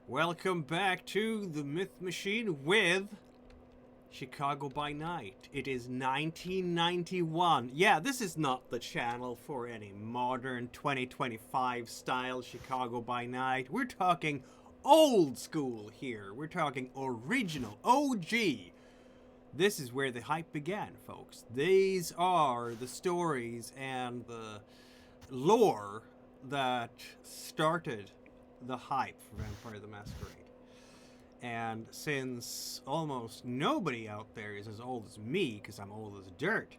Welcome back to the Myth Machine with Chicago by Night. It is 1991. Yeah, this is not the channel for any modern 2025 style Chicago by Night. We're talking old school here. We're talking original, OG. This is where the hype began, folks. These are the stories and the lore that started the hype for Vampire the Masquerade. And since almost nobody out there is as old as me, because I'm old as dirt,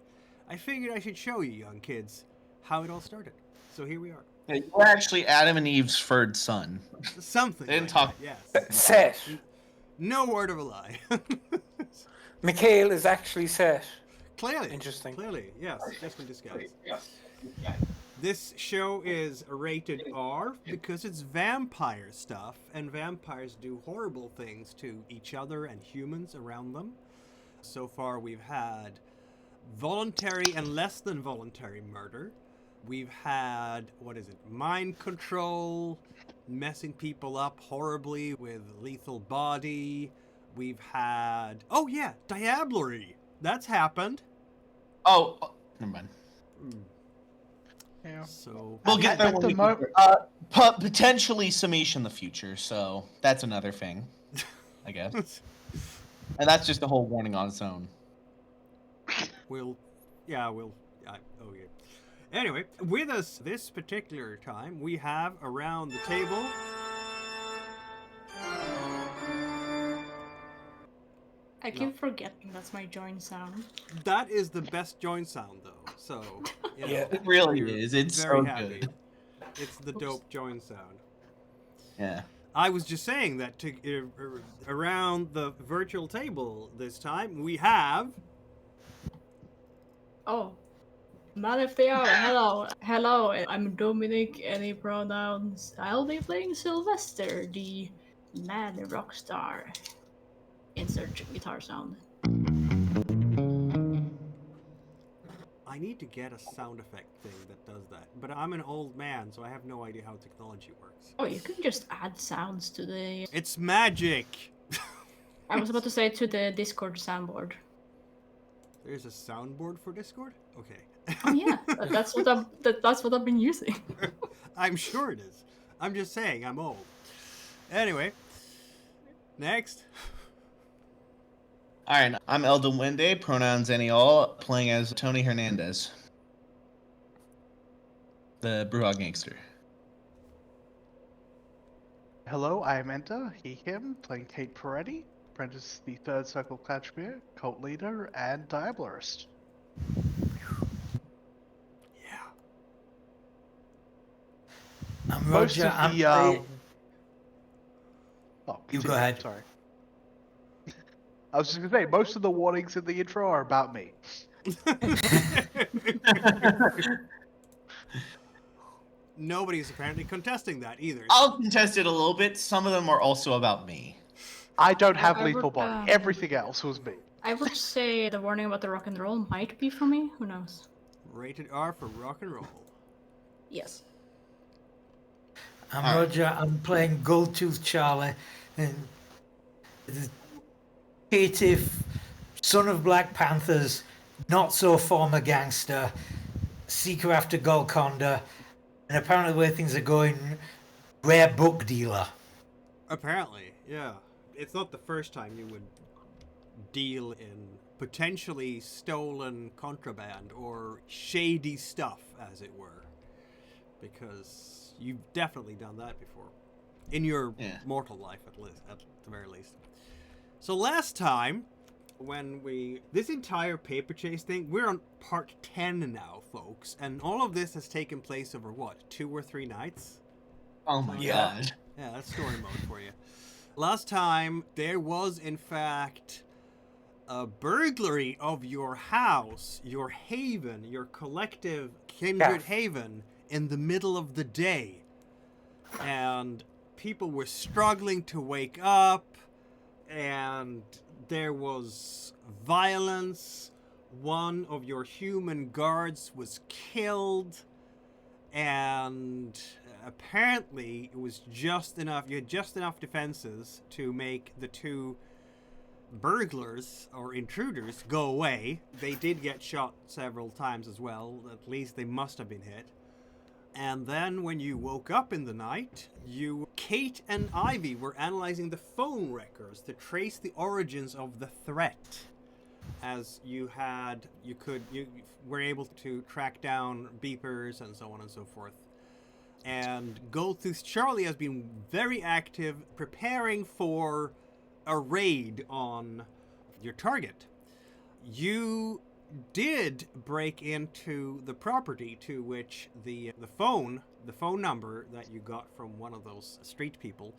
I figured I should show you young kids how it all started. So here we are. Yeah, you were actually Adam and Eve's third son. Something They didn't like talk. that, yes. Set. No word of a lie. Mikhail is actually Set. Clearly. Interesting. Clearly, yes. Just in disguise. This show is rated R because it's vampire stuff, and vampires do horrible things to each other and humans around them. So far, we've had voluntary and less than voluntary murder. We've had, mind control, messing people up horribly with lethal body. We've had, diablerie. That's happened. Oh, never mind. Yeah. So We'll get there At when the we mo- potentially Samish in the future, so that's another thing, I guess. And that's just a whole warning on its own. Anyway, with us this particular time, we have around the table I keep forgetting that's my join sound. that is the best joint sound though. So you know, Yeah. It really you're is. It's very so happy. good. It's the dope joint sound. Yeah. I was just saying that to around the virtual table this time we have Oh. Hello. Hello, I'm Dominic, any pronouns. I'll be playing Sylvester, the mad rock star. Insert guitar sound. I need to get a sound effect thing that does that. But I'm an old man, so I have no idea how technology works. Oh, you can just add sounds to the... It's magic! I was about to say to the Discord soundboard. There's a soundboard for Discord? Okay. Oh yeah, that's what I've been using. I'm sure it is. I'm just saying, I'm old. Anyway, next. Alright, I'm Eldon Wende, pronouns any all, playing as Tony Hernandez. The Brewhog Gangster. Hello, I am Enta, he, him, playing Kate Peretti, apprentice the Third Circle Klatchmere, cult leader, and diablerist. Yeah. I'm Most Roger. of I'm the, Oh, You go continue, ahead. Sorry. I was just gonna say, most of the warnings in the intro are about me. Nobody's apparently contesting that either. I'll contest it a little bit. Some of them are also about me. I don't have I lethal would, body. Everything else was me. I would say the warning about the rock and roll might be for me. Who knows? Rated R for rock and roll. Yes. I'm Alright. Roger. I'm playing Goldtooth Charlie, and the creative son of Black Panthers, not so former gangster, seeker after Golconda, and apparently the way things are going, rare book dealer. Apparently, yeah. It's not the first time you would deal in potentially stolen contraband or shady stuff, as it were. Because you've definitely done that before. In your mortal life, at the very least. So last time, this entire paper chase thing, we're on part 10 now, folks. And all of this has taken place over, 2 or 3 nights? Oh my god. Yeah, that's story mode for you. Last time, there was, in fact, a burglary of your house, your haven, your collective kindred haven, in the middle of the day. And people were struggling to wake up, and there was violence. One of your human guards was killed, and apparently it was just enough. You had just enough defenses to make the two burglars or intruders go away. They did get shot several times as well. At least they must have been hit. And then when you woke up in the night, Kate and Ivy were analyzing the phone records to trace the origins of the threat. As you were able to track down beepers and so on and so forth. And Goldtooth Charlie has been very active preparing for a raid on your target. You did break into the property to which the phone number that you got from one of those street people,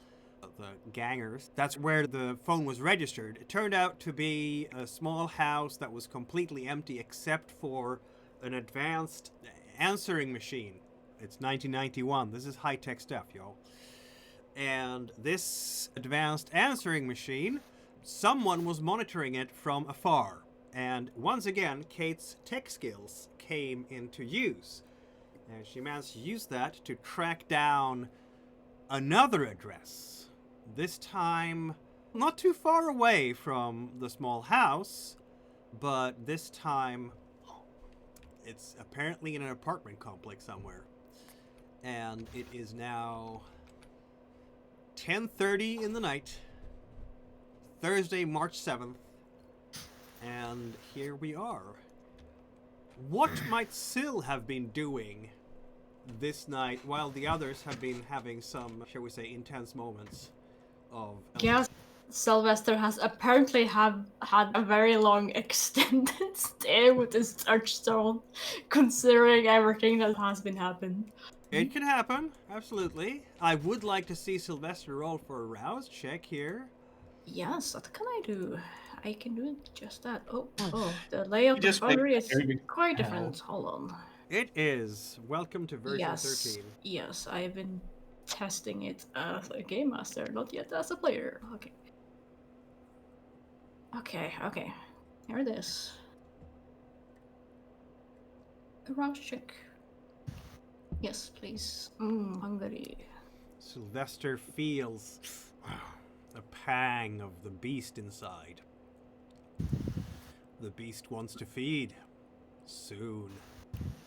the gangers, that's where the phone was registered. It turned out to be a small house that was completely empty except for an advanced answering machine. It's 1991. This is high-tech stuff, yo. And this advanced answering machine, someone was monitoring it from afar. And once again, Kate's tech skills came into use. And she managed to use that to track down another address. This time, not too far away from the small house, but this time, it's apparently in an apartment complex somewhere. And it is now 10:30 in the night, Thursday, March 7th. And here we are. What might Syl have been doing this night while the others have been having some, shall we say, intense moments of... Yes, Sylvester has apparently had a very long extended stay with his touchstone, considering everything that has been happened. It can happen, absolutely. I would like to see Sylvester roll for a rouse check here. Yes, what can I do? I can do just that. Oh, the layout of the boundary is quite different. Hold on. It is. Welcome to version 13. Yes, I've been testing it as a game master, not yet as a player. Okay. Here it is. A rouse check. Yes, please. Hungry. Sylvester feels a pang of the beast inside. The beast wants to feed. Soon.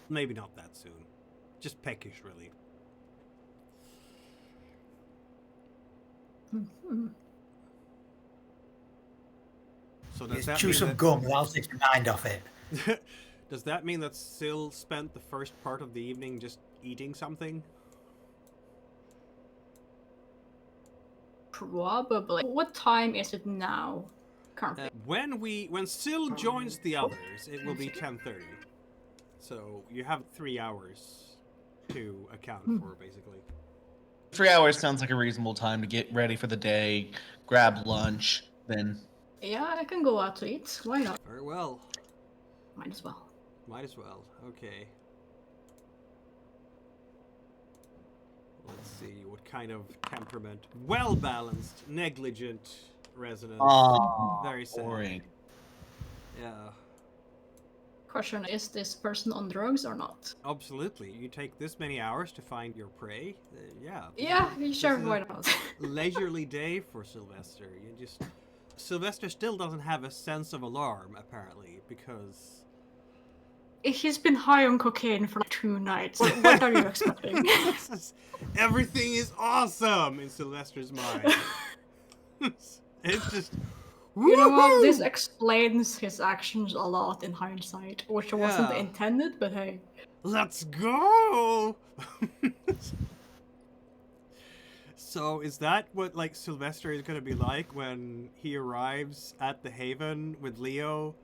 Maybe not that soon. Just peckish, really. Mm-hmm. So does Just that chew mean some that... gum, that'll take your mind off it. Does that mean that Syl spent the first part of the evening just eating something? Probably. What time is it now? Currently. When Syl joins the others, it will be 10:30. So you have 3 hours to account for, basically. 3 hours sounds like a reasonable time to get ready for the day, grab lunch, then... Yeah, I can go out to eat. Why not? Very well. Might as well. Might as well. Okay. Let's see, what kind of temperament? Well-balanced, negligent resonance. Very sad. Boring. Yeah. Question, is this person on drugs or not? Absolutely. You take this many hours to find your prey. Yeah. Yeah, sure, is why not? Leisurely day for Sylvester. Sylvester still doesn't have a sense of alarm, apparently, because... He's been high on cocaine for like 2 nights. What are you expecting? Everything is awesome in Sylvester's mind. It's just... You know what? This explains his actions a lot in hindsight, which wasn't intended, but hey. Let's go! So is that what Sylvester is going to be like when he arrives at the Haven with Leo?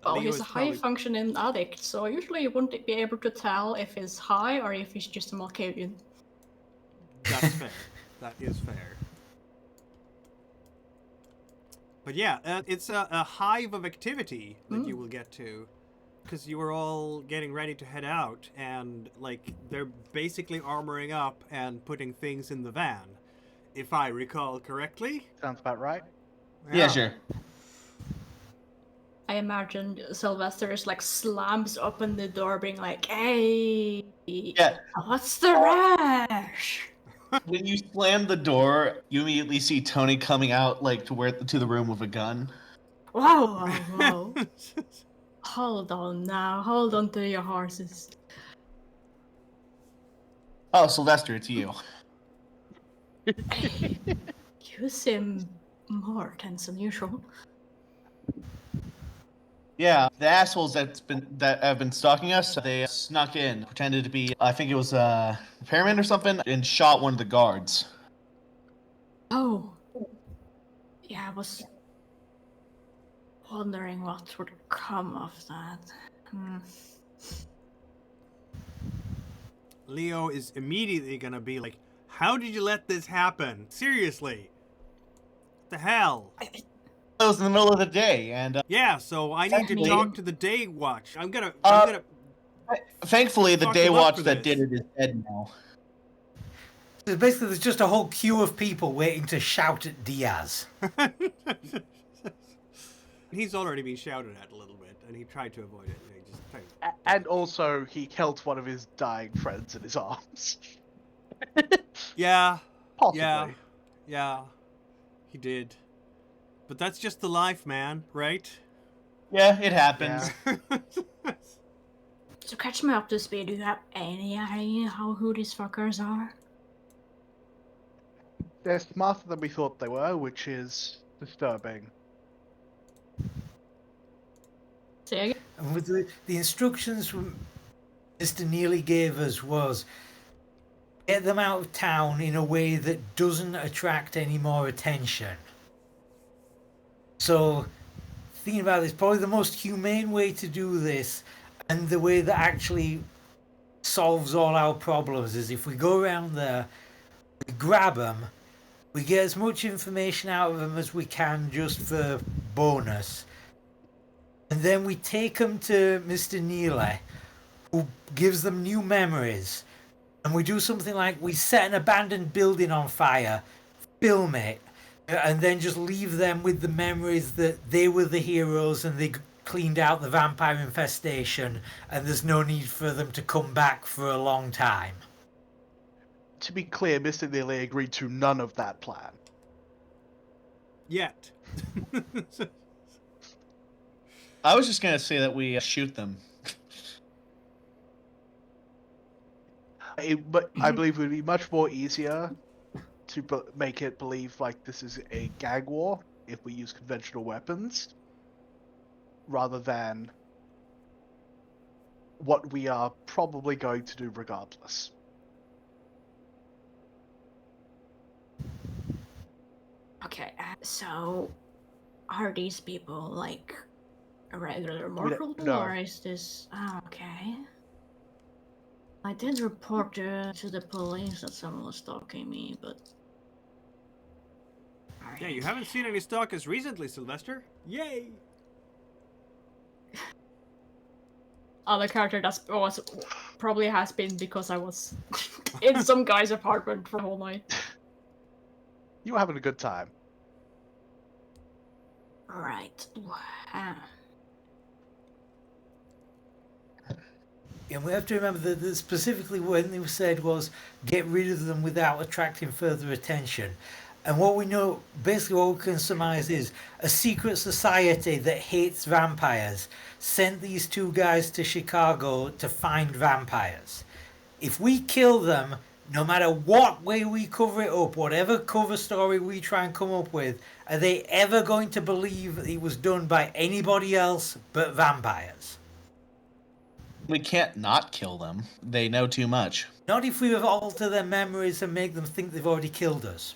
Well, Leo he's is a high-functioning addict, so usually you wouldn't be able to tell if he's high or if he's just a Malkavian. That's fair. That is fair. But yeah, it's a hive of activity that you will get to. Because you were all getting ready to head out, and, they're basically armoring up and putting things in the van. If I recall correctly. Sounds about right. Yeah, sure. I imagined Sylvester is slams open the door being like, hey, Yeah. what's the rush? trash. When you slam the door, you immediately see Tony coming out like to the room with a gun. Whoa, whoa, whoa. Hold on now. Hold on to your horses. Oh, Sylvester, it's you. You seem more tense than usual. Yeah, the assholes that have been stalking us, they snuck in, pretended to be, I think it was a repairman or something, and shot one of the guards. Oh. Yeah, I was wondering what would come of that. Leo is immediately gonna be like, how did you let this happen? Seriously. What the hell? It was in the middle of the day, and Yeah, so I need to Technically- talk to the day watch. I'm gonna thankfully the Fuck day him up watch for that this. did it is dead now. So basically, there's just a whole queue of people waiting to shout at Diaz. He's already been shouted at a little bit, and he tried to avoid it. He just tried- And also, he held one of his dying friends in his arms. Yeah, Possibly. yeah, he did. But that's just the life, man, right? Yeah, it happens. Yeah. So catch me up to speed. Do you have any idea who these fuckers are? They're smarter than we thought they were, which is disturbing. Say again? And with the instructions from Mr. Neely gave us was get them out of town in a way that doesn't attract any more attention. So, thinking about this, probably the most humane way to do this, and the way that actually solves all our problems, is if we go around there, we grab them, we get as much information out of them as we can just for bonus, and then we take them to Mr. Neely, who gives them new memories, and we do something like we set an abandoned building on fire, film it, and then just leave them with the memories that they were the heroes and they cleaned out the vampire infestation, and there's no need for them to come back for a long time. To be clear, Mr. Neely agreed to none of that plan. Yet. I was just gonna say that we shoot them. But I believe it would be much more easier to make it believe like this is a gang war if we use conventional weapons, rather than what we are probably going to do regardless. Okay, so are these people like a regular mortal, no. or is this? Oh, okay. I did report to the police that someone was stalking me, but. Yeah, you haven't seen any stalkers recently, Sylvester. Yay! Other character that was probably has been because I was in some guy's apartment for the whole night. You were having a good time. Right. And we have to remember that specifically what they said was get rid of them without attracting further attention. And what we know, basically what we can surmise is a secret society that hates vampires sent these two guys to Chicago to find vampires. If we kill them, no matter what way we cover it up, whatever cover story we try and come up with, are they ever going to believe it was done by anybody else but vampires? We can't not kill them. They know too much. Not if we alter their memories and make them think they've already killed us.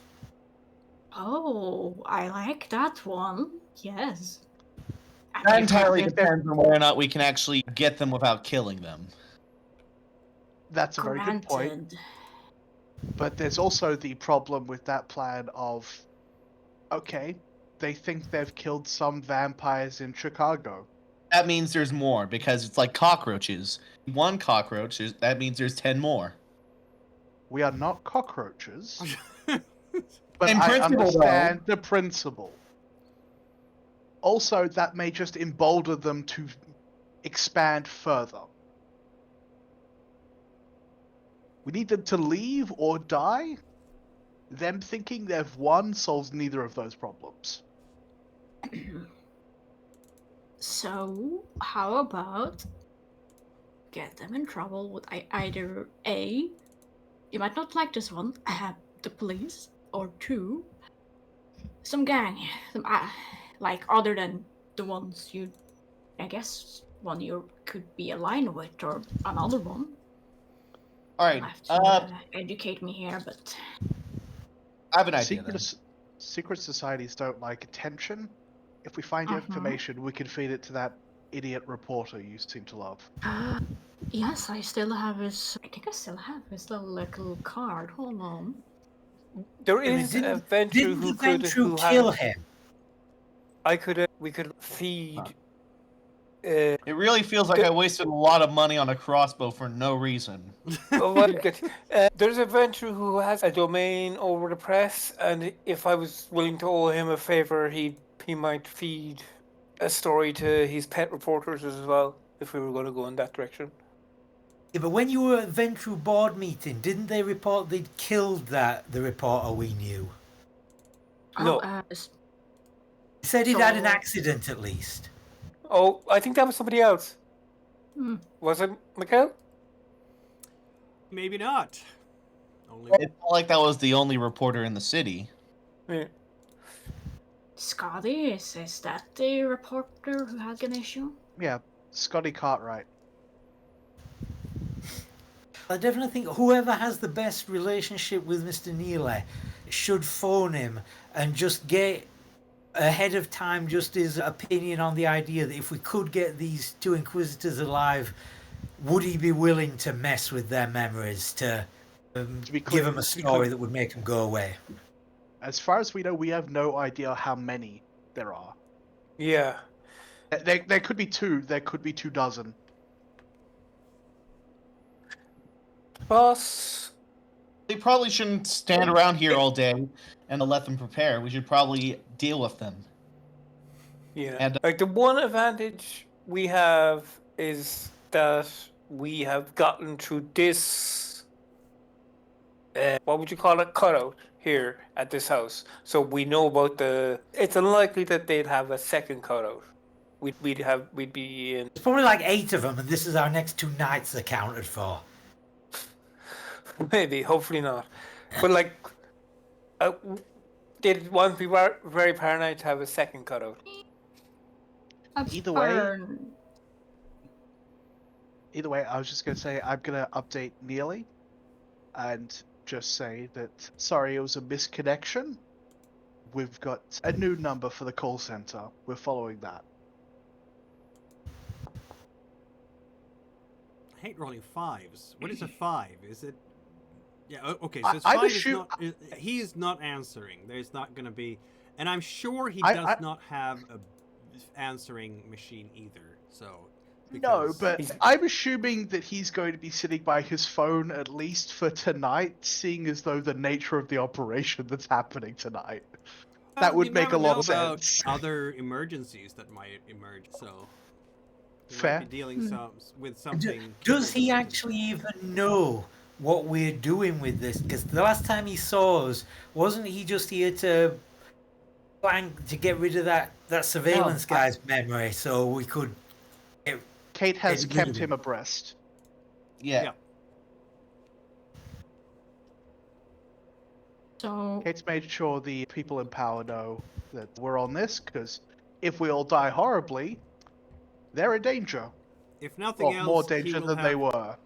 Oh, I like that one. Yes. That entirely depends on whether or not we can actually get them without killing them. That's a very good point. Granted. But there's also the problem with that plan of, okay, they think they've killed some vampires in Chicago. That means there's more, because it's like cockroaches. One cockroach, that means there's 10 more. We are not cockroaches. But In I principle, understand the principle. Also, that may just embolden them to expand further. We need them to leave or die. Them thinking they've won solves neither of those problems. So, how about get them in trouble with either A, you might not like this one, the police, or two, some gang, some, like other than the ones you, I guess, one you could be aligned with, or another one. All right. You'll have to educate me here, but I have an idea. Then. Secret societies don't like attention. If we find information, we can feed it to that idiot reporter you seem to love. yes, I still have his. I think I still have his little card. Hold on. There is a Ventru Didn't who the could Ventru kill him? We could feed. It really feels like I wasted a lot of money on a crossbow for no reason. There's a Ventru who has a domain over the press, and if I was willing to owe him a favor, he might feed a story to his pet reporters as well, if we were going to go in that direction. Yeah, but when you were at Ventru board meeting, didn't they report they'd killed the reporter we knew? No. He said he'd had an accident at least. Oh, I think that was somebody else. Was it Mikhail? Maybe not. It's not like that was the only reporter in the city. Yeah. Scotty, is that the reporter who had an issue? Yeah, Scotty Cartwright. I definitely think whoever has the best relationship with Mr. Neely should phone him and just get ahead of time just his opinion on the idea that if we could get these two Inquisitors alive, would he be willing to mess with their memories to give them a story that would make them go away? As far as we know, we have no idea how many there are. Yeah. There could be two. There could be 24. Boss. They probably shouldn't stand around here all day and let them prepare. We should probably deal with them. Yeah. And like the one advantage we have is that we have gotten through this. What would you call it? Cutout here at this house. So we know about the. It's unlikely that they'd have a second cutout. We'd be in. There's probably like 8 of them, and this is our next 2 nights accounted for. Maybe, hopefully not. But like, they'd want to be very paranoid to have a second cutout. Either way, I was just going to say I'm going to update Neely and just say that, sorry, it was a misconnection. We've got a new number for the call center. We're following that. I hate rolling 5s. What is a 5? Is it... Yeah, okay, so it's 5 is not... He is not answering. There's not going to be... And I'm sure he does not have a answering machine either, so... No, but I'm assuming that he's going to be sitting by his phone at least for tonight, seeing as though the nature of the operation that's happening tonight. That would make a lot of sense. Other emergencies that might emerge, so... Fair. Might be dealing with something... Does he actually even know what we're doing with this? Because the last time he saw us, wasn't he just here to get rid of that surveillance guy's memory so we could... Kate has kept him abreast. Yeah. So Kate's made sure the people in power know that we're on this, because if we all die horribly, they're a danger. If nothing else, more danger than they were.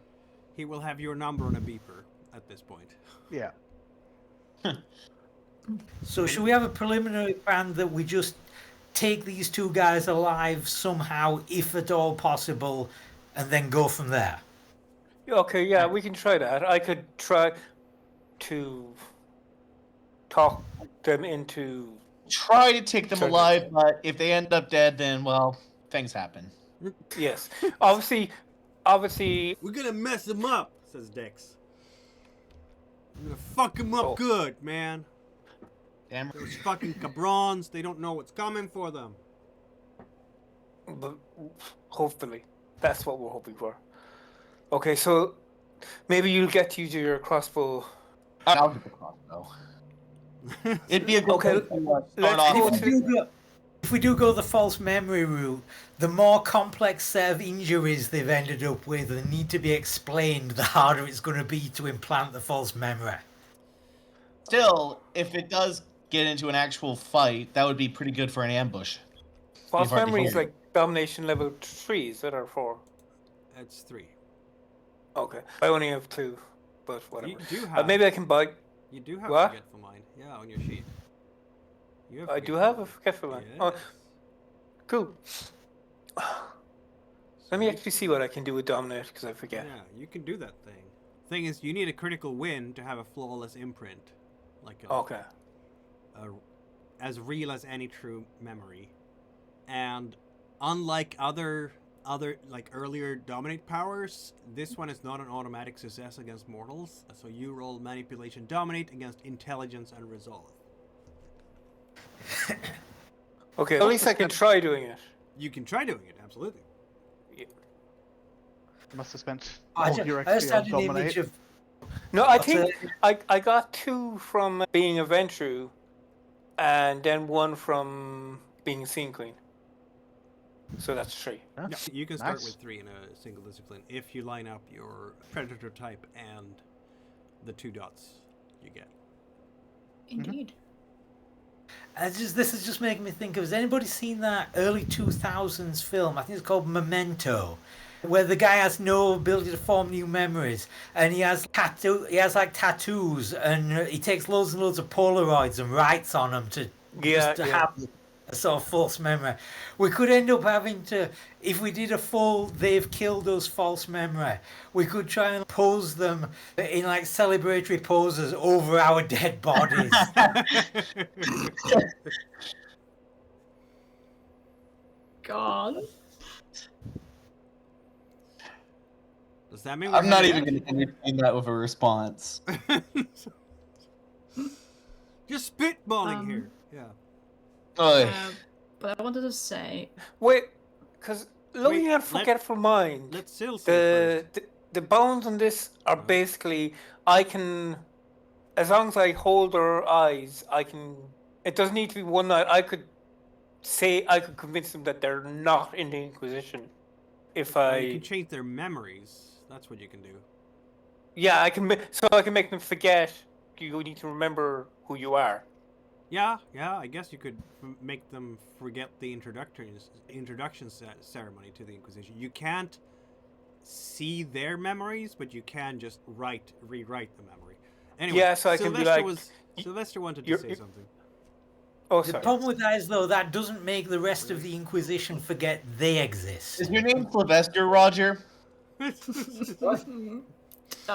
He will have your number on a beeper at this point. Yeah. So should we have a preliminary plan that we just take these 2 guys alive somehow, if at all possible, and then go from there? Okay, yeah, we can try that. I could try to talk them into... Try to take them alive, but if they end up dead, then, well, things happen. Yes. Obviously... We're gonna mess them up, says Dex. We're gonna fuck them up good, man. Damn. Those fucking cabrons, they don't know what's coming for them. But hopefully. That's what we're hoping for. Okay, so Maybe you'll get to use your crossbow. I'll get the crossbow. It'd be a good Okay, way to start let's off. go with- If we do go the false memory route, the more complex set of injuries they've ended up with and need to be explained, the harder it's going to be to implant the false memory. Still, if it does get into an actual fight, that would be pretty good for an ambush. False hard to memory is hold. like domination level 3, is it, or 4? That's 3. Okay. I only have 2, but whatever. You do have. Maybe I can buy. You do have What? forgetful mind. Yeah, on your sheet. You have I do forgetful have a mind. forgetful mind. Yes. Oh, cool. Let me So- actually see what I can do with dominate because I forget. Yeah, you can do that thing. Thing is, you need a critical win to have a flawless imprint, like Okay. as real as any true memory. And unlike other like earlier dominate powers, this one is not an automatic success against mortals. So you roll manipulation dominate against intelligence and resolve. Okay. At least I can try doing it. You can try doing it, absolutely. You must have spent I all just, your I just XP had on an image dominate. of No, I What's think I got 2 from being a Ventru, and then 1 from being Scene Queen. So that's 3. Huh? Yeah, you can start Nice. with 3 in a single discipline if you line up your predator type and the 2 dots you get. Indeed. This is just making me think of, has anybody seen that early 2000s film? I think it's called Memento, where the guy has no ability to form new memories, and he has like tattoos, and he takes loads and loads of Polaroids and writes on them to Yeah, just to yeah. have a sort of false memory. We could end up having to, if we did a full they've killed us false memory, we could try and pose them in like celebratory poses over our dead bodies. God. Does that mean I'm not even going to entertain that with a response. Just spitballing Um, here. Yeah. Ugh. But I wanted to say, Wait, because looking Wait, at Forgetful Mind, Let's still say the bones on this are Oh. basically, I can, as long as I hold their eyes, I can, it doesn't need to be one night, I could convince them that they're not in the Inquisition. If Well, you can I, change their memories. That's what you can do. yeah, I can, so I can make them forget, you need to remember who you are. Yeah, I guess you could make them forget the introduction ceremony to the Inquisition. You can't see their memories, but you can just rewrite the memory. Anyway, Yeah, so I can be like, Sylvester wanted to you're- say you're- something. Oh, The sorry. problem with that is, though, that doesn't make the rest of the Inquisition forget they exist. Is your name Sylvester, Roger? I've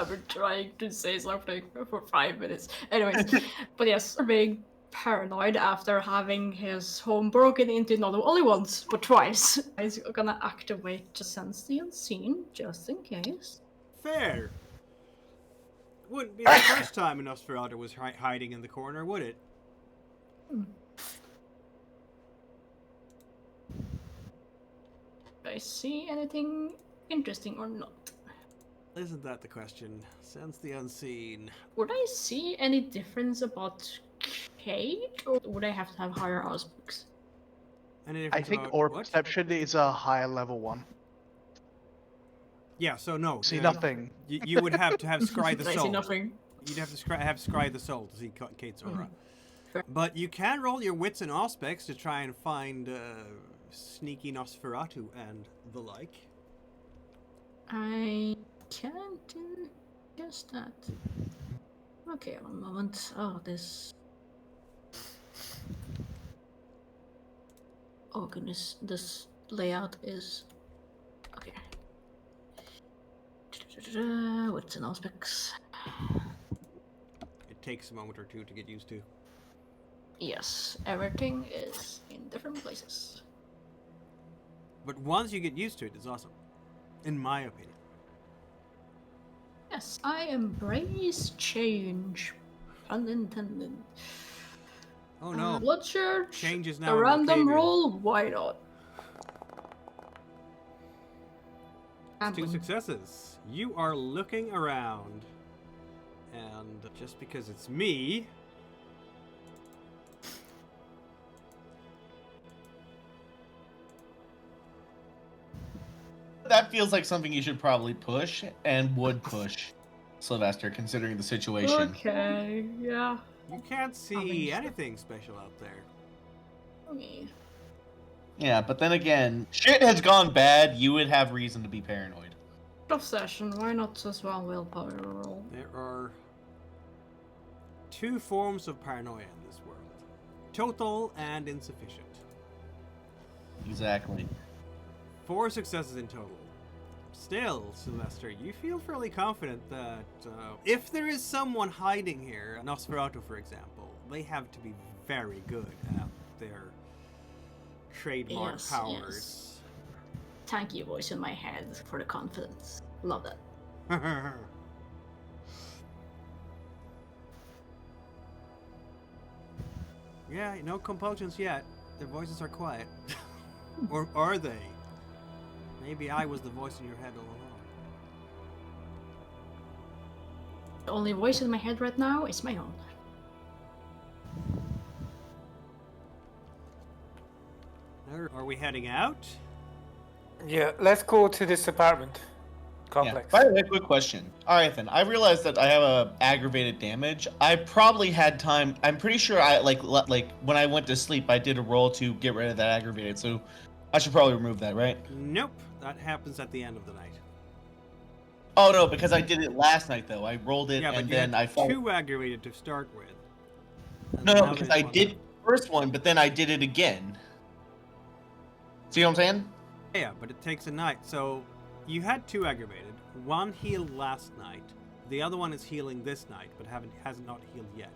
been trying to say something for 5 minutes. Anyways, but yes, being paranoid after having his home broken into not only once, but twice. He's gonna activate to sense the unseen, just in case. Fair. Wouldn't be the first time Nosferatu was hiding in the corner, would it? Do I see anything interesting or not? Isn't that the question? Sense the unseen. Would I see any difference about Kate, or would I have to have higher aspects? Any I difference think about orb what? perception is a higher level one. Yeah, so no. See nothing. You would have to have scry the I soul. see nothing. You'd have to have scry the soul to see Kate's aura. Fair. But you can roll your wits and aspects to try and find sneaky Nosferatu and the like. I can't do just that. Okay, one moment. Oh, this. Oh goodness, this layout is. Okay. What's in aspects? It takes a moment or two to get used to. Yes, everything is in different places. But once you get used to it, it's awesome. In my opinion. Yes, I embrace change. Pun intended. Oh no. Blood Church. Change is now A in random Octavian. roll. Why not? It's 2 Gambling. successes. You are looking around. And just because it's me... That feels like something you should probably push, and would push, Sylvester, considering the situation. Okay, yeah. You can't see mean, anything special out there. Okay. Yeah, but then again, shit has gone bad. You would have reason to be paranoid. Obsession, why not just one willpower roll? There are 2 forms of paranoia in this world. Total and insufficient. Exactly. 4 successes in total. Still, Sylvester, you feel fairly confident that if there is someone hiding here, Nosferatu for example, they have to be very good at their trademark Yes, powers. yes. Thank you, voice in my head, for the confidence. Love that. Yeah, no compulsions yet. Their voices are quiet. Or are they? Maybe I was the voice in your head all along. The only voice in my head right now is my own. Are we heading out? Yeah, let's go to this apartment Yeah. complex. By the way, quick question. All right, then. I realized that I have a aggravated damage. I probably had time. I'm pretty sure I like when I went to sleep, I did a roll to get rid of that aggravated. So I should probably remove that, right? Nope. That happens at the end of the night. Oh no, because I did it last night though. I rolled it Yeah, but and you then had I felt 2 aggravated to start with. And no, now because there's I one did left. the first one, but then I did it again. See what I'm saying? Yeah, but it takes a night. So you had 2 aggravated. 1 healed last night. The other one is healing this night, but has not healed yet.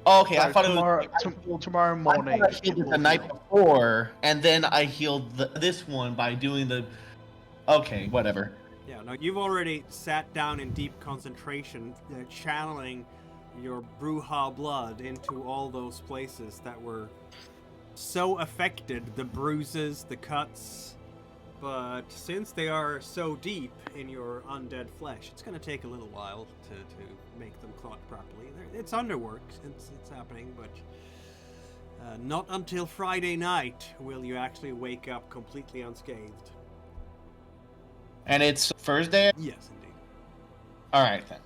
Oh, okay, I Right, thought tomorrow, it was. tomorrow morning. I thought I healed it the night before, and then I healed this one by doing the. Okay, whatever. Yeah, no, you've already sat down in deep concentration, channeling your Bruja blood into all those places that were so affected, the bruises, the cuts. But since they are so deep in your undead flesh, it's going to take a little while to make them clot properly. It's underwork, it's happening, but not until Friday night will you actually wake up completely unscathed. And it's Thursday? Yes, indeed. Alright then.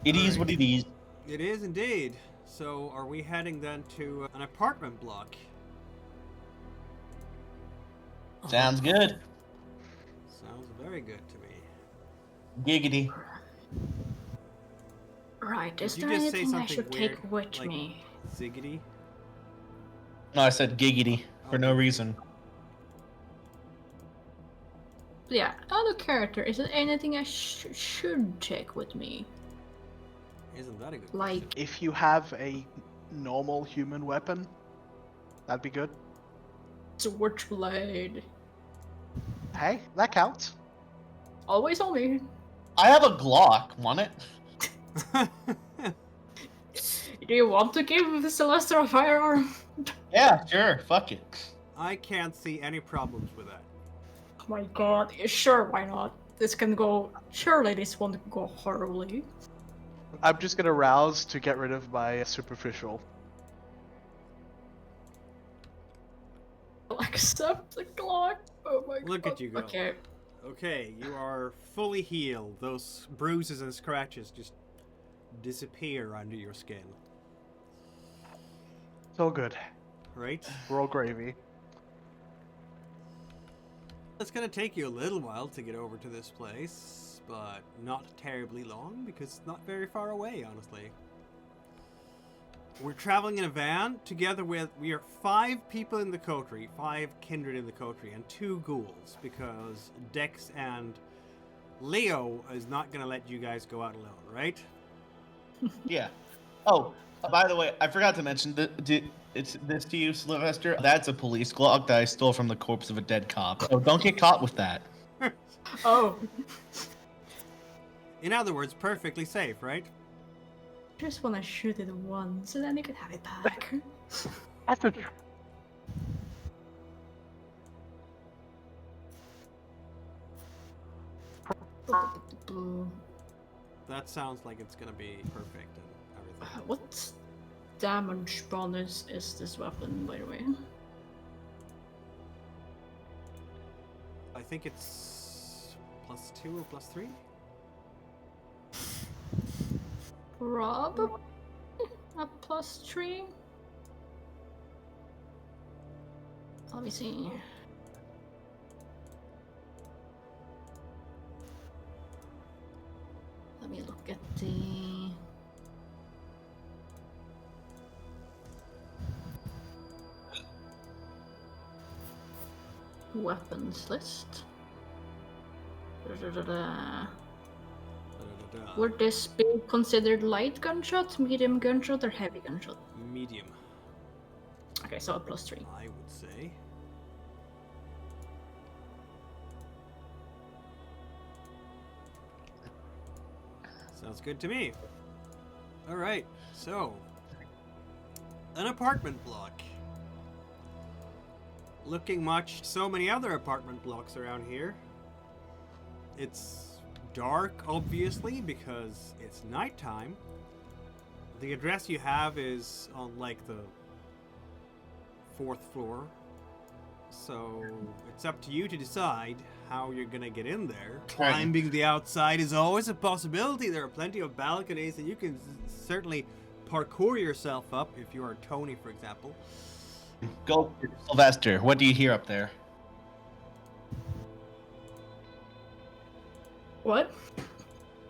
It is what it is. It is indeed. So, are we heading then to an apartment block? Sounds good. Sounds very good to me. Giggity. Right, is Did you there just say anything I something should weird, take with like- me? Ziggity? No, I said giggity for no reason. Yeah, other character, is there anything I should take with me? Isn't that a good Like, question? If you have a normal human weapon, that'd be good. Switchblade. Hey, that counts. Always on me. I have a Glock. Want it? Do you want to give Celeste a firearm? Yeah, sure. Fuck it. I can't see any problems with that. Oh my god, sure, why not? This can go. Surely this won't go horribly. I'm just gonna rouse to get rid of my superficial. I'll accept the Glock. Oh my god. Look at you go. Okay. Okay, you are fully healed. Those bruises and scratches just disappear under your skin. It's all good. Right? We're all gravy. It's gonna take you a little while to get over to this place, but not terribly long because it's not very far away, honestly. We're traveling in a van together with, we are 5 people in the coterie, 5 kindred in the coterie, and 2 ghouls, because Dex and Leo is not gonna let you guys go out alone, right? Yeah. Oh, by the way, I forgot to mention it's this to you, Sylvester. That's a police Glock that I stole from the corpse of a dead cop. So don't get caught with that. Oh. In other words, perfectly safe, right? Just wanna shoot it once and then you can have it back. That's a That sounds like it's gonna be perfect and everything. What damage bonus is this weapon, by the way? I think it's +2 or +3. Probably a +3. Let me see. Let me look at the weapons list. Da-da-da. Would this be considered light gunshot, medium gunshot, or heavy gunshot? Medium, Okay, so a +3. I would say. Sounds good to me. All right, so an apartment block. Looking much so many other apartment blocks around here. It's dark, obviously, because it's nighttime. The address you have is on like the 4th floor. So it's up to you to decide how you're gonna get in there. Climbing the outside is always a possibility. There are plenty of balconies that you can certainly parkour yourself up if you are Tony, for example. Go, Sylvester. What do you hear up there? What?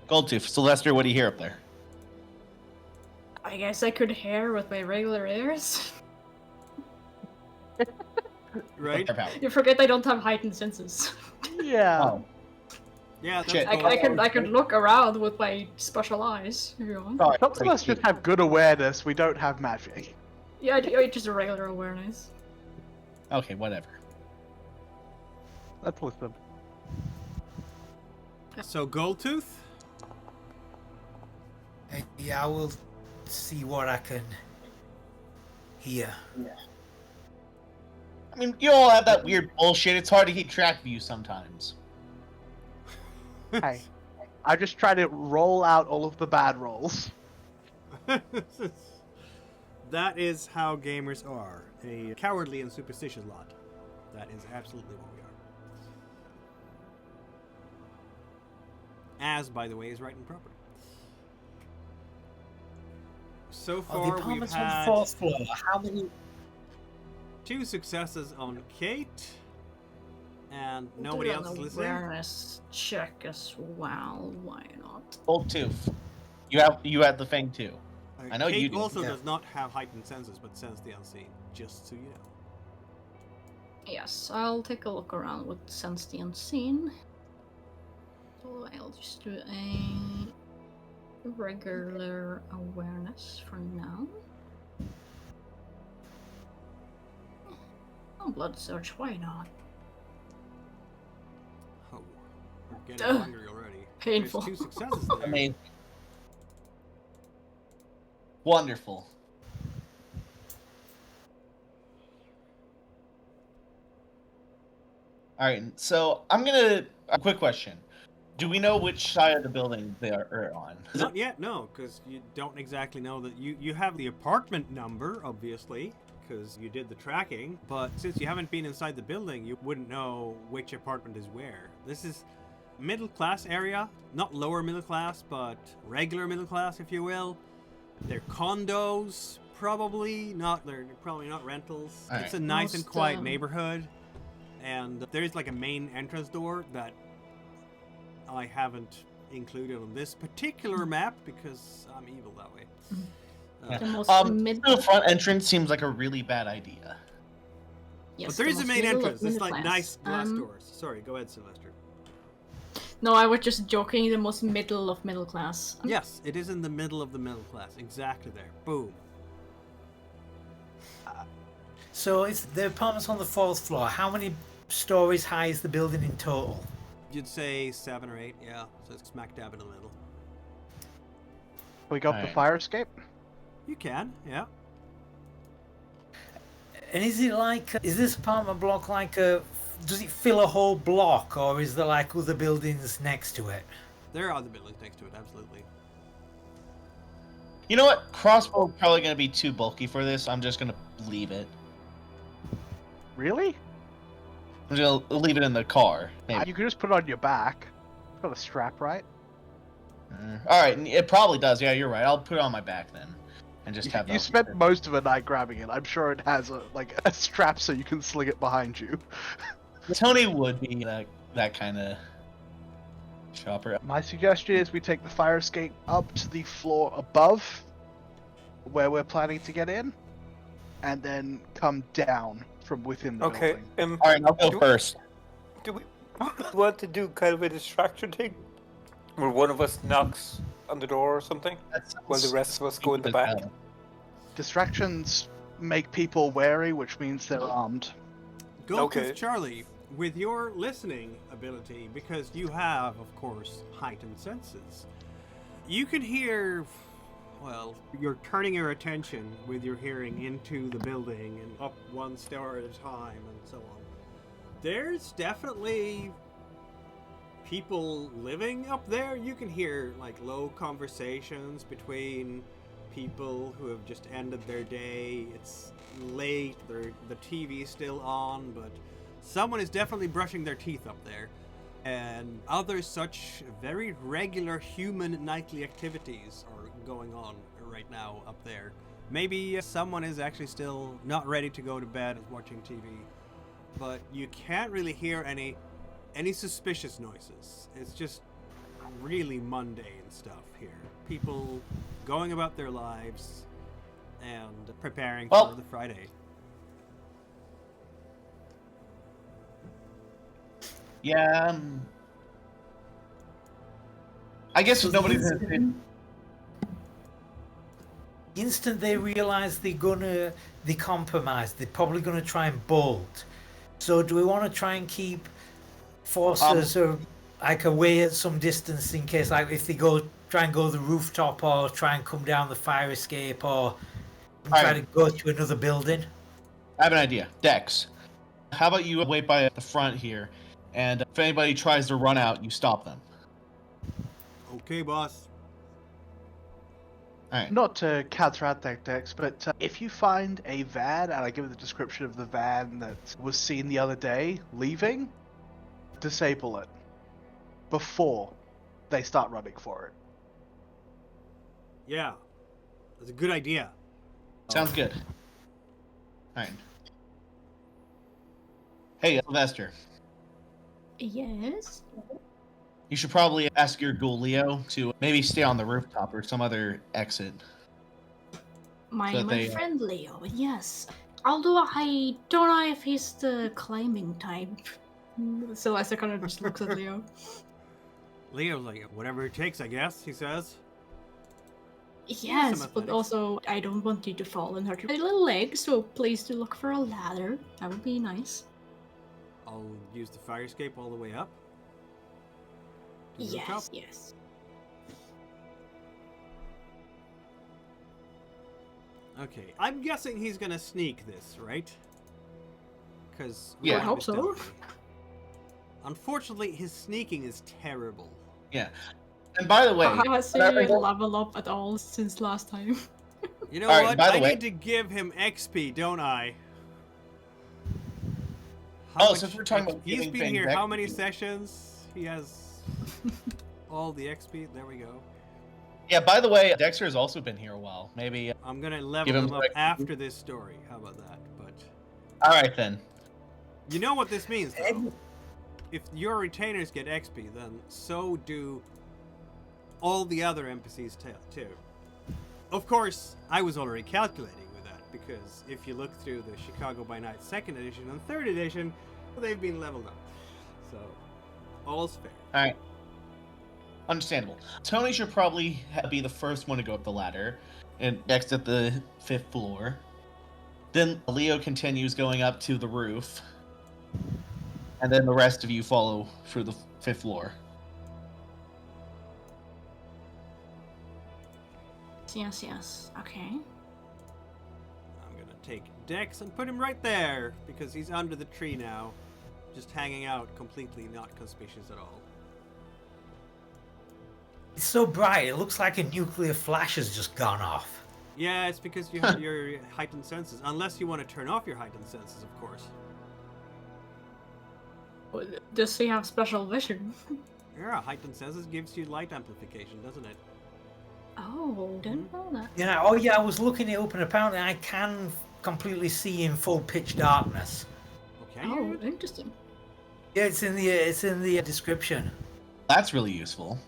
Goldtooth, Sylvester, what do you hear up there? I guess I could hear with my regular ears. Right? You forget I don't have heightened senses. yeah. Oh, Yeah, that's Shit. I could look around with my special eyes if you want. sorry. Some of us just have good awareness. We don't have magic. Yeah, I just a regular awareness. Okay, whatever. Let's listen. So Goldtooth? Yeah, I will see what I can hear. I mean, you all have that weird bullshit. It's hard to keep track of you sometimes. Hey, I just try to roll out all of the bad rolls. That is how gamers are. A cowardly and superstitious lot. That is absolutely what we are. As, by the way, is right and proper. So The far, we've apartment's on the had 4th floor. How many? 2 successes on Kate, and We'll nobody do else an is listening. awareness check as well. Why not? Goldtooth, you have the thing too. I know Kate you do. also Yeah. does not have heightened senses, but sense the unseen, just so you know. Yes, I'll take a look around with sense the unseen. So I'll just do a regular awareness for now. Oh, blood search, why not? Oh, we're getting Ugh. hungry already. Painful. There's 2 successes there. Amazing. Wonderful. All right, so a quick question. Do we know which side of the building they are on? Not yet, no, because you don't exactly know that you have the apartment number, obviously, because you did the tracking, but since you haven't been inside the building, you wouldn't know which apartment is where. This is middle class area, not lower middle class, but regular middle class, if you will. They're condos, probably not. They're probably not rentals. All It's right. a nice and Most, quiet neighborhood, and there is like a main entrance door that I haven't included on this particular map because I'm evil that way. Yeah. The most The front entrance seems like a really bad idea. Yes, But there the is a most main middle of entrance. It's middle like class. nice glass doors. Sorry, go ahead, Sylvester. No, I was just joking. The most middle of middle class. Yes, it is in the middle of the middle class. Exactly there. Boom. So it's the apartment's on the 4th floor. How many stories high is the building in total? You'd say 7 or 8, yeah. So it's smack dab in the middle. We got the Alright. fire escape. You can, yeah. And is it like, is this apartment block like a, does it fill a whole block, or is there like other buildings next to it? There are other buildings next to it, absolutely. You know what? Crossbow probably gonna be too bulky for this. I'm just gonna leave it. Really? I'm gonna leave it in the car. Maybe. You could just put it on your back. Got a strap, right? All right, it probably does. Yeah, you're right. I'll put it on my back then, and just have. You spent most of a night grabbing it. I'm sure it has a strap so you can sling it behind you. Tony would be that kind of shopper. My suggestion is we take the fire escape up to the floor above where we're planning to get in, and then come down from within the Okay. building. All right, I'll go first. Do we want to do kind of a distraction thing, where one of us knocks on the door or something, while the rest of us go in the back? Distractions make people wary, which means they're armed. Go Okay. with Charlie with your listening ability, because you have, of course, heightened senses. You can hear, well, you're turning your attention with your hearing into the building and up one stair at a time and so on. There's definitely people living up there. You can hear like low conversations between people who have just ended their day. It's late, the TV's still on, but someone is definitely brushing their teeth up there. And other such very regular human nightly activities are going on right now up there. Maybe someone is actually still not ready to go to bed and watching TV. But you can't really hear any suspicious noises. It's just really mundane stuff here. People going about their lives and preparing for the Friday. Yeah. I guess nobody's gonna say. Instant they realize they compromise, they're probably gonna try and bolt. So do we want to try and keep forces like away at some distance in case, like if they try and go the rooftop or try and come down the fire escape or try to go to another building? I have an idea. Dex, how about you wait by the front here, and if anybody tries to run out, you stop them. Okay, boss. Alright. Not to counteract that, Dex, but if you find a van, and I give it the description of the van that was seen the other day leaving, disable it before they start running for it. Yeah, that's a good idea. Sounds good. Alright. Hey, Sylvester. Yes. You should probably ask your ghoul Leo to maybe stay on the rooftop or some other exit. My friend Leo, yes. Although I don't know if he's the claiming type. So I kind of just looks at Leo. Leo's like, whatever it takes, I guess, he says. Yes, but also I don't want you to fall and hurt your little leg, so please do look for a ladder. That would be nice. I'll use the fire escape all the way up. To the rooftop. Yes. Okay, I'm guessing he's gonna sneak this, right? Because I would hope so. Unfortunately, his sneaking is terrible. Yeah. And by the way, has he level up at all since last time? You know All right, what? by the I way- need to give him XP, don't I? Since we're talking about he's giving been things here how XP. many sessions? He has all the XP. There we go. Yeah, by the way, Dexter has also been here a while. Maybe. I'm gonna level Give him him up XP. after this story. How about that? But Alright then. you know what this means, though. If your retainers get XP, then so do all the other NPCs too. Of course, I was already calculating with that, because if you look through the Chicago by Night 2nd edition and 3rd edition, they've been leveled up. So, all's fair. Alright. Understandable. Tony should probably be the first one to go up the ladder and next at the 5th floor. Then Leo continues going up to the roof. And then the rest of you follow through the 5th floor. Yes. Okay. I'm gonna take Dex and put him right there, because he's under the tree now, just hanging out, completely not conspicuous at all. It's so bright, it looks like a nuclear flash has just gone off. Yeah, it's because you have your heightened senses, unless you want to turn off your heightened senses, of course. Does he have special vision? Yeah, heightened senses gives you light amplification, doesn't it? Oh, didn't know that. Yeah, oh yeah, I was looking it up and apparently I can completely see in full pitch darkness. Okay. Oh, interesting. Yeah, it's in the description. That's really useful.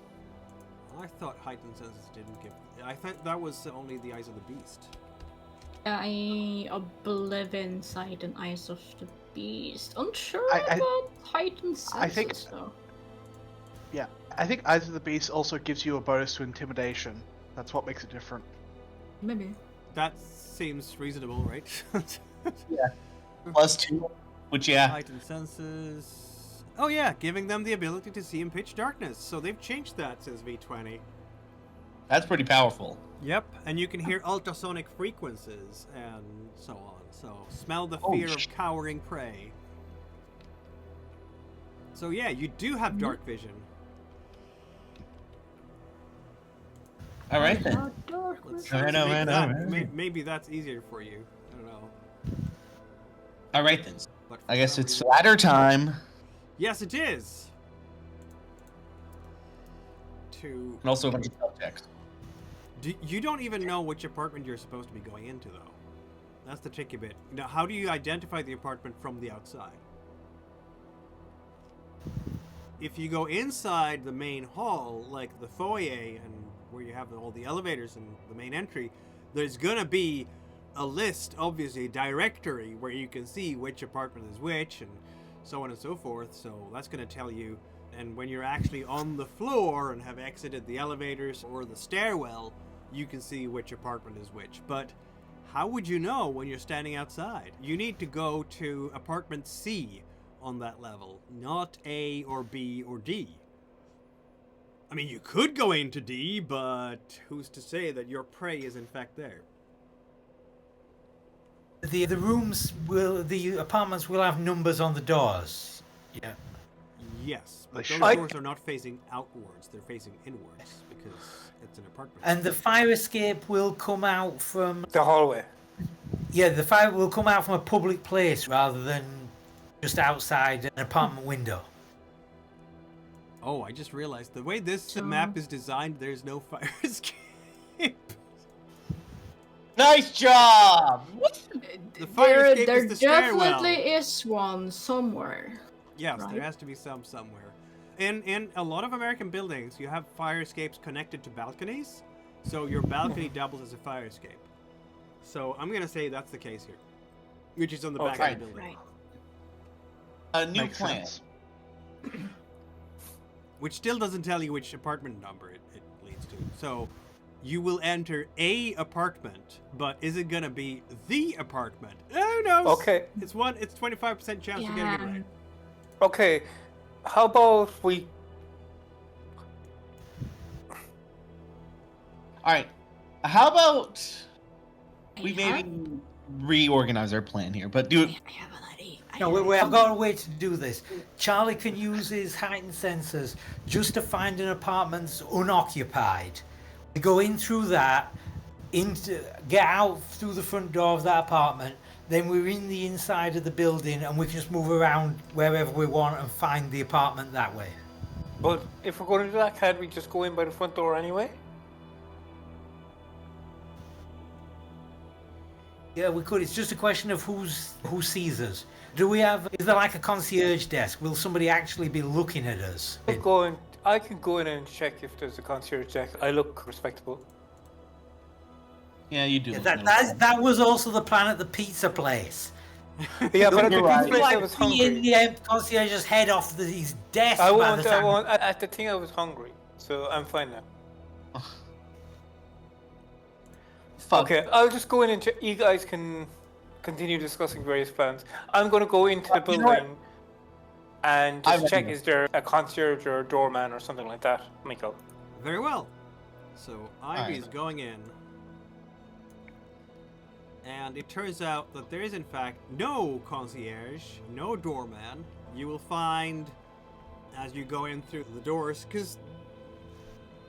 I thought heightened senses didn't give. I thought that was only the eyes of the beast. I Oblivion Sight and Eyes of the Beast. Unsure I- about heightened senses, I think- though. Yeah, I think Eyes of the Beast also gives you a bonus to Intimidation. That's what makes it different. Maybe. That seems reasonable, right? +2, which yeah. Heightened senses. Oh yeah, giving them the ability to see in pitch darkness. So they've changed that since V20. That's pretty powerful. Yep, and you can hear ultrasonic frequencies and so on. So smell the Oh, fear of shit. cowering prey. So yeah, you do have dark vision. All right then. How dark Let's was All right, all make right, that- all right. Maybe that's easier for you. I don't know. All right then. But I for guess some it's reason- ladder time. Yes, it is. To And also a bunch of spell checks. you don't even know which apartment you're supposed to be going into, though. That's the tricky bit. Now, how do you identify the apartment from the outside? If you go inside the main hall, like the foyer and where you have all the elevators and the main entry, there's gonna be a list, obviously, a directory where you can see which apartment is which and so on and so forth. So that's gonna tell you. And when you're actually on the floor and have exited the elevators or the stairwell, you can see which apartment is which. But how would you know when you're standing outside? You need to go to apartment C on that level, not A or B or D. I mean, you could go into D, but who's to say that your prey is in fact there? The apartments will have numbers on the doors. Yeah. Yes, but They those should. doors are not facing outwards, they're facing inwards because it's an apartment. And the fire escape will come out from The hallway. the fire will come out from a public place rather than just outside an apartment window. Oh, I just realized the way this So- map is designed, there's no fire escape. Nice job. The fire escape There is the stairwell. definitely is one somewhere. Yes, Right. there has to be some somewhere. In a lot of American buildings, you have fire escapes connected to balconies, so your balcony doubles as a fire escape. So I'm gonna say that's the case here, which is on the back Okay. of the building, Right. A new Makes plan. sense. which still doesn't tell you which apartment number it leads to. So you will enter a apartment, but is it gonna be the apartment? Who knows? Okay. It's 25% chance of getting it right. Okay. How about we? All right. How about we I maybe reorganize our plan here, but do I have an idea. No, wait, I've got a way to do this. Charlie can use his heightened sensors just to find an apartment that's unoccupied. We go in through that, get out through the front door of that apartment, then we're in the inside of the building and we can just move around wherever we want and find the apartment that way. But if we're going to do that, can't we just go in by the front door anyway? Yeah, we could. It's just a question of who sees us. Is there like a concierge desk? Will somebody actually be looking at us? I can go in and check if there's a concierge desk. I look respectable. yeah, you do. Yeah, look nice. that was also the plan at the pizza place. Yeah, but at the You're right. pizza place I Like was seeing hungry. the concierge's head off his desk. I by the time. won't. At the thing I was hungry, so I'm fine now. Fuck. Okay, I'll just go in and check. You guys can continue discussing various plans. I'm going to go into the You know what? building and I just check reckon- is there a concierge or a doorman or something like that. Miko. Very well. So Ivy Alright. is going in, And it turns out that there is in fact no concierge, no doorman. You will find as you go in through the doors, because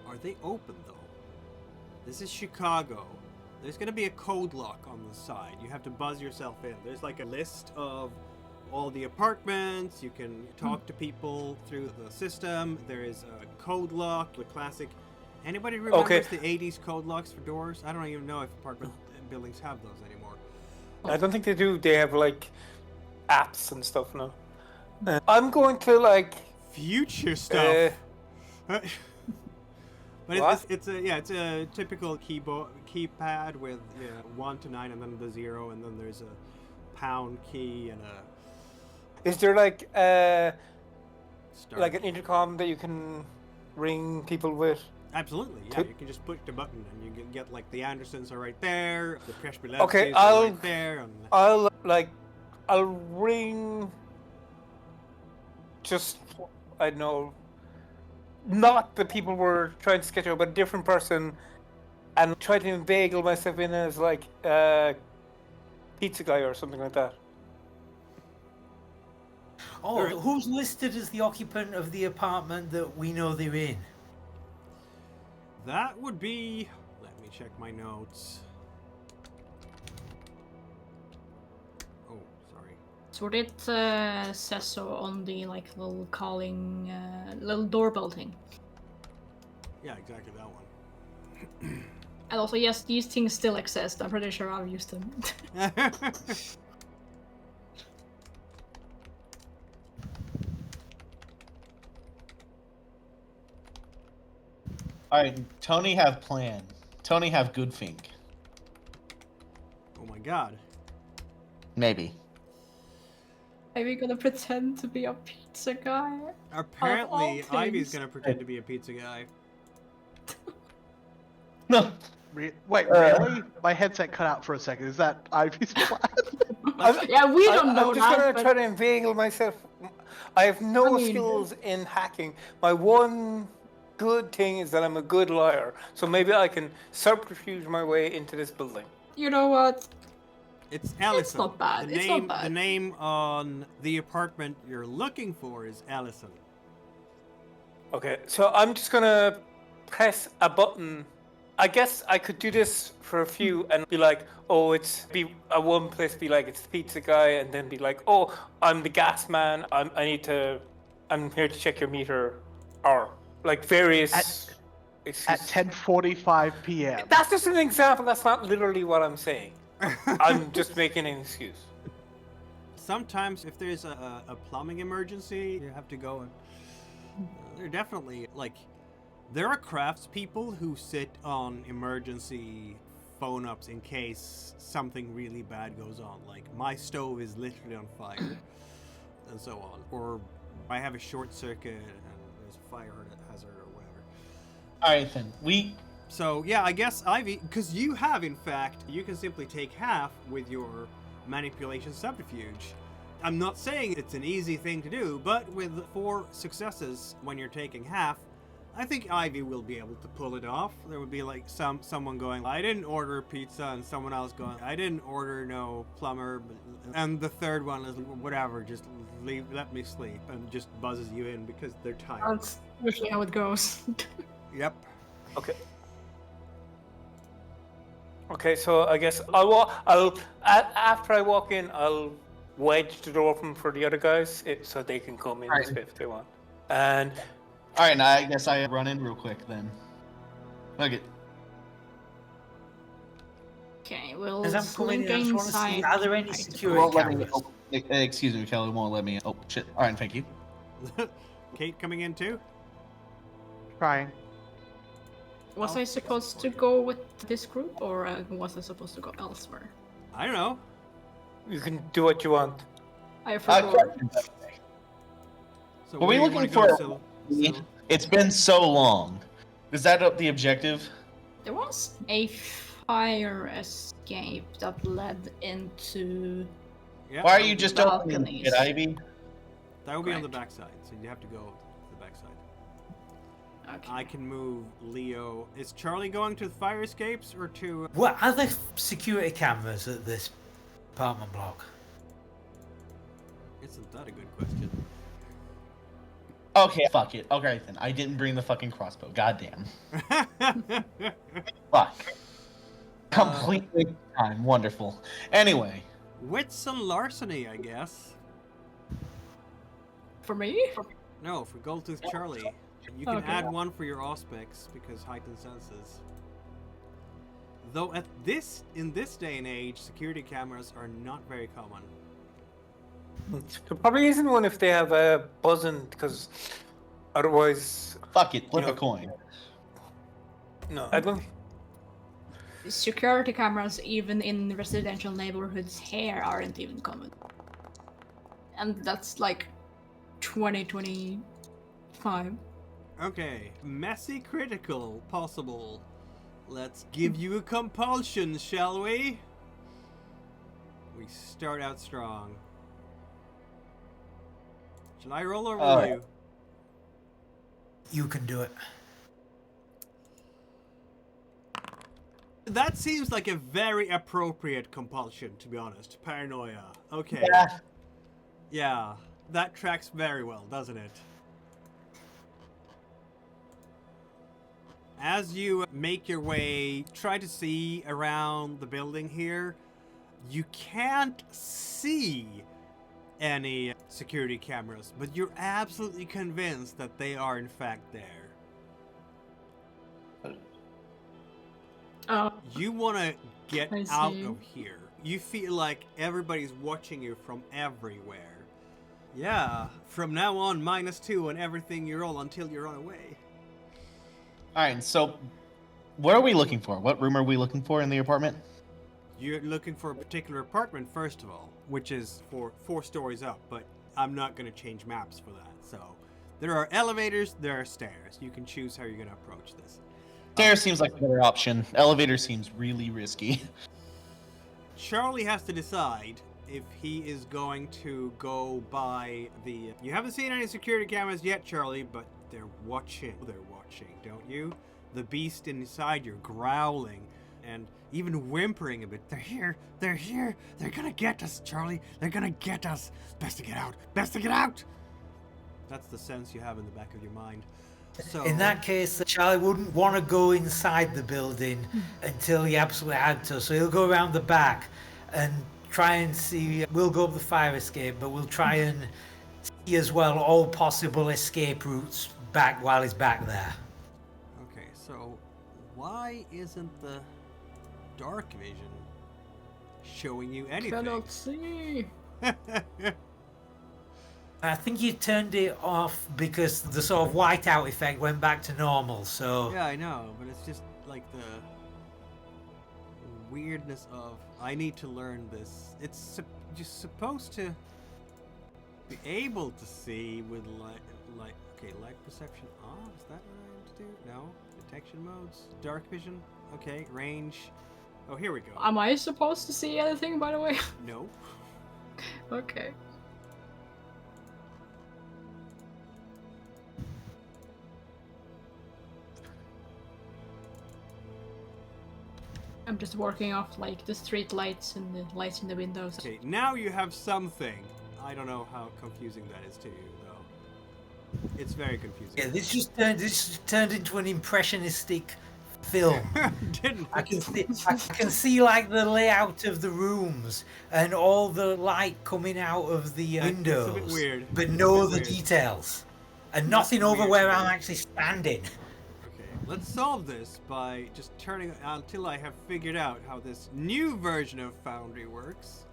are they open though? This is Chicago. There's going to be a code lock on the side. You have to buzz yourself in. There's like a list of all the apartments. You can talk to people through the system. There is a code lock, the classic. Anybody remembers the 80s code locks for doors? I don't even know if apartment buildings have those anymore. I don't think they do. They have like apps and stuff now. I'm going to like future stuff. But it's a typical keypad with 1 to 9 and then the 0 and then there's a pound key and a. Is there like like an intercom that you can ring people with? Absolutely, yeah. You can just push the button and you can get like the Andersons are right there, the Preshbilevskis okay, are right there. And... I'll ring. Just I don't know. Not the people we're trying to sketch out, but a different person, and try to inveigle myself in as like pizza guy or something like that. Oh, who's listed as the occupant of the apartment that we know they're in? That would be. Let me check my notes. Oh, sorry. So it says so on the like little calling, little doorbell thing. Yeah, exactly that one. And also, yes, these things still exist. I'm pretty sure I've used them. All right, Tony have plan. Tony have good think. Oh my god. Maybe. Are we gonna pretend to be a pizza guy? Apparently, Of all Ivy's things. gonna pretend to be a pizza guy. No. Wait, really? My headset cut out for a second. Is that Ivy's plan? Yeah, we don't know I'm just gonna that. try to inveigle myself. I have no I mean- skills in hacking. My one good thing is that I'm a good liar. So maybe I can subterfuge my way into this building. You know what? It's Allison. not bad. The It's name, not bad. The name on the apartment you're looking for is Allison. Okay, so I'm just gonna press a button. I guess I could do this for a few and be like, oh, it's be a one place, be like, it's the pizza guy, and then be like, oh, I'm the gas man. I'm here to check your meter, or like various. At 10:45 p.m. That's just an example. That's not literally what I'm saying. I'm just making an excuse. Sometimes, if there's a plumbing emergency, you have to go and. They're definitely like. There are craftspeople who sit on emergency phone ups in case something really bad goes on. Like, my stove is literally on fire, and so on. Or I have a short circuit and there's a fire hazard or whatever. Alright then. So, yeah, I guess Ivy, because you have, in fact, you can simply take half with your manipulation subterfuge. I'm not saying it's an easy thing to do, but with 4 successes when you're taking half, I think Ivy will be able to pull it off. There would be like someone going, I didn't order pizza, and someone else going, I didn't order no plumber, and the third one is whatever, just let me sleep, and just buzzes you in because they're tired. That's usually how it goes. Yep. Okay. Okay, so I guess after I walk in, I'll wedge the door open for the other guys so they can come in Right. if they want. And Alright, now I guess I run in real quick then. Okay. Okay, we'll As I'm coming in, I slink just want to see, inside. are there any Right. security Won't let me. cameras? Excuse me, Kelly. Won't let me. Oh shit. Alright, thank you. Kate coming in too? Trying. Was I supposed to go with this group, or was I supposed to go elsewhere? I don't know. you can do what you want. I forgot. So Were where we do you looking wanna for- go, Sil? It's been so long. Is that up the objective? There was a fire escape that led into. Yeah, Why are you just opening balconies. it, Ivy? That will be on the Correct. backside, so you have to go to the backside. Okay. I can move Leo. Is Charlie going to the fire escapes or to... What are there security cameras at this apartment block? Isn't that a good question? Okay, fuck it. Okay, then. I didn't bring the fucking crossbow. Goddamn. Fuck. Completely time. Wonderful. Anyway. Wits and larceny, I guess. For me? No, for Goldtooth Charlie. You can Okay. add one for your auspex because heightened senses. Though in this day and age, security cameras are not very common. There probably isn't one if they have a buzzing, because otherwise, Fuck it. Flip You know- a coin. no. I don't. Security cameras, even in residential neighborhoods here, aren't even common. And that's like 2025. Okay, messy critical possible. Let's give you a compulsion, shall we? We start out strong. Shall I roll or will you? You can do it. That seems like a very appropriate compulsion, to be honest. Paranoia. Okay. Yeah. Yeah, that tracks very well, doesn't it? As you make your way, try to see around the building here, you can't see any security cameras, but you're absolutely convinced that they are in fact there. Oh, You want to get I out see. of here. You feel like everybody's watching you from everywhere. Yeah, from now on, -2 on everything you roll until you run away. Alright, so what are we looking for? What room are we looking for in the apartment? You're looking for a particular apartment, first of all, which is for 4 stories up, but I'm not going to change maps for that. So there are elevators, there are stairs. You can choose how you're going to approach this. Stairs seems like a better option. Elevator seems really risky. Charlie has to decide if he is going to go by the... You haven't seen any security cameras yet, Charlie, but they're watching. They're watching, don't you? The beast inside you're growling and even whimpering a bit. They're here, they're here, they're gonna get us, Charlie. They're gonna get us. Best to get out, best to get out. That's the sense you have in the back of your mind. So, In that case, Charlie wouldn't want to go inside the building until he absolutely had to. So he'll go around the back and try and see. We'll go up the fire escape, but we'll try and see as well all possible escape routes back while he's back there. Okay, so why isn't the dark vision showing you anything? cannot see. I think you turned it off because the sort of whiteout effect went back to normal. So Yeah, I know, but it's just like the weirdness of I need to learn this. It's just supposed to be able to see with light. Okay, light perception off. Is that what I have to do? No. Detection modes. Dark vision. Okay, range. Oh, here we go. Am I supposed to see anything, by the way? No. Okay. I'm just working off like the street lights and the lights in the windows. Okay, now you have something. I don't know how confusing that is to you, though. It's very confusing. yeah, this just turned into an impressionistic film. Didn't I can see like the layout of the rooms and all the light coming out of the windows. It's a bit weird. But It's a no bit the weird. details. And nothing over weird where to I'm me. actually standing. Okay, let's solve this by just turning until I have figured out how this new version of Foundry works.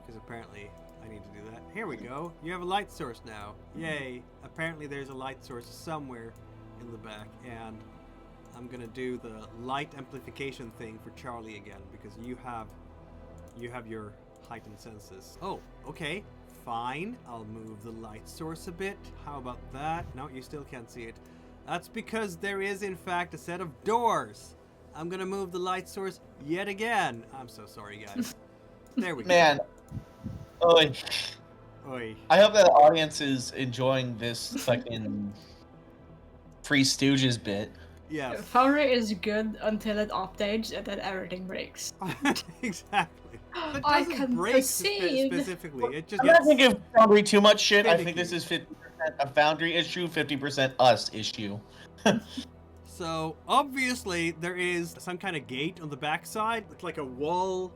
Because apparently I need to do that. Here we go. You have a light source now. Yay. Apparently there's a light source somewhere in the back. And I'm gonna do the light amplification thing for Charlie again because you have your heightened senses. Oh, okay. Fine. I'll move the light source a bit. How about that? No, you still can't see it. That's because there is in fact a set of doors. I'm gonna move the light source yet again. I'm so sorry, guys. There we go. Man. Oy. Oi. I hope that the audience is enjoying this fucking Three Stooges bit. Yes. Foundry is good until it updates and then everything breaks. Exactly. It I doesn't can break proceed. specifically. It just I'm not gets... giving Foundry too much shit. I think finicky. this is 50% a Foundry issue, 50% us issue. So, obviously, there is some kind of gate on the backside. It's like a wall,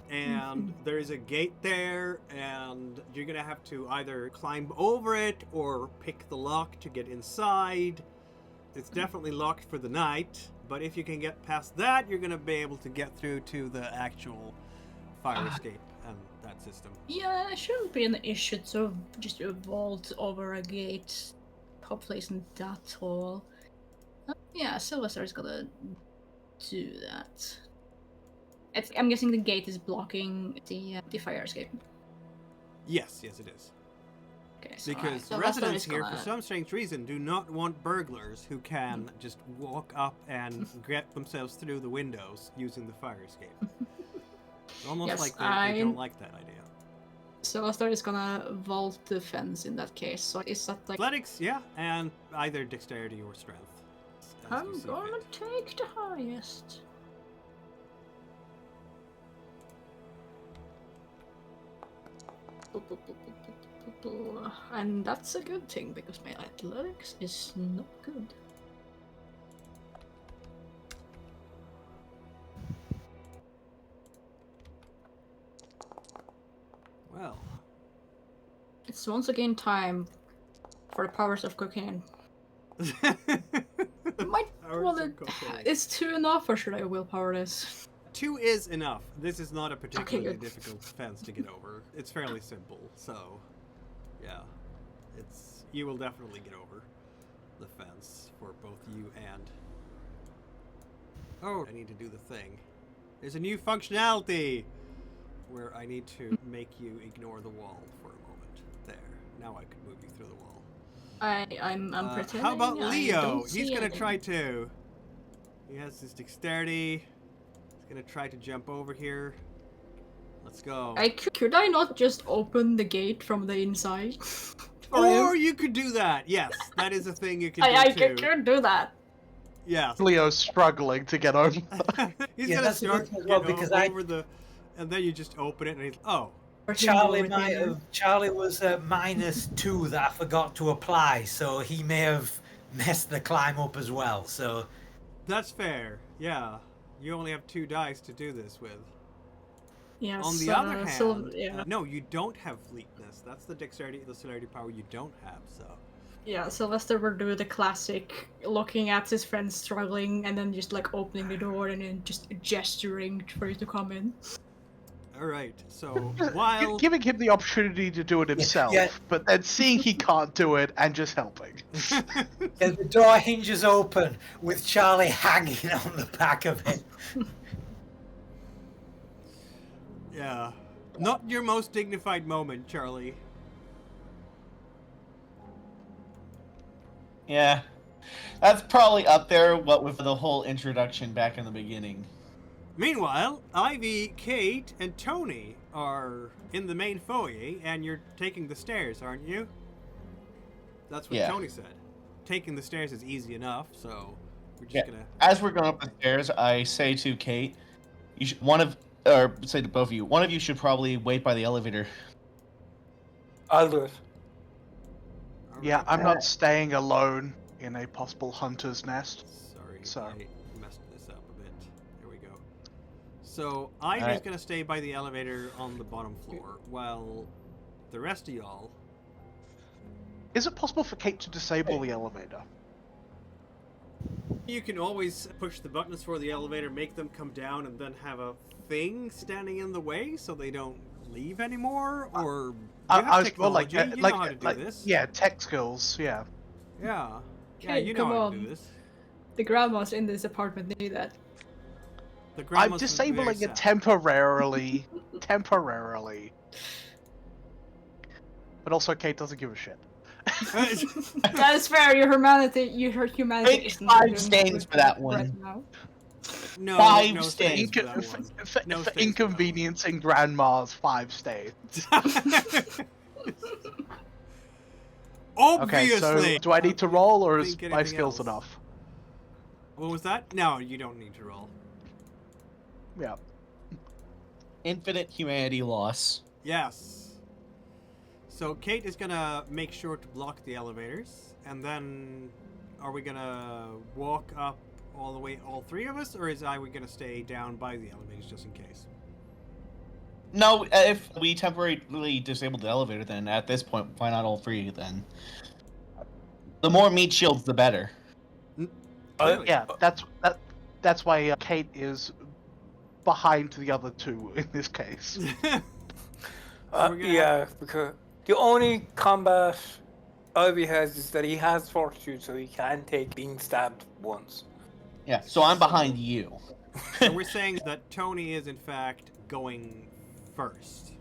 and there is a gate there, and you're gonna have to either climb over it or pick the lock to get inside. It's definitely locked for the night, but if you can get past that, you're gonna be able to get through to the actual fire escape and that system. Yeah, it shouldn't be an issue to just vault over a gate. Hopefully isn't that tall. Yeah, Sylvester is gonna do that. I'm guessing the gate is blocking the fire escape. Yes, it is. Okay, so Because Sylvester residents is here, gonna... for some strange reason, do not want burglars who can just walk up and get themselves through the windows using the fire escape. It's almost Yes, like they don't like that idea. Sylvester is gonna vault the fence in that case. So is that like... Athletics, yeah, and either dexterity or strength. as you I'm see gonna fit. take the highest. And that's a good thing because my athletics is not good. Well, It's once again time for the powers of cocaine. Might Powers well, of cocaine. is 2 enough or should I willpower this? 2 is enough. This is not a particularly good. difficult fence to get over. It's fairly simple, so yeah, you will definitely get over the fence for both you and. Oh, I need to do the thing. There's a new functionality where I need to make you ignore the wall for a moment. There. Now I can move you through the wall. I'm pretending. How about I Leo? don't He's see gonna anything. try to. He has his dexterity. He's gonna try to jump over here. Let's go. Could I not just open the gate from the inside? Or you could do that. Yes, that is a thing you can do I too. could do that. Yes. Leo's struggling to get over. He's Yeah, gonna that's a start good thing as well, getting because over the, and then you just open it and he's Charlie was -2 that I forgot to apply, so he may have messed the climb up as well. So That's fair. Yeah, you only have 2 dice to do this with. Yes. On the other hand, yeah. no, you don't have fleetness. That's the dexterity, the celerity power you don't have. So. Yeah, Sylvester will do the classic looking at his friends struggling and then just like opening the door and then just gesturing for you to come in. Alright, so while... Giving him the opportunity to do it himself, Yeah. but then seeing he can't do it and just helping. and the door hinges open with Charlie hanging on the back of it. Yeah. Not your most dignified moment, Charlie. Yeah. That's probably up there, what with the whole introduction back in the beginning. Meanwhile, Ivy, Kate, and Tony are in the main foyer, and you're taking the stairs, aren't you? That's what Yeah. Tony said. Taking the stairs is easy enough, so we're just gonna... As we're going up the stairs, I say to Kate, you should, say to both of you, one of you should probably wait by the elevator. I'll do it. Yeah, I'm not staying alone in a possible hunter's nest. Sorry, So- I messed this up a bit. There we go. So, Ivy's Alright. gonna stay by the elevator on the bottom floor, while the rest of y'all... Is it possible for Kate to disable the elevator? You can always push the buttons for the elevator, make them come down, and then have a thing standing in the way so they don't leave anymore, or... You have technology, you know how to do this. Yeah, tech skills, yeah. Yeah. Yeah, Okay, you know come how to do on. this. The grandmas in this apartment knew that. The I'm grandma's was very disabling it sad. temporarily. Temporarily. But also, Kate doesn't give a shit. That is fair. Your humanity Take is 5 stains for that one. right now. No, 5 no stains. stains for that one. For No stains for that inconveniencing grandma's 5 stains. Obviously! Okay, so do I need to roll, or is Think my anything skills else? enough? What was that? No, you don't need to roll. Yeah. Infinite humanity loss. Yes. So Kate is gonna make sure to block the elevators, and then are we gonna walk up all the way, all three of us, or is we gonna stay down by the elevators just in case? No, if we temporarily disable the elevator, then at this point, why not all three? Then the more meat shields, the better. Clearly. Yeah, that's why Kate is behind the other two in this case. So we're gonna Yeah, because the only combat Ivy has is that he has fortitude, so he can take being stabbed once. Yeah, so I'm behind you. So we're saying that Tony is in fact going first,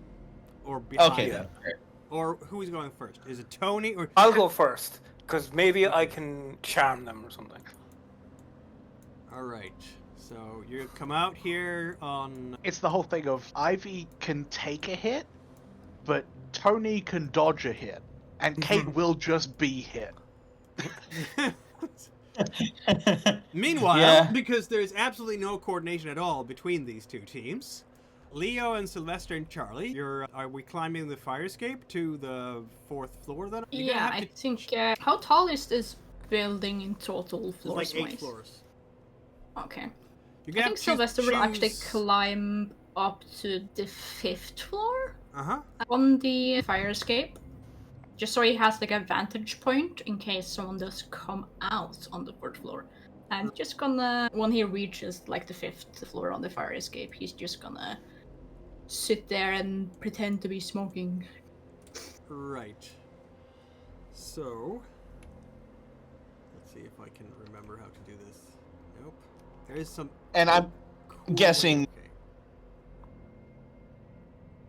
or behind Okay, him. then. Or who is going first? Is it Tony or? I'll go first, because maybe I can charm them or something. All right. So you come out here on. It's the whole thing of Ivy can take a hit, but Tony can dodge a hit, and Kate will just be hit. Meanwhile, Yeah. because there's absolutely no coordination at all between these two teams, Leo and Sylvester and Charlie, are we climbing the fire escape to the 4th floor then? You're gonna Yeah, have I to- think. How tall is this building in total, It's floors like 8 wise? floors. Okay. You're I gonna think have to Sylvester will actually choose- climb up to the 5th floor Uh-huh. on the fire escape, just so he has like a vantage point in case someone does come out on the 4th floor. And just gonna, when he reaches like the 5th floor on the fire escape, he's just gonna sit there and pretend to be smoking. Right. So, let's see if I can remember how to do this. Nope. There is some And I'm cool guessing- okay.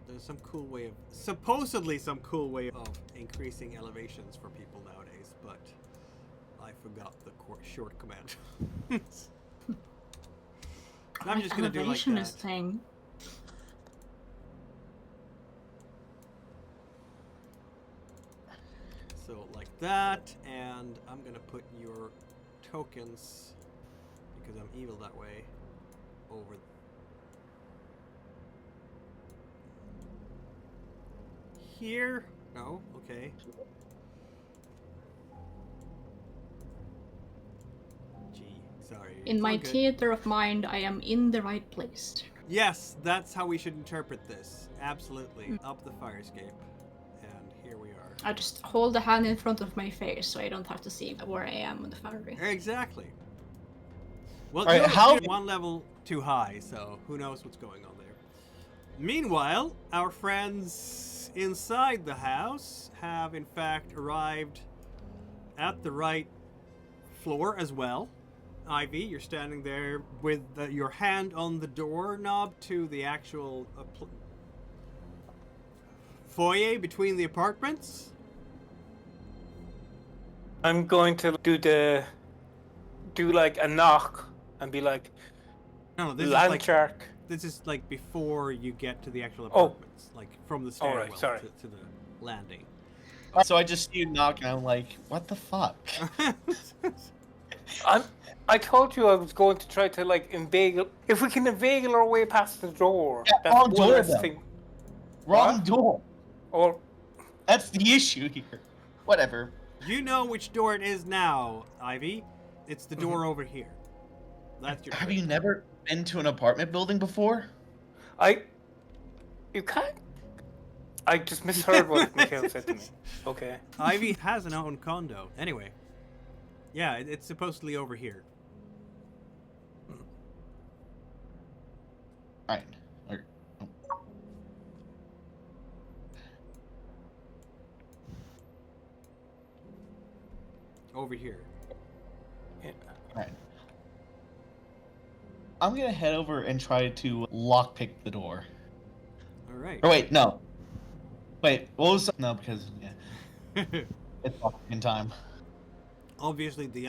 There's some cool way of, supposedly some cool way of increasing elevations for people nowadays, but I forgot the short command. I'm just gonna do like Elevation that. is thing. So like that, and I'm gonna put your tokens, because I'm evil that way, over here. No, okay. Gee, sorry. In It's my all good. theater of mind, I am in the right place. Yes, that's how we should interpret this. Absolutely. Up the fire escape. And here we are. I just hold the hand in front of my face so I don't have to see where I am on the fire. Exactly. Well, All right, you're how- one level too high, so who knows what's going on there. Meanwhile, our friends inside the house have in fact arrived at the right floor as well. Ivy, you're standing there with your hand on the doorknob to the actual foyer between the apartments. I'm going to do like a knock and be like, No, this is land like shark. this is like before you get to the actual Oh. apartments, like from the All right, stairwell sorry. to the landing. So I just see you knock, and I'm like, what the fuck? I told you I was going to try to like inveigle. If we can inveigle our way past the door, Yeah, that's wrong one door, less though. thing. Wrong What? door. Or That's the issue here. Whatever. You know which door it is now, Ivy. It's the door over here. That's your. Have trick. you never been to an apartment building before? you can't. I just misheard what Mikhail said to me. Okay. Ivy has an own condo. Anyway. Yeah, it's supposedly over here. Alright. Okay. Over here. Yeah. Alright. I'm gonna head over and try to lockpick the door. All right. Or wait, no. Wait, what was... No, because, yeah, it's in time. Obviously, the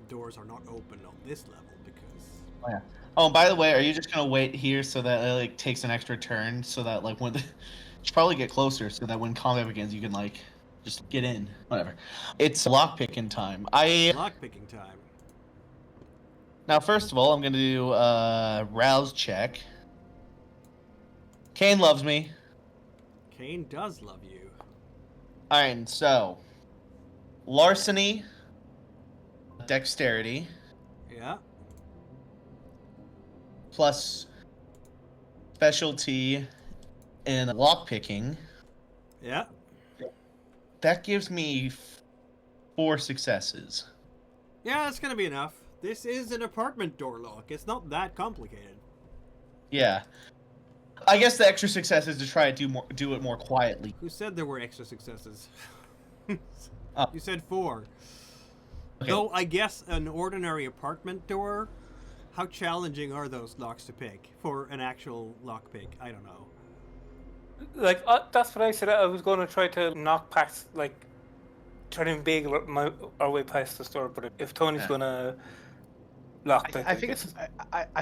doors are not open on this level because. Oh, yeah. Oh, by the way, are you just gonna wait here so that it, like, takes an extra turn so that, like, when... You should probably get closer so that when combat begins, you can, like... just get in. Whatever. It's lockpicking time. I Lockpicking time. Now, first of all, I'm going to do a rouse check. Kane loves me. Kane does love you. Alright, so larceny, dexterity, Yeah. plus specialty in lockpicking. Yeah. That gives me 4 successes. Yeah, that's gonna be enough. This is an apartment door lock. It's not that complicated. Yeah. I guess the extra success is to try to do it more quietly. Who said there were extra successes? Oh. You said 4. Okay. Though I guess an ordinary apartment door, how challenging are those locks to pick for an actual lockpick? I don't know. Like, that's what I said. I was going to try to knock past, like, try to inveigle our way past the store. But if Tony's going to lockpick, I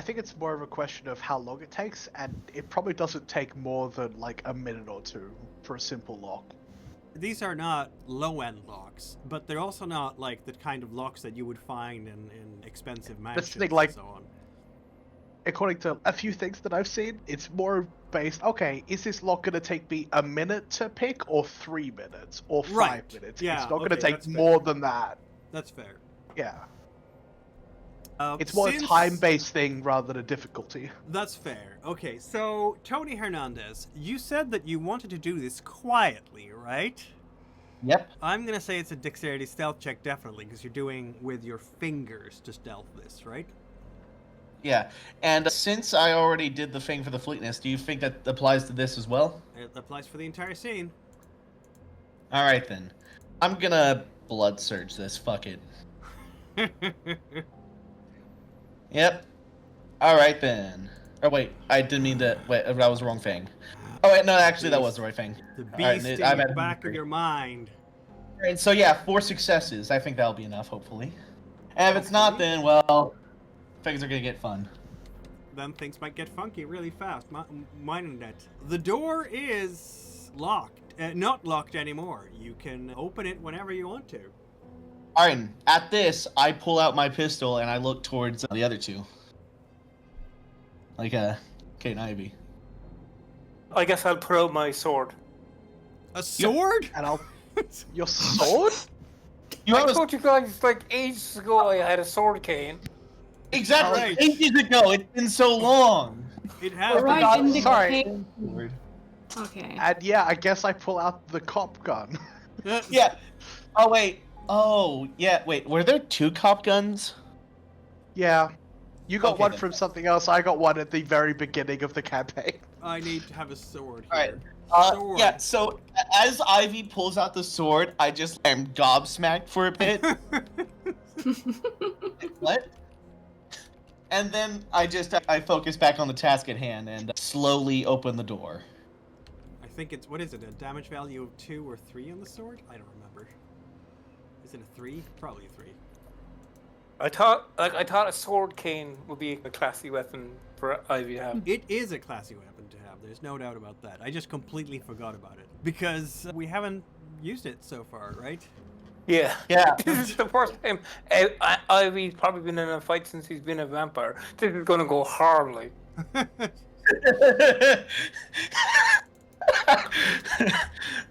think it's more of a question of how long it takes, and it probably doesn't take more than like a minute or two for a simple lock. These are not low-end locks, but they're also not like the kind of locks that you would find in expensive mansions That's the thing, like- and so on. According to a few things that I've seen, it's more based, okay, is this lock going to take me a minute to pick, or 3 minutes, or 5 Right. minutes? Yeah, it's not going to okay, take that's fair. more than that. That's fair. Yeah. It's more a time-based thing rather than a difficulty. That's fair. Okay, so Tony Hernandez, you said that you wanted to do this quietly, right? Yep. I'm gonna say it's a dexterity stealth check, definitely, because you're doing with your fingers to stealth this, right? Yeah. And since I already did the thing for the fleetness, do you think that applies to this as well? It applies for the entire scene. Alright then. I'm gonna blood surge this. Fuck it. Yep. Alright then. Oh wait, I didn't mean to. Wait, that was the wrong thing. Oh wait, no, actually that was the right thing. The Alright, beast in I'm the at- back of your mind. And so yeah, 4 successes. I think that'll be enough, hopefully. And if it's not, then well, things are gonna get fun. Then things might get funky really fast. Minding that. The door is locked. Not locked anymore. You can open it whenever you want to. Alright, at this, I pull out my pistol and I look towards the other 2. Like Kate and Ivy. I guess I'll pull out my sword. A sword? And I'll... Your sword? You I have a... told you guys like ages ago I had a sword cane. Exactly, Alright. ages ago. It's been so long. It has Right forgot- in the Sorry. cave. Okay. And yeah, I guess I pull out the cop gun. been... Yeah. Oh wait. Oh yeah. Wait. Were there 2 cop guns? Yeah. You got Okay, one then. from something else, I got one at the very beginning of the campaign. I need to have a sword Alright. here. Sword. Yeah. So as Ivy pulls out the sword, I just am gobsmacked for a bit. What? And then I focus back on the task at hand and slowly open the door. I think it's, what is it, a damage value of 2 or 3 on the sword? I don't remember. Is it a 3? Probably a 3. I thought a sword cane would be a classy weapon for Ivy to have. It is a classy weapon to have, there's no doubt about that. I just completely forgot about it. Because we haven't used it so far, right? Yeah. Yeah. This is the first time Ivy's probably been in a fight since he's been a vampire. This is gonna go horribly.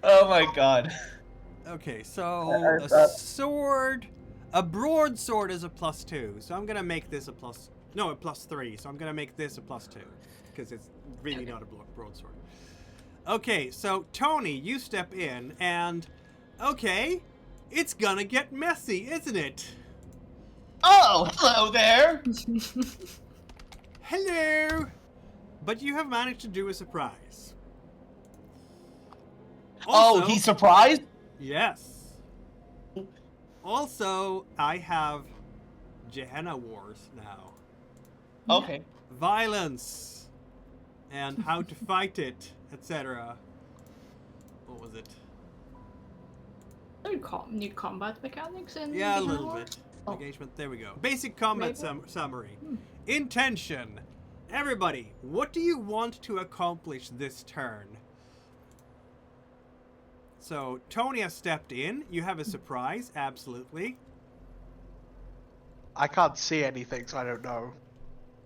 Oh my god. Okay, so a sword, a broadsword is a +2, so I'm gonna make this a +3, so I'm gonna make this a +2, because it's really not a broadsword. Okay, so Tony, you step in, and okay, it's gonna get messy, isn't it? Oh, hello there. Hello! But you have managed to do a surprise. Oh, Also- he's surprised? Yes. Also, I have Gehenna Wars now. Okay. Violence and how to fight it, etc. What was it? New combat mechanics in Yeah, a Gehenna little Wars? bit. Engagement, there we go. Basic combat Maybe? summary. Intention. Everybody, what do you want to accomplish this turn? So Tony has stepped in. You have a surprise, absolutely. I can't see anything, so I don't know.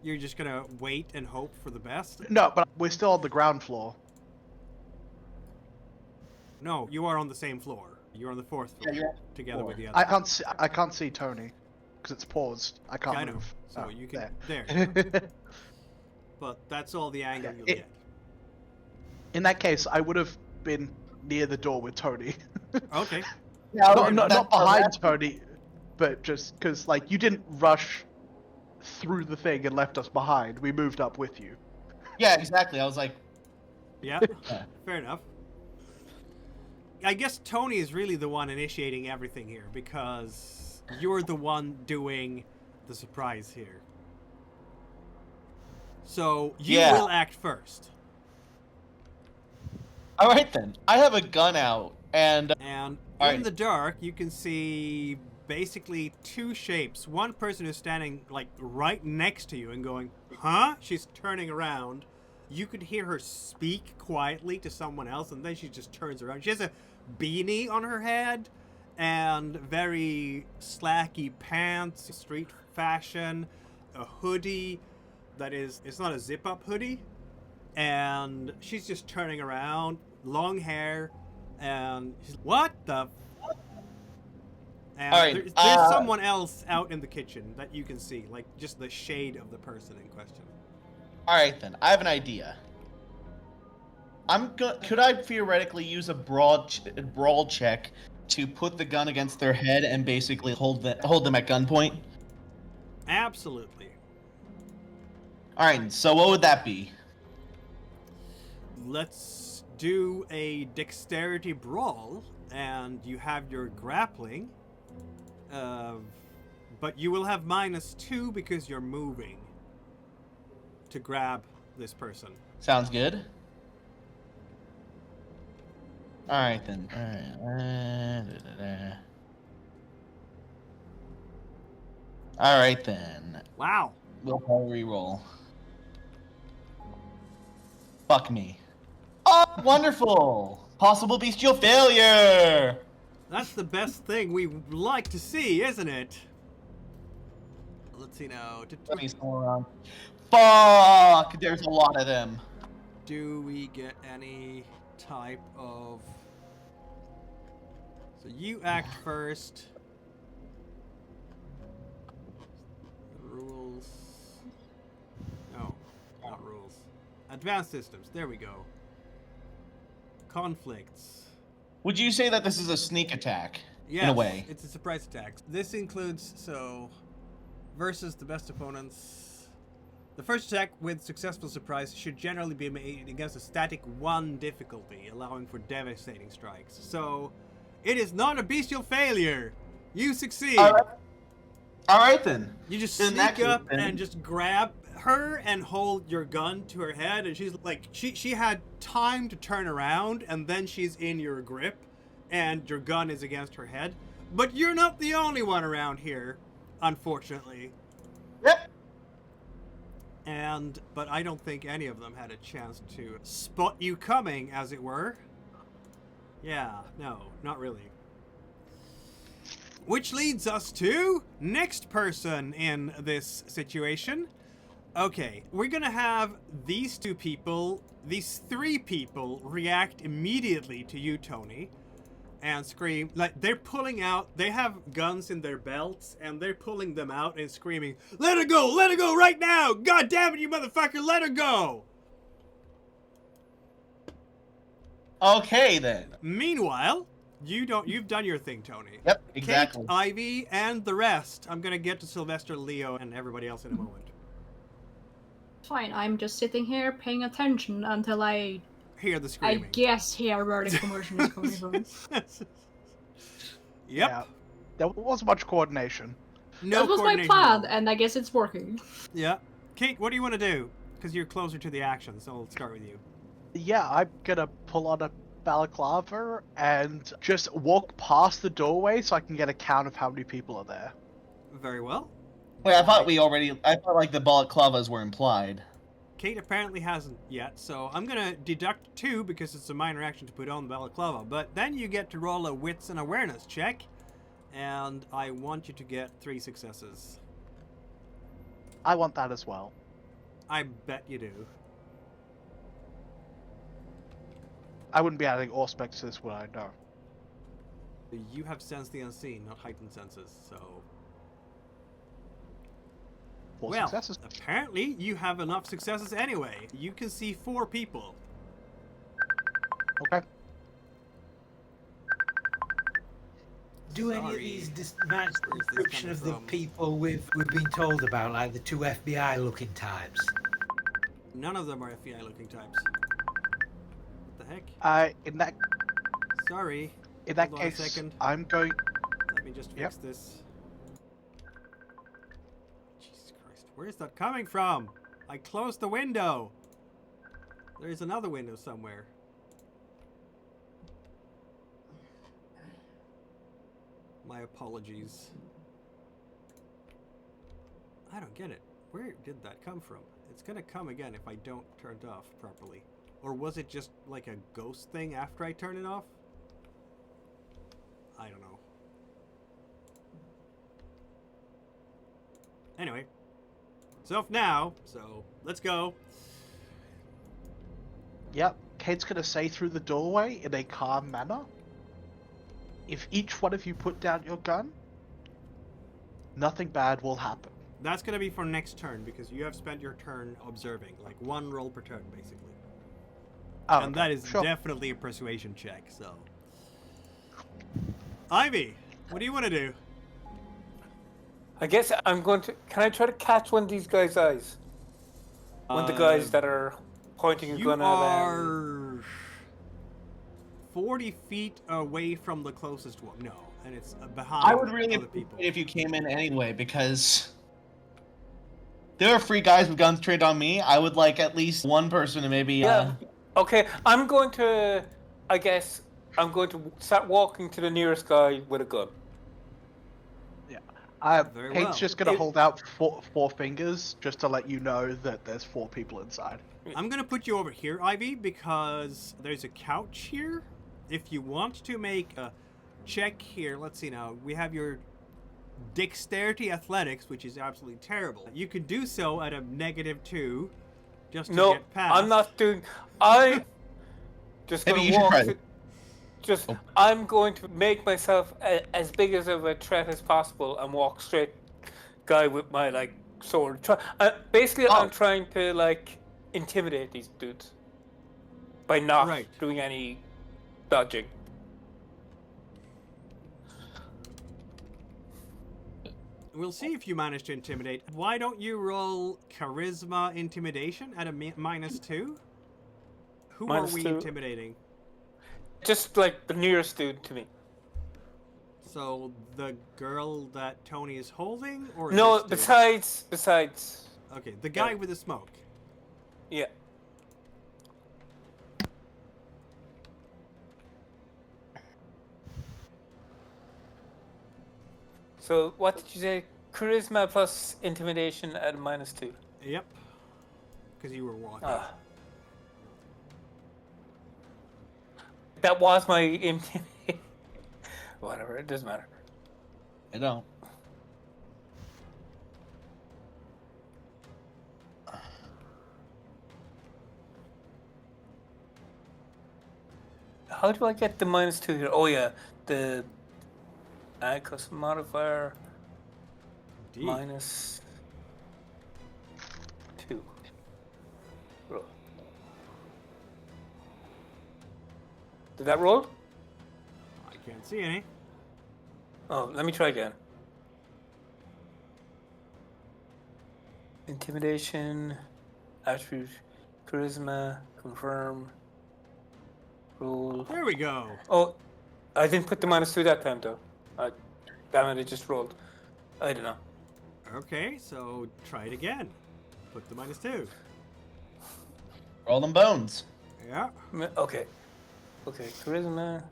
You're just gonna wait and hope for the best? No, but we're still on the ground floor. No, you are on the same floor. You're on the 4th floor, together with the other. I can't see Tony because it's paused. I can't I know. move. So Oh, you can there. But that's all the angle Yeah, you'll it- get. In that case, I would have been near the door with Tony. Okay. Yeah, not behind Tony, but just because like you didn't rush through the thing and left us behind. We moved up with you. Yeah, exactly. I was like, Yeah. Yeah. Fair enough. I guess Tony is really the one initiating everything here because you're the one doing the surprise here. So you Yeah. will act first. all right then. I have a gun out, and And All in right. the dark, you can see basically two shapes. One person is standing like right next to you and going, huh? She's turning around. You could hear her speak quietly to someone else, and then she just turns around. She has a beanie on her head and very slacky pants, street fashion, a hoodie that is, it's not a zip-up hoodie. And she's just turning around, long hair, and she's, what the? And All right, there's someone else out in the kitchen that you can see, like just the shade of the person in question. all right then. I have an idea. Could I theoretically use a brawl check to put the gun against their head and basically hold them at gunpoint? Absolutely. All right. So what would that be? Let's do a dexterity brawl, and you have your grappling. But you will have -2 because you're moving to grab this person. Sounds good. All right then. All right. All right then. Wow. Willpower reroll. Fuck me. Oh, wonderful! Possible bestial failure! That's the best thing we like to see, isn't it? Let's see now. Let me scroll around. Fuck! There's a lot of them. Do we get any type of... So you act first. Rules. No, not rules. Advanced systems. There we go. Conflicts. Would you say that this is a sneak attack? Yes, In a way. it's a surprise attack. This includes, versus the best opponents. The first attack with successful surprise should generally be made against a static 1 difficulty, allowing for devastating strikes. So, it is not a bestial failure. You succeed. All right then. You just In that sneak case, up then- and just grab her and hold your gun to her head, and she's like, she had time to turn around, and then she's in your grip, and your gun is against her head. But you're not the only one around here, unfortunately. Yep. But I don't think any of them had a chance to spot you coming, as it were. Yeah, no, not really. Which leads us to next person in this situation. Okay, we're gonna have these 2 people, these 3 people react immediately to you, Tony, and scream. Like, they're pulling out, they have guns in their belts, and they're pulling them out and screaming, let her go right now! God damn it, you motherfucker, let her go! Okay then. Meanwhile, you've done your thing, Tony. Yep, exactly. Kate, Ivy, and the rest. I'm gonna get to Sylvester, Leo, and everybody else in a moment. Fine, I'm just sitting here paying attention until I Hear the screaming. guess hear where the commotion is coming from. Yep. Yeah. There wasn't much coordination. No That was my coordination plan, at all. and I guess it's working. Yeah. Kate, what do you want to do? Because you're closer to the action, so I'll start with you. Yeah, I'm gonna pull on a balaclava and just walk past the doorway so I can get a count of how many people are there. Very well. Wait, I thought like the balaclavas were implied. Kate apparently hasn't yet, so I'm gonna deduct 2 because it's a minor action to put on the balaclava. But then you get to roll a wits and awareness check, and I want you to get 3 successes. I want that as well. I bet you do. I wouldn't be adding Auspex to this, would I? No. You have sensed the unseen, not heightened senses, so... 4 well, successes. apparently you have enough successes anyway. You can see 4 people. Okay. Do any of Sorry. these match the Where's this description coming of the from? people we've been told about, like the 2 FBI-looking types? None of them are FBI-looking types. What the heck? In that Sorry. in that Hold on a case, second. I'm going. Let me just fix this. Jesus Christ. Where is that coming from? I closed the window. There is another window somewhere. My apologies. I don't get it. Where did that come from? It's gonna come again if I don't turn it off properly. Or was it just like a ghost thing after I turn it off? I don't know. Anyway. It's off now, so let's go. Yep. Kate's gonna say through the doorway in a calm manner. If each one of you put down your gun, nothing bad will happen. That's gonna be for next turn because you have spent your turn observing. Like 1 roll per turn, basically. Oh, And okay. that is Sure. definitely a persuasion check, so. Ivy, what do you want to do? I guess I'm going to. Can I try to catch one of these guys' eyes? One of the guys that are pointing a You gun at are 40 feet away from the closest one. No, and it's behind I would really other people. appreciate if you came in anyway, because there are 3 guys with guns trained on me. I would like at least one person to maybe. Yeah. Okay, I'm going to. I guess I'm going to start walking to the nearest guy with a gun. Very Kate's well. just gonna hold out 4 fingers just to let you know that there's 4 people inside. I'm gonna put you over here, Ivy, because there's a couch here. If you want to make a check here, let's see now. We have your dexterity athletics, which is absolutely terrible. You can do so at a -2, just to No, get past. I'm not doing. I just Maybe gonna you should walk. try it. Just, Oh. I'm going to make myself as big as of a threat as possible and walk straight, guy with my like sword. Basically, I'm trying to like intimidate these dudes by not Right. doing any dodging. We'll see if you manage to intimidate. Why don't you roll charisma intimidation at a -2? Who are we -2. intimidating? Just like the nearest dude to me. So the girl that Tony is holding, or No, this dude? besides. Okay, the guy Yeah. with the smoke. Yeah. So what did you say? Charisma plus intimidation at -2. Yep. Because you were walking. Ah. That was my intimidation. Whatever, it doesn't matter. I don't. How do I get the -2 here? Oh yeah, the custom modifier Indeed. -2. Roll. Did that roll? I can't see any. Oh, let me try again. Intimidation, attribute, charisma, confirm, roll. There we go. Oh, I didn't put the -2 that time though. Damn it, it just rolled. I don't know. Okay, so try it again. Put the -2. Roll them bones. Yeah. Okay. Okay, charisma.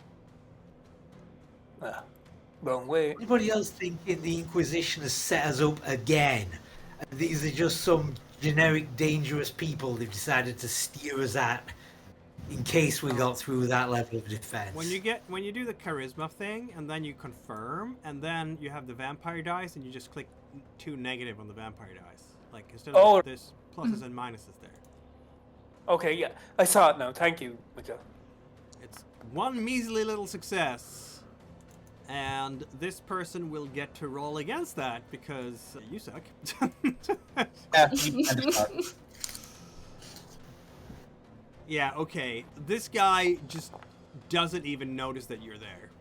Wrong way. Anybody else thinking the Inquisition has set us up again? And these are just some generic dangerous people they've decided to steer us at in case we got through that level of defense. When you do the charisma thing and then you confirm and then you have the vampire dice and you just click 2 negative on the vampire dice. Like instead of this pluses and minuses there. Okay, yeah. I saw it now. Thank you, Mika. It's one measly little success. And this person will get to roll against that because you suck. Yeah, you kind of suck. Yeah, okay. This guy just doesn't even notice that you're there.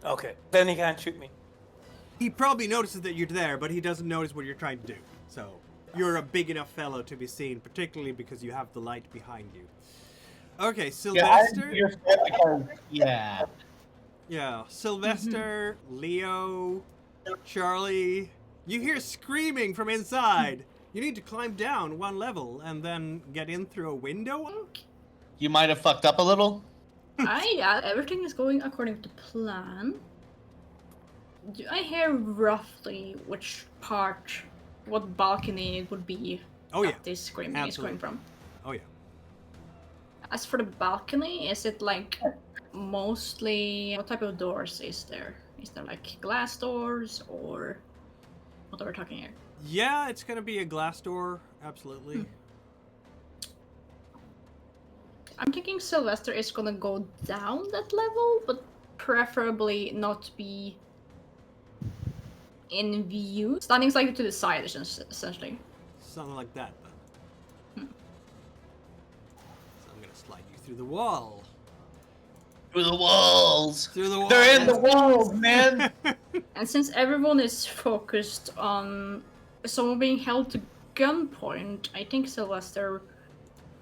Okay, then he can't shoot me. He probably notices that you're there, but he doesn't notice what you're trying to do. So, you're a big enough fellow to be seen, particularly because you have the light behind you. Okay, Sylvester. Yeah. Yeah, Sylvester, Leo, Charlie. You hear screaming from inside. You need to climb down 1 level and then get in through a window. You might have fucked up a little. Yeah, everything is going according to plan. Do I hear roughly which part, what balcony it would be Oh yeah, that this screaming is absolutely. coming from? Oh yeah. As for the balcony, is it like mostly, what type of doors is there? Is there like glass doors or what are we talking here? Yeah, it's gonna be a glass door, absolutely. I'm thinking Sylvester is gonna go down that level, but preferably not be in view. Standing slightly to the side, essentially. Something like that, then. So I'm gonna slide you through the wall. Through the walls. Through the wall. They're in the walls, man. And since everyone is focused on someone being held to gunpoint, I think Sylvester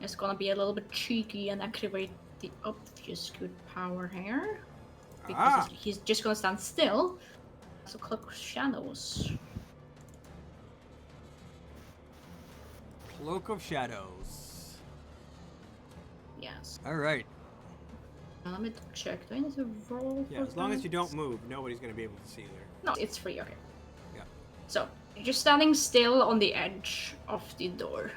is gonna be a little bit cheeky and activate the obvious good power here. Because he's just gonna stand still. So Cloak of Shadows. Cloak of Shadows. Yes. Alright. Let me check. Do I need to roll? Yeah, for as long as that? you don't move, nobody's gonna be able to see there. No, it's free, okay. Yeah. So, you're just standing still on the edge of the door.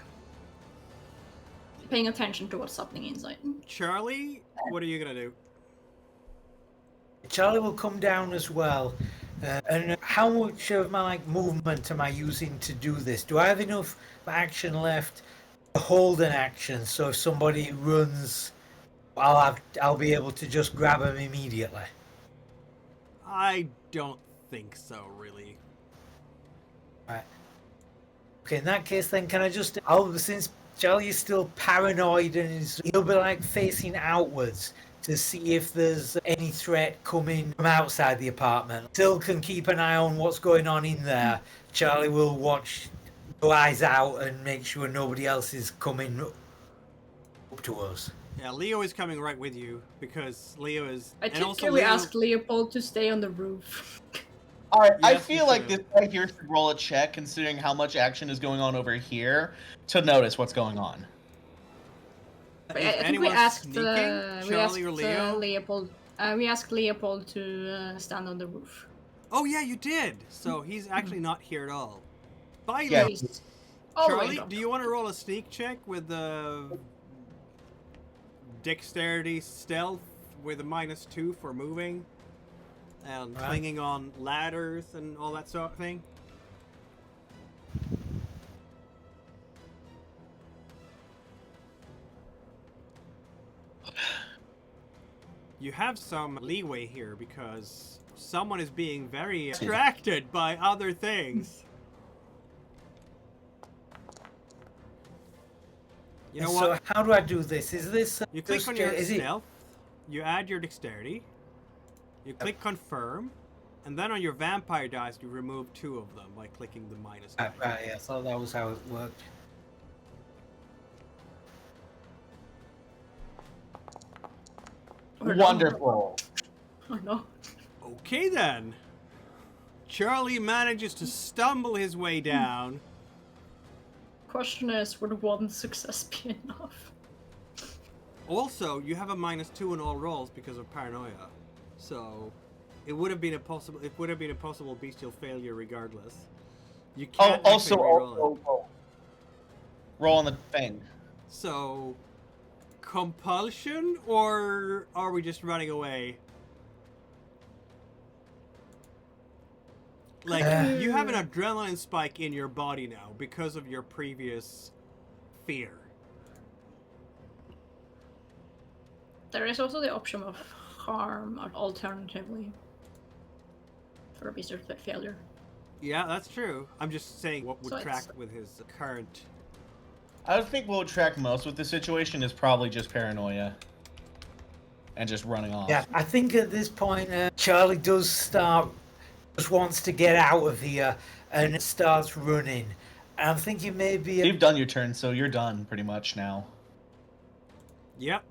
Paying attention to what's happening inside. Charlie, what are you gonna do? Charlie will come down as well. And how much of my movement am I using to do this? Do I have enough action left to hold an action? So if somebody runs, I'll be able to just grab them immediately. I don't think so, really. Right. Okay, in that case, then can I just? Since Charlie is still paranoid and he'll be like facing outwards to see if there's any threat coming from outside the apartment. Still can keep an eye on what's going on in there. Charlie will watch, go eyes out, and make sure nobody else is coming up to us. Yeah, Leo is coming right with you because Leo is. I and think also we Leo- asked Leopold to stay on the roof. All right, I Yes, feel you like should. this guy here should roll a check, considering how much action is going on over here, to notice what's going on. I Is think we anyone asked, sneaking? we Charlie asked or Leo? Leopold. We asked Leopold to stand on the roof. Oh yeah, you did. So he's actually not here at all. Bye, Yeah. Leo. He's all the way Charlie, up. do you want to roll a sneak check with the dexterity stealth with a -2 for moving and Right. clinging on ladders and all that sort of thing? You have some leeway here because someone is being very distracted by other things. You know So what? how do I do this? Is this You click just, on your is it stealth, you add your dexterity, you click confirm, and then on your vampire dice you remove 2 of them by clicking the minus. right, yeah, I thought that was how it worked. Or no. Wonderful. Oh no. Okay then. Charlie manages to stumble his way down. Question is, would one success be enough? Also, you have a -2 in all rolls because of paranoia. So it would have been a possible bestial failure regardless. You can't Also, actually reroll it. Roll on the thing. So, compulsion, or are we just running away? Like, you have an adrenaline spike in your body now because of your previous fear. There is also the option of harm, or alternatively, for a business failure. Yeah, that's true. I'm just saying what would So track it's- with his current... I would think what would track most with the situation is probably just paranoia. And just running off. Yeah, I think at this point, Charlie just wants to get out of here and starts running. And I'm thinking maybe. You've done your turn, so you're done pretty much now. Yep.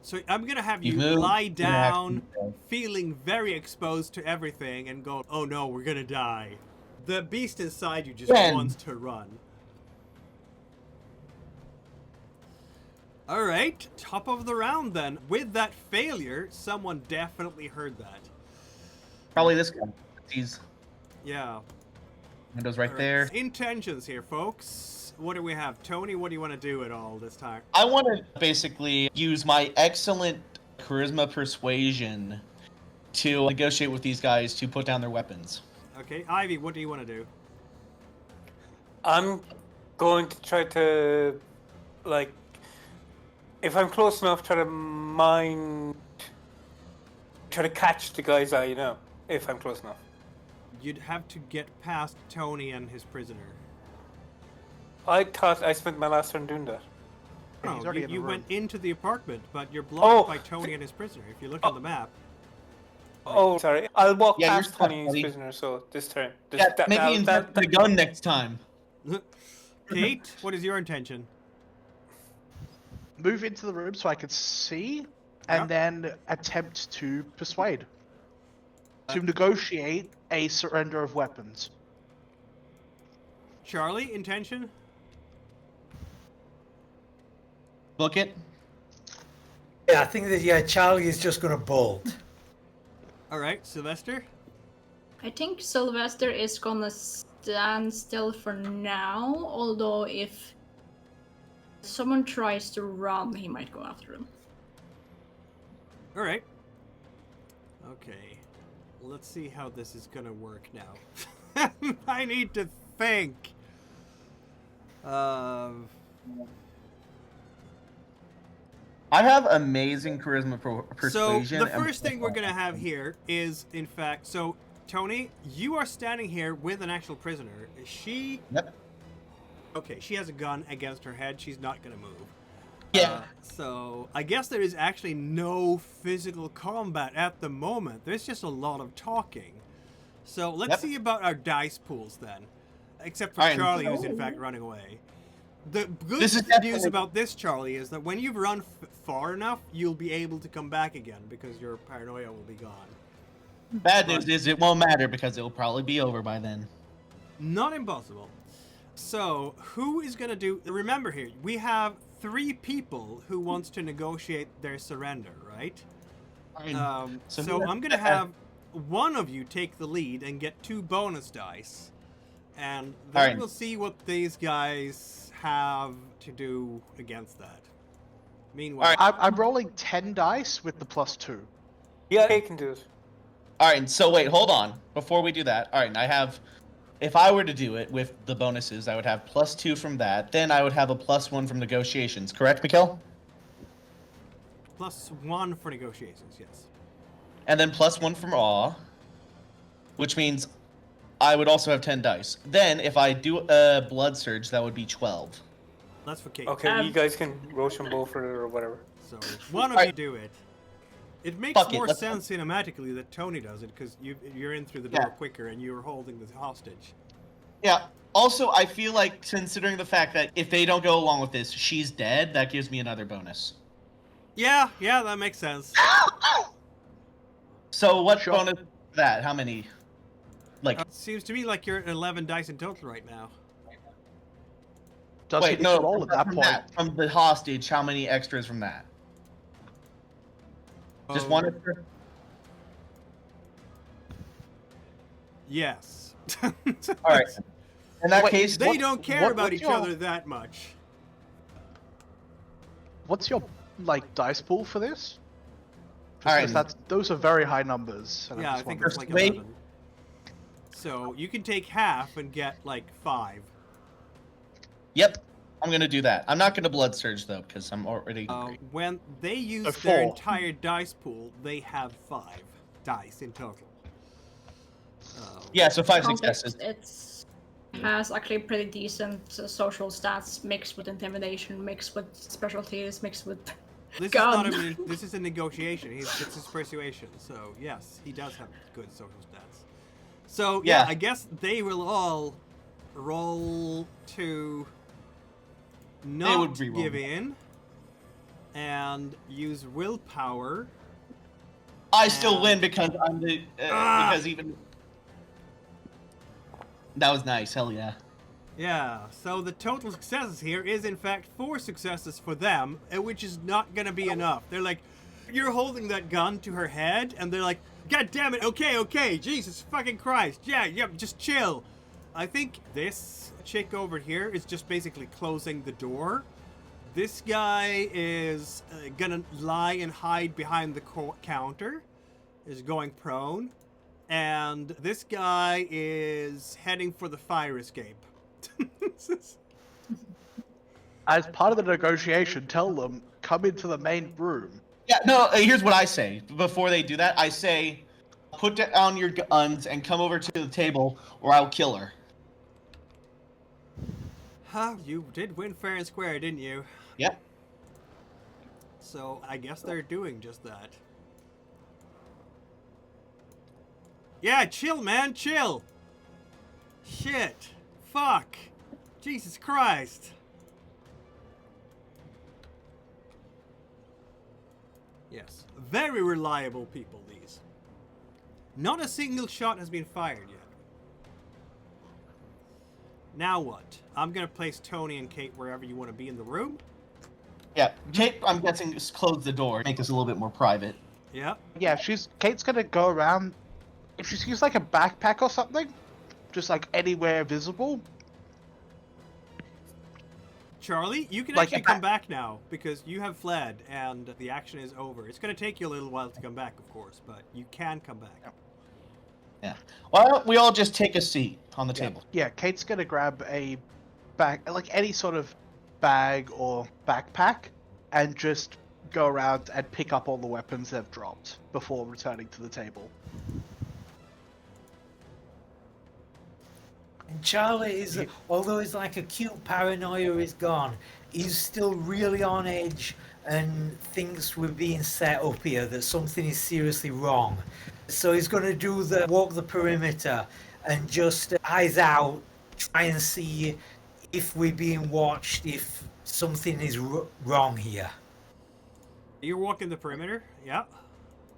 So I'm gonna have You've you moved, lie you're down, acting. feeling very exposed to everything, and go, oh no, we're gonna die. The beast inside you just Ben. wants to run. Alright, top of the round then. With that failure, someone definitely heard that. Probably this guy. He's Yeah. windows right All there. Intentions here, folks. What do we have? Tony, what do you want to do at all this time? I want to basically use my excellent charisma persuasion to negotiate with these guys to put down their weapons. Okay, Ivy, what do you want to do? I'm going to try to, like, if I'm close enough, try to catch the guy's eye, you know, if I'm close enough. You'd have to get past Tony and his prisoner. I thought I spent my last turn doing that. Yeah, he's No, already you, in the you room. went into the apartment, but you're blocked Oh. by Tony and his prisoner. If you look on the map. Oh, sorry. I'll walk Yeah, you're past stuck, Tony's buddy. prisoner, so this turn. Yeah, maybe invest the gun next time. Kate, what is your intention? Move into the room so I could see, Yeah. and then attempt to persuade. To negotiate a surrender of weapons. Charlie, intention? Book it. Yeah, I think that Charlie is just going to bolt. Alright, Sylvester? I think Sylvester is gonna stand still for now, although if someone tries to run, he might go after him. Alright. Okay. Let's see how this is gonna work now. I need to think. I have amazing charisma persuasion. So the first thing we're gonna have here is, in fact, so Tony, you are standing here with an actual prisoner. She, Yep. okay, she has a gun against her head. She's not gonna move. Yeah. So I guess there is actually no physical combat at the moment. There's just a lot of talking. So let's Yep. see about our dice pools then. Except for Alright. Charlie, who's in fact running away. The good This is news definitely- about this, Charlie, is that when you've run far enough, you'll be able to come back again because your paranoia will be gone. Bad news is it won't matter because it'll probably be over by then. Not impossible. So, who is going to do... Remember here, we have 3 people who wants to negotiate their surrender, right? So So who- I'm going to have one of you take the lead and get 2 bonus dice. And then Alright. we'll see what these guys have to do against that. Meanwhile... Alright. I'm rolling 10 dice with the +2. Yeah, I can do it. Alright, so wait, hold on. Before we do that, alright, I have... If I were to do it with the bonuses, I would have +2 from that. Then I would have a +1 from negotiations. Correct, Mikkel? +1 for negotiations, yes. And then +1 from awe. Which means I would also have 10 dice. Then, if I do a blood surge, that would be 12. That's for Kate. Okay, you guys can Roshan bow for it or whatever. So, one of you do it. It makes Fuck it, more let's- sense cinematically that Tony does it, because you're in through the door Yeah. quicker and you're holding the hostage. Yeah. Also, I feel like, considering the fact that if they don't go along with this, she's dead, that gives me another bonus. Yeah, that makes sense. So, what Sure. bonus is that? How many? Like, Seems to me like you're at 11 dice in total right now. Does wait, hit no, each roll at that from point. From the hostage, how many extras from that? Just Oh, one extra? Yes. Alright. In that Wait, case, They don't care what- about what's each your- other that much. What's your dice pool for this? All right. Because those are very high numbers. And Yeah, I'm I just think wondering- it's like Wait. 11. So you can take half and get like 5. Yep, I'm gonna do that. I'm not gonna blood surge though, because I'm already. When they use So their 4. entire dice pool, they have 5 dice in total. Yeah, so 5 Context, successes. has actually pretty decent social stats mixed with intimidation, mixed with specialties, mixed with This gun. is not a. This is a negotiation. It's his persuasion. So yes, he does have good social stats. So yeah, Yeah. I guess they will all roll to not re-roll. give in and use willpower. I still win because I'm the because even. That was nice. Hell yeah. Yeah, so the total successes here is in fact 4 successes for them, which is not gonna be enough. They're like, you're holding that gun to her head, and they're like, God damn it, okay, Jesus fucking Christ, yeah, just chill. I think this chick over here is just basically closing the door. This guy is gonna lie and hide behind the counter, is going prone, and this guy is heading for the fire escape. As part of the negotiation, tell them, come into the main room. Yeah, no, here's what I say. Before they do that, I say, put down your guns and come over to the table, or I'll kill her. Huh, you did win fair and square, didn't you? Yep. So I guess they're doing just that. Yeah, chill, man, chill. Shit. Fuck. Jesus Christ. Yes. Very reliable people, these. Not a single shot has been fired yet. Now what? I'm gonna place Tony and Kate wherever you want to be in the room. Yeah, Kate, I'm guessing, just close the door, make this a little bit more private. Yeah. Yeah, Kate's gonna go around. If she sees like a backpack or something, just like anywhere visible. Charlie, you can Like, actually if I- come back now because you have fled and the action is over. It's going to take you a little while to come back, of course, but you can come back. Yeah. Why don't we all just take a seat on the table? Yeah, Kate's gonna grab a bag, like any sort of bag or backpack, and just go around and pick up all the weapons they've dropped before returning to the table. And Charlie is, although his like acute paranoia is gone, he's still really on edge and thinks we're being set up here, that something is seriously wrong. So he's going to do walk the perimeter and just eyes out, try and see if we're being watched, if something is wrong here. You're walking the perimeter, yeah.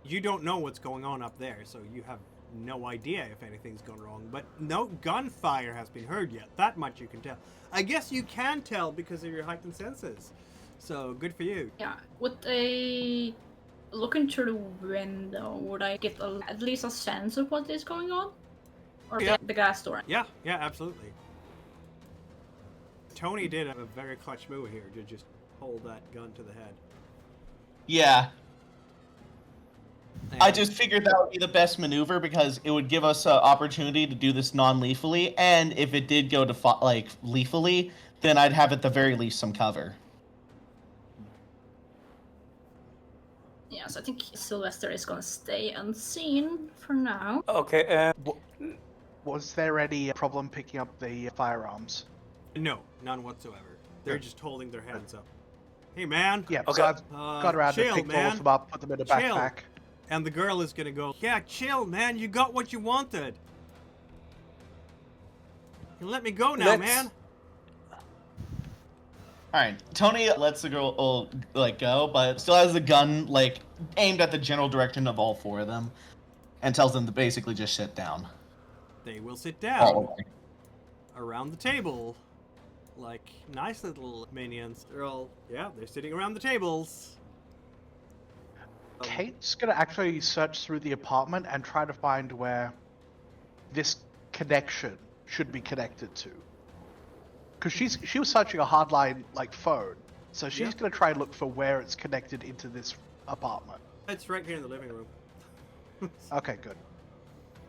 You don't know what's going on up there, so you have no idea if anything's gone wrong. But no gunfire has been heard yet. That much you can tell. I guess you can tell because of your heightened senses. So good for you. Yeah, with a look into the window, would I get at least a sense of what is going on? Or Yeah. the glass door? Yeah, absolutely. Tony did a very clutch move here to just hold that gun to the head. Yeah. And I just figured that would be the best maneuver because it would give us an opportunity to do this non-lethally, and if it did go to lethally, then I'd have at the very least some cover. Yes, I think Sylvester is gonna stay unseen for now. Okay, Was there any problem picking up the firearms? No, none whatsoever. They're just holding their hands up. Hey, man. Yeah, Okay. so I've got around chill, and picked all man. of them up, put them in a Chill. backpack. And the girl is gonna go, yeah, chill, man. You got what you wanted. You let me go now, Let's- man. All right, Tony lets the girl go, but still has the gun aimed at the general direction of all 4 of them, and tells them to basically just sit down. They will sit down Oh, around the table. Like nice little minions. They're sitting around the tables. Kate's gonna actually search through the apartment and try to find where this connection should be connected to. Because she was searching a hardline phone, So she's Yeah. going to try and look for where it's connected into this apartment. It's right here in the living room. Okay, good.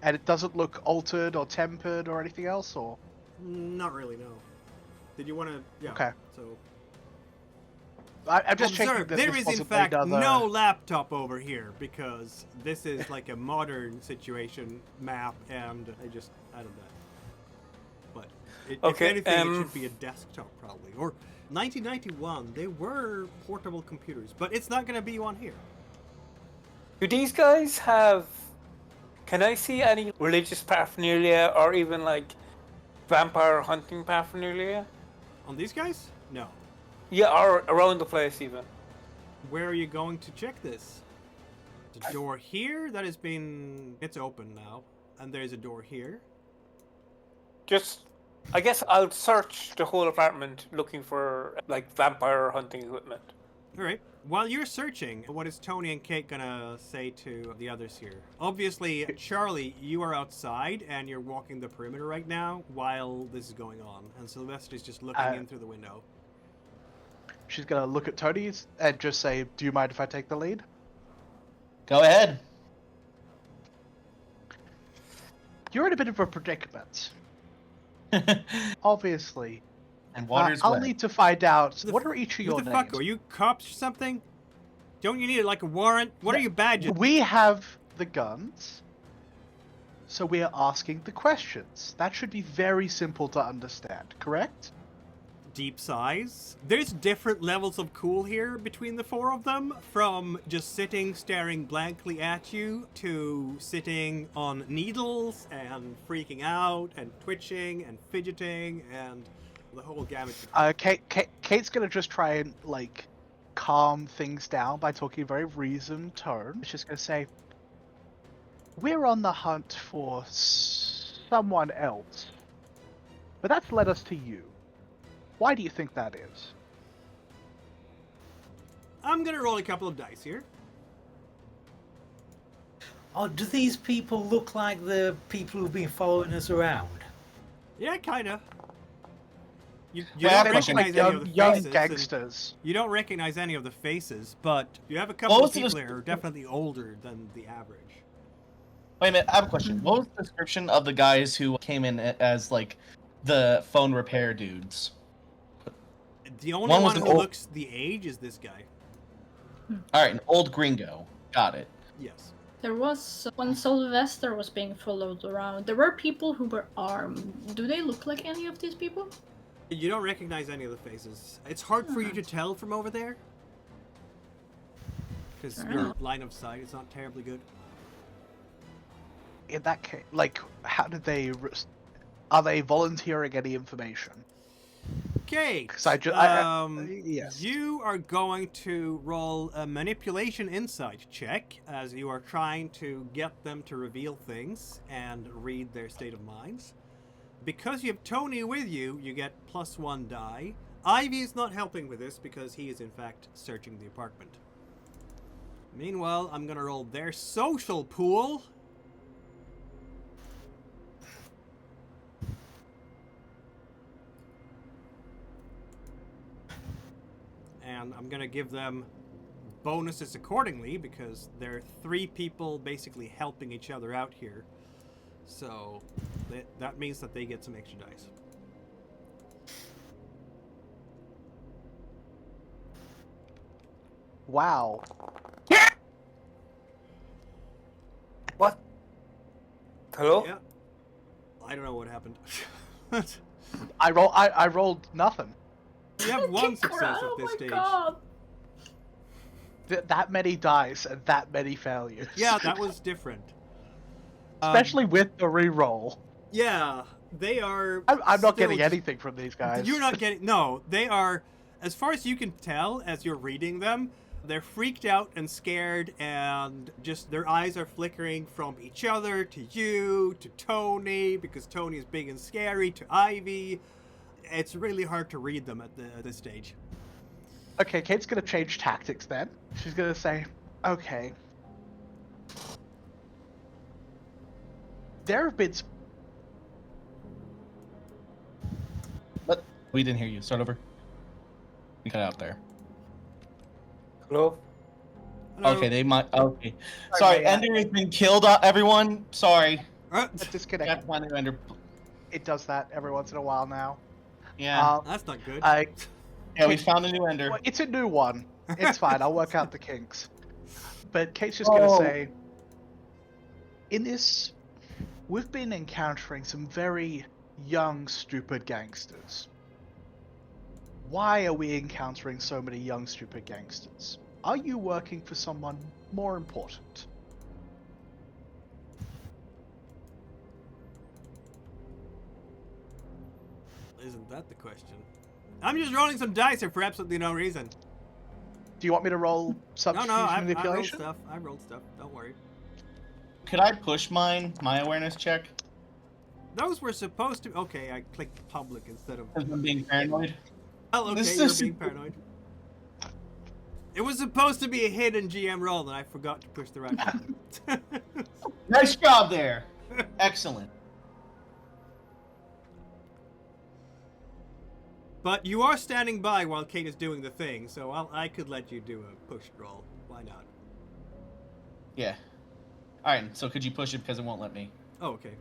And it doesn't look altered or tempered or anything else, or? Not really, no. Did you want to? Yeah. Okay. So. I'm just checking Observe, that there this is in wasn't fact another... no laptop over here because this is like a modern situation map, and I don't know. But if Okay, anything, it should be a desktop probably. Or 1991, they were portable computers, but it's not going to be one here. Do these guys have? Can I see any religious paraphernalia or even like vampire hunting paraphernalia? On these guys? No. Yeah, or around the place even. Where are you going to check this? The door here that has been... It's open now. And there's a door here. Just, I guess I'll search the whole apartment looking for like vampire hunting equipment. Alright. While you're searching, what is Tony and Kate gonna say to the others here? Obviously, Charlie, you are outside and you're walking the perimeter right now while this is going on. And Sylvester is just looking in through the window. She's going to look at Tony and just say, do you mind if I take the lead? Go ahead. You're in a bit of a predicament. Obviously. And water's I'll wet. need to find out, what are each of your What the names? fuck? Are you cops or something? Don't you need like a warrant? What are your badges? We have the guns, so we are asking the questions. That should be very simple to understand, correct? Deep size. There's different levels of cool here between the four of them, from just sitting staring blankly at you to sitting on needles and freaking out and twitching and fidgeting and the whole gamut. Kate's gonna just try and like calm things down by talking in a very reasoned tone. She's just gonna say, "We're on the hunt for someone else, but that's led us to you. Why do you think that is?" I'm gonna roll a couple of dice here. Oh, do these people look like the people who've been following us around? Yeah, kinda. You Well, don't question. recognize any of the young faces. and gangsters. You don't recognize any of the faces, but you have a couple What of was the people here who are definitely older than the average. Wait a minute, I have a question. What was the description of the guys who came in as like the phone repair dudes? The only One one, was who old- looks the age is this guy. All right, an old gringo. Got it. Yes. There was, when Sylvester was being followed around, there were people who were armed. Do they look like any of these people? You don't recognize any of the faces. It's hard for you to tell from over there. Because your line of sight is not terribly good. In that case, like, how did they? Are they volunteering any information? Okay. 'Cause yes. You are going to roll a manipulation insight check as you are trying to get them to reveal things and read their state of minds. Because you have Tony with you, you get +1 die. Ivy is not helping with this because he is in fact searching the apartment. Meanwhile, I'm gonna roll their social pool. And I'm gonna give them bonuses accordingly because there are 3 people basically helping each other out here. So that means that they get some extra dice. Wow. What? Hello? Yeah. I don't know what happened. I rolled nothing. You have one Kick her success out, at this oh my stage. God. That many dice and that many failures. Yeah, that was different. Especially with the reroll. Yeah, they are. I'm not still getting just- anything from these guys. You're not getting. No, they are. As far as you can tell, as you're reading them, they're freaked out and scared, and just their eyes are flickering from each other to you to Tony because Tony is big and scary to Ivy. It's really hard to read them at this stage. Okay, Kate's gonna change tactics then. She's gonna say, okay. There have been... But we didn't hear you. Start over. We cut out there. Hello? Hello. Okay, they might. Okay. Sorry, Sorry, Maya. Ender has been killed. Everyone, sorry. Uh, A disconnect. Got to find the Ender. It does that every once in a while now. Yeah. that's not good. Yeah, we found a new Ender. Well, it's a new one. It's fine. I'll work out the kinks. But Kate's just gonna say, in this, we've been encountering some very young, stupid gangsters. Why are we encountering so many young, stupid gangsters? Are you working for someone more important? Isn't that the question? I'm just rolling some dice here for absolutely no reason. Do you want me to roll No, subterfuge no, I rolled manipulation? stuff. I rolled stuff. Don't worry. Could I push my awareness check? Those were supposed to. Okay, I clicked public instead of. Because I'm being paranoid. Oh, okay, This you're is- being paranoid. It was supposed to be a hidden GM roll, and I forgot to push the right button. Nice job there. Excellent. But you are standing by while Kate is doing the thing, so I could let you do a push roll. Why not? Yeah. All right. So could you push it because it won't let me? Oh, okay.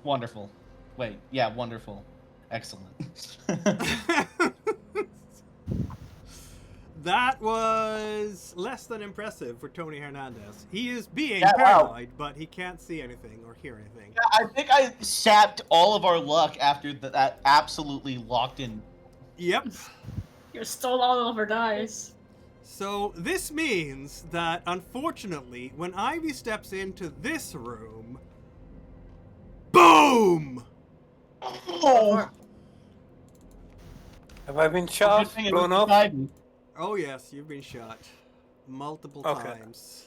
Wonderful. Wait. Yeah. Wonderful. Excellent. That was less than impressive for Tony Hernandez. He is being Yeah, wow. paranoid, but he can't see anything or hear anything. Yeah, I think I sapped all of our luck after that absolutely locked in. Yep. You stole all of our dice. So this means that, unfortunately, when Ivy steps into this room, boom! Oh! Have I been shot? Good thing it Blown was up? beside me. Oh yes, you've been shot. Multiple Okay. times.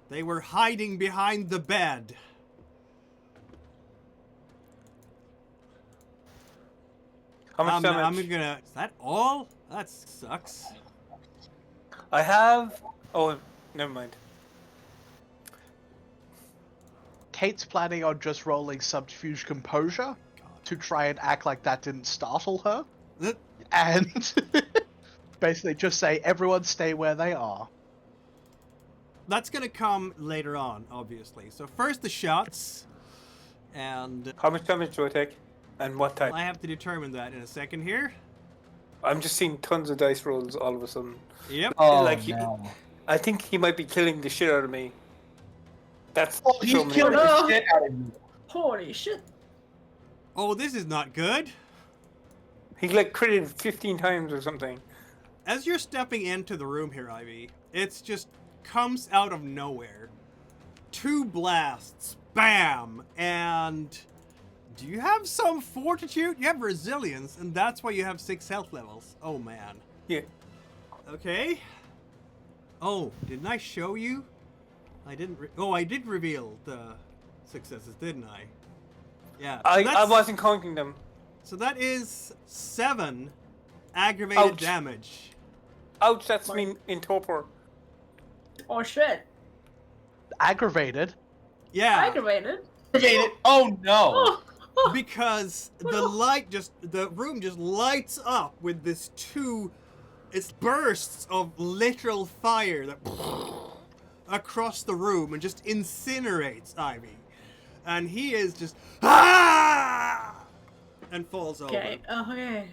They were hiding behind the bed. How much I'm damage? gonna... Is that all? That sucks. I have. Oh, never mind. Kate's planning on just rolling subterfuge composure to try and act like that didn't startle her. That- And basically just say, everyone stay where they are. That's gonna come later on, obviously. So first the shots, and How much damage do I take? And what type? I have to determine that in a second here. I'm just seeing tons of dice rolls all of a sudden. Yep. Oh, Like, no. I think he might be killing the shit out of me. That's Oh, he's so many killing dice. the shit out of you. Holy shit. Oh, this is not good. He like critted 15 times or something. As you're stepping into the room here, Ivy, it's just comes out of nowhere. 2 blasts, bam, and do you have some fortitude? You have resilience, and that's why you have 6 health levels. Oh man. Yeah. Okay. Oh, didn't I show you? I didn't. I did reveal the successes, didn't I? Yeah. So I that's- wasn't counting them. So that is 7 aggravated Ouch. damage. Ouch, that's me in torpor. Oh shit. Aggravated. Yeah. Aggravated. Aggravated. Oh no! Oh, oh. Because the room just lights up with this it's bursts of literal fire that across the room and just incinerates Ivy. And he is just, and falls Okay, over. okay.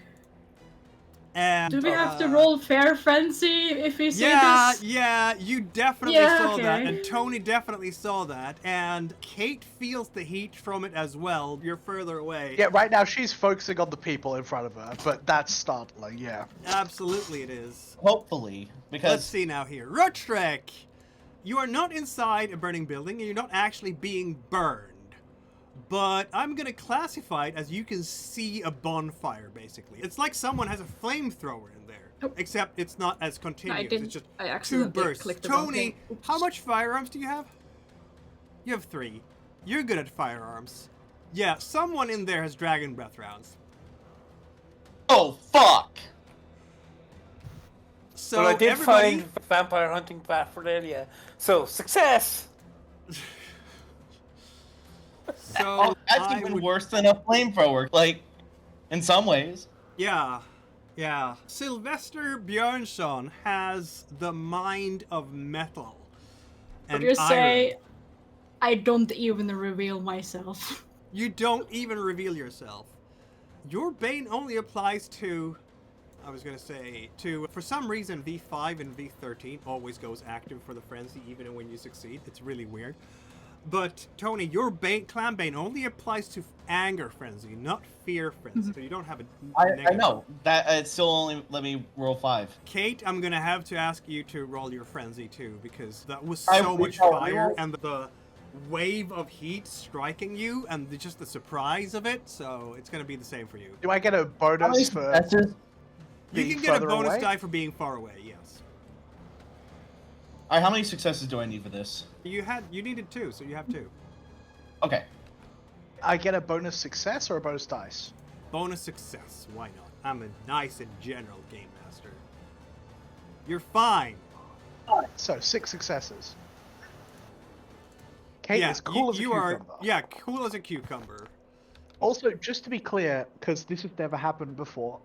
And, Do we have to roll fair frenzy if we see Yeah, this? yeah, you definitely Yeah, saw that, okay. and Tony definitely saw that, and Kate feels the heat from it as well. You're further away. Yeah, right now she's focusing on the people in front of her, but that's startling, yeah. Absolutely it is. Hopefully, Let's because see now here. Rutrek! You are not inside a burning building, and you're not actually being burned. But I'm gonna classify it as you can see a bonfire, basically. It's like someone has a flamethrower in there. Oh. Except it's not as continuous. didn't- It's just I 2 accidentally bursts. clicked the wrong Tony, thing. Oops. how much firearms do you have? You have 3. You're good at firearms. Yeah, someone in there has dragon breath rounds. oh fuck! So Well, I did everybody... find vampire hunting paraphernalia. So, success! So That's I even would... worse than a flamethrower. Like, In some ways. Yeah. Yeah. Sylvester Björnsson has the mind of metal. Would And you say iron. I don't even reveal myself? You don't even reveal yourself. Your Bane only applies to, for some reason, V5 and V13 always goes active for the frenzy, even when you succeed. It's really weird. But, Tony, your Clan Bane only applies to anger frenzy, not fear frenzy. So you don't have a I negative. know. That it still only let me roll 5. Kate, I'm gonna have to ask you to roll your frenzy too, because that was I- so much I- fire and the wave of heat striking you and just the surprise of it, so it's gonna be the same for you. Do I get a How many bonus for successes? You being can get a further bonus away? die for being far away, yes. Alright, how many successes do I need for this? You needed 2, so you have 2. Okay. I get a bonus success or a bonus dice? Bonus success, why not? I'm a nice and general game master. You're fine. So 6 successes. Kate yeah, is cool as a you cucumber. are. Yeah, cool as a cucumber. Also, just to be clear, because this has never happened before,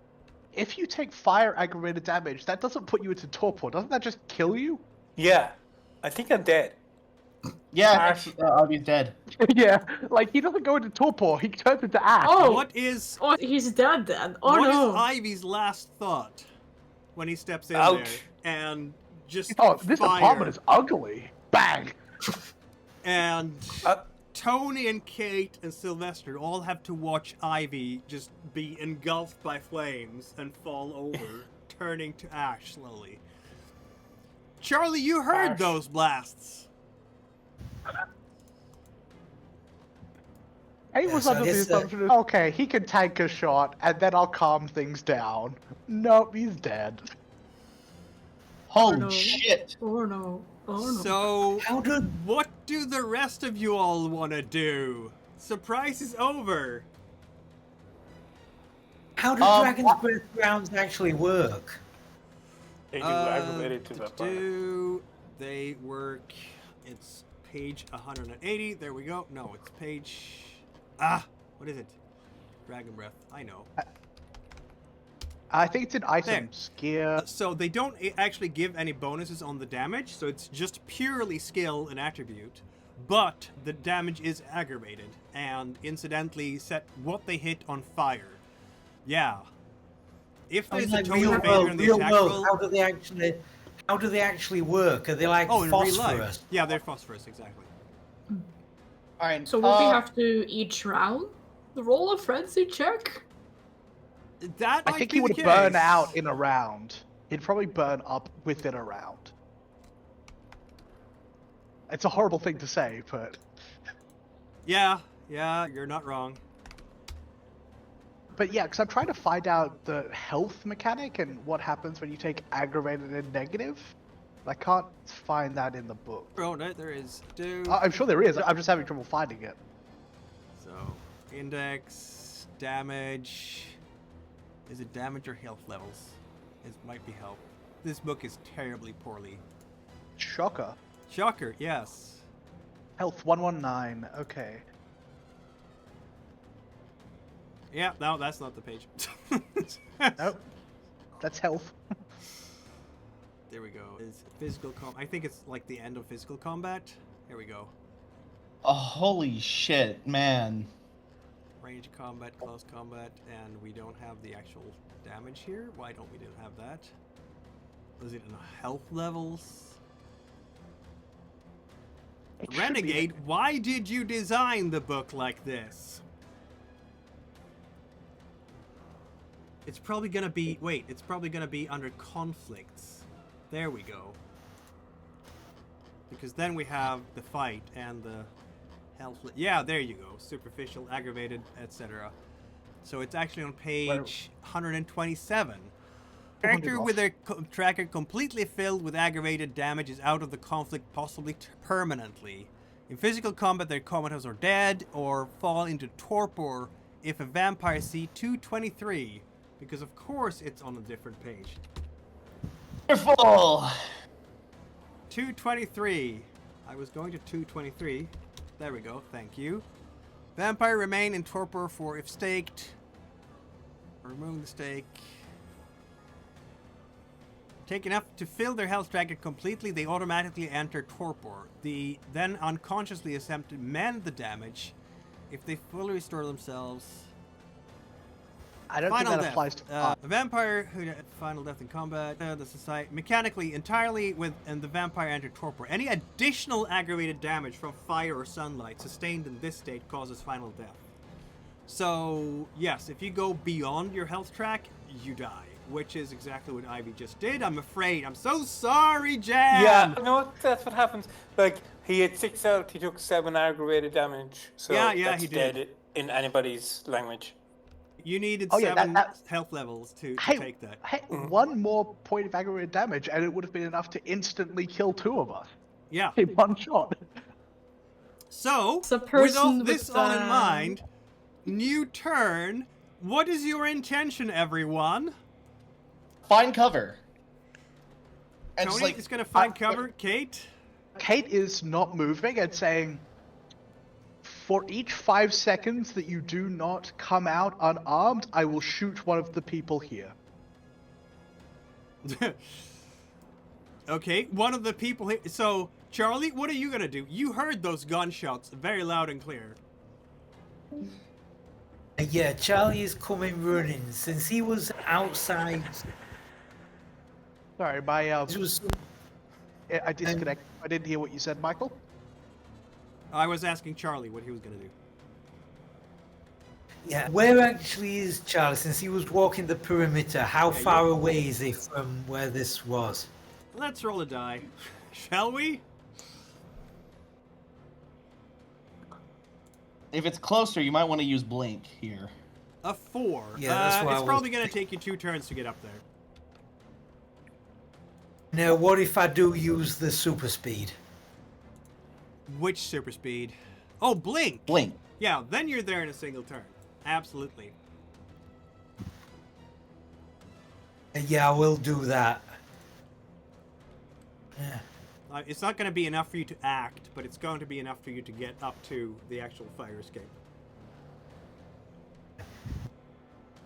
if you take fire aggravated damage, that doesn't put you into torpor. Doesn't that just kill you? Yeah, I think I'm dead. Yeah, Avi's dead. Yeah, like he doesn't go into torpor, he turns into ash. Oh! What is Oh, he's dead then. Oh what is no! Ivy's last thought when he steps in Ouch. there and just Oh, this fire? apartment is ugly. Bang! And Uh, Tony and Kate and Sylvester all have to watch Ivy just be engulfed by flames and fall over, turning to ash slowly. Charlie, you heard Ash. those blasts. He Yeah, was so under the this, assumption of, okay, he can tank a shot, and then I'll calm things down. Nope, he's dead. Holy no. shit. Oh no! Oh no! So, How did what do the rest of you all want to do? Surprise is over. Dragon's Breath rounds actually work? they do aggravated to the They work. It's page 180. There we go. No, it's page. What is it? Dragon Breath. I know. I think it's in items, gear. So they don't actually give any bonuses on the damage, so it's just purely skill and attribute. But the damage is aggravated, and incidentally set what they hit on fire. Yeah. If there's a Like total real failure world, in the real attack world, roll. how do they actually work? Are they like Oh, in real phosphorus? life. Yeah, they're phosphorus, exactly. Alright. So will we have to each round roll a frenzy check? That I might think be he the would burn case. out in a round. He'd probably burn up within a round. It's a horrible thing to say, but Yeah, you're not wrong. yeah, because I'm trying to find out the health mechanic and what happens when you take aggravated and negative. I can't find that in the book. Oh, no, there is. I'm sure there is. I'm just having trouble finding it. So, index, damage. Is it damage or health levels? It might be health. This book is terribly poorly. Shocker. Shocker, yes. Health 119. Okay. Yeah, no, that's not the page. Nope. That's health. There we go. Is physical I think it's like the end of physical combat. Here we go. Oh, holy shit, man. Range combat, close combat, and we don't have the actual damage here. Why don't we have that? Was it in health levels? It should be- Renegade, why did you design the book like this? It's probably gonna be, wait, it's probably gonna be under conflicts. There we go. Because then we have the fight and the health. Yeah, there you go. Superficial, aggravated, etc. So it's actually on page 127. Character with their tracker completely filled with aggravated damage is out of the conflict, possibly permanently. In physical combat, their comatose are dead or fall into torpor if a vampire C223, because of course it's on a different page. Wonderful! 223. I was going to 223. There we go. Thank you. Vampire remain in torpor for if staked. Remove the stake. Take enough to fill their health bracket completely, they automatically enter torpor. They then unconsciously attempt to mend the damage. If they fully restore themselves... I don't Final think that death. applies to. A vampire who final death in combat. The society mechanically entirely and the vampire entered torpor. Any additional aggravated damage from fire or sunlight sustained in this state causes final death. So yes, if you go beyond your health track, you die, which is exactly what Ivy just did. I'm afraid. I'm so sorry, Jan. Yeah, no, that's what happens. Like, he had 6 out, he took 7 aggravated damage. So Yeah, that's he did. dead in anybody's language. You needed Oh, yeah, 7 that- health levels to Hey, take that. hey, one more point of aggravated damage, and it would have been enough to instantly kill 2 of us Yeah. in one shot. So, The with all person this with all in the- mind, new turn. What is your intention, everyone? Find cover. And Tony just like is going to find cover. Kate? Kate is not moving and saying, for each 5 seconds that you do not come out unarmed, I will shoot one of the people here. Okay, one of the people here. So, Charlie, what are you going to do? You heard those gunshots very loud and clear. Yeah, Charlie is coming running since he was outside. Sorry, my This was I disconnected. I didn't hear what you said, Michael. I was asking Charlie what he was going to do. yeah. Where actually is Charlie? Since he was walking the perimeter, how far away is he from where this was? Let's roll a die. Shall we? if it's closer, you might want to use blink here. A 4. Yeah, that's what I it's was probably going to take you 2 turns to get up there. Now, what if I do use the super speed? Which super speed? Oh, blink. Blink. Yeah, then you're there in a single turn. Absolutely. Yeah, I will do that. Yeah. It's not going to be enough for you to act, but it's going to be enough for you to get up to the actual fire escape.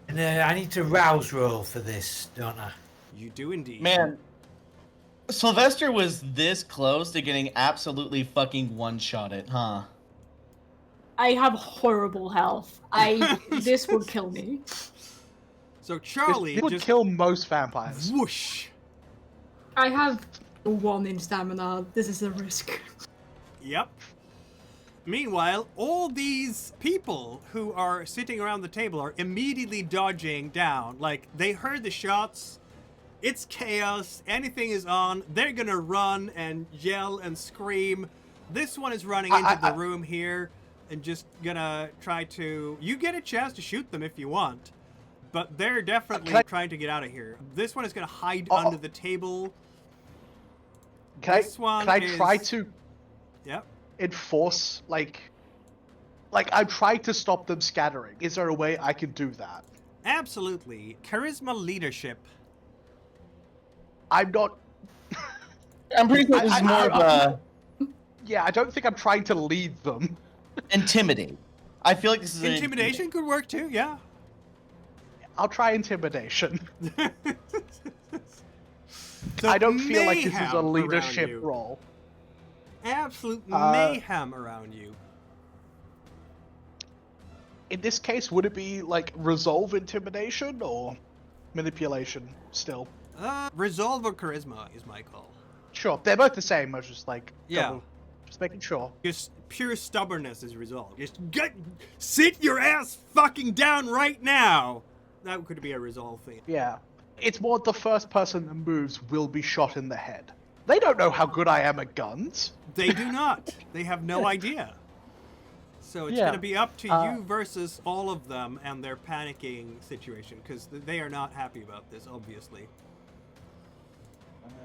And I need to rouse roll for this, don't I? You do indeed. Man, Sylvester was this close to getting absolutely fucking one-shotted, huh? I have horrible health. This would kill me. So Charlie This would just kill most vampires. whoosh. I have 1 in stamina. This is a risk. Yep. Meanwhile, all these people who are sitting around the table are immediately dodging down. Like, they heard the shots. It's chaos. Anything is on. They're gonna run and yell and scream. This one is running into the room here and just gonna try to... You get a chance to shoot them if you want. But they're definitely trying to get out of here. This one is gonna hide under the table. Can This one I is- try to Yep. enforce, like I'm trying to stop them scattering? Is there a way I can do that? Absolutely. Charisma leadership. I'm not. I'm pretty sure this is more of a Yeah, I don't think I'm trying to lead them. intimidate. I feel like this is Intimidation could work too, yeah. I'll try intimidation. So I don't feel like this is mayhem a around leadership you. role. Absolute mayhem around you. In this case, would it be like resolve intimidation or manipulation still? Resolve or charisma is my call. Sure, they're both the same. I was just like, Yeah. just making sure. Just pure stubbornness is resolve. Just sit your ass fucking down right now. That could be a resolve thing. Yeah. It's more the first person that moves will be shot in the head. They don't know how good I am at guns. They do not. They have no idea. So it's Yeah. going to be up to you versus all of them and their panicking situation, because they are not happy about this, obviously.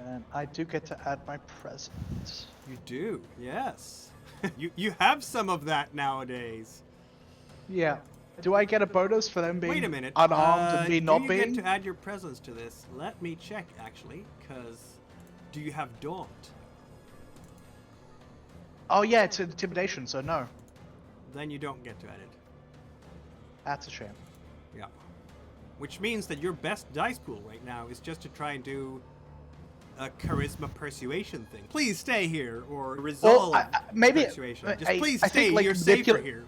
And I do get to add my presence. You do, yes. you have some of that nowadays. Yeah. Do I get a bonus for them being Wait a minute. unarmed and me not do you being? get to add your presence to this? Let me check, actually, because do you have Daunt? Oh yeah, it's intimidation, so no. Then you don't get to add it. That's a shame. Yeah. which means that your best dice pool right now is just to try and do a charisma persuasion thing. Please stay here, or resolve maybe persuasion. Just I please think, stay. like, You're safer here.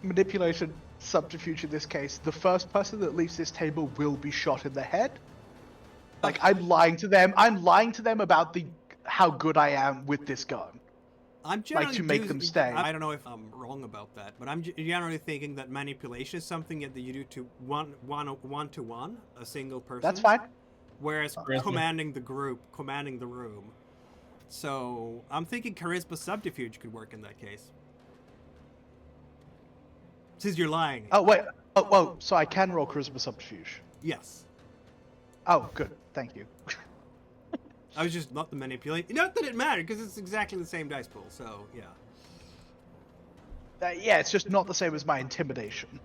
manipulation, subterfuge in this case, the first person that leaves this table will be shot in the head. Like, I'm lying to them. I'm lying to them about how good I am with this gun. I'm generally to make them stay. I don't know if I'm wrong about that, but I'm generally thinking that manipulation is something that you do to one-to-one, a single person. That's fine. Whereas Charisma. commanding the group, commanding the room. So I'm thinking charisma subterfuge could work in that case. Since you're lying. Oh, wait. Oh, so I can roll charisma subterfuge. Yes. Oh, good. Thank you. I was just not the manipulate. Not that it mattered, because it's exactly the same dice pool. So yeah. Yeah, it's just not the same as my intimidation.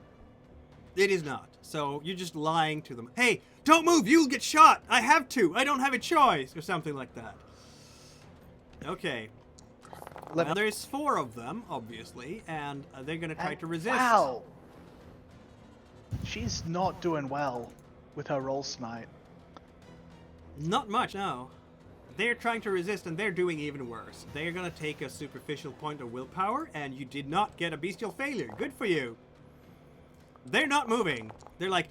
It is not. So you're just lying to them. Hey, don't move! You'll get shot! I have to! I don't have a choice! Or something like that. Okay. Now, there's 4 of them, obviously, and they're gonna try to resist. Wow. She's not doing well with her rolls tonight. Not much, no. They're trying to resist, and they're doing even worse. They're gonna take a superficial point of willpower, and you did not get a bestial failure. Good for you. They're not moving. They're like...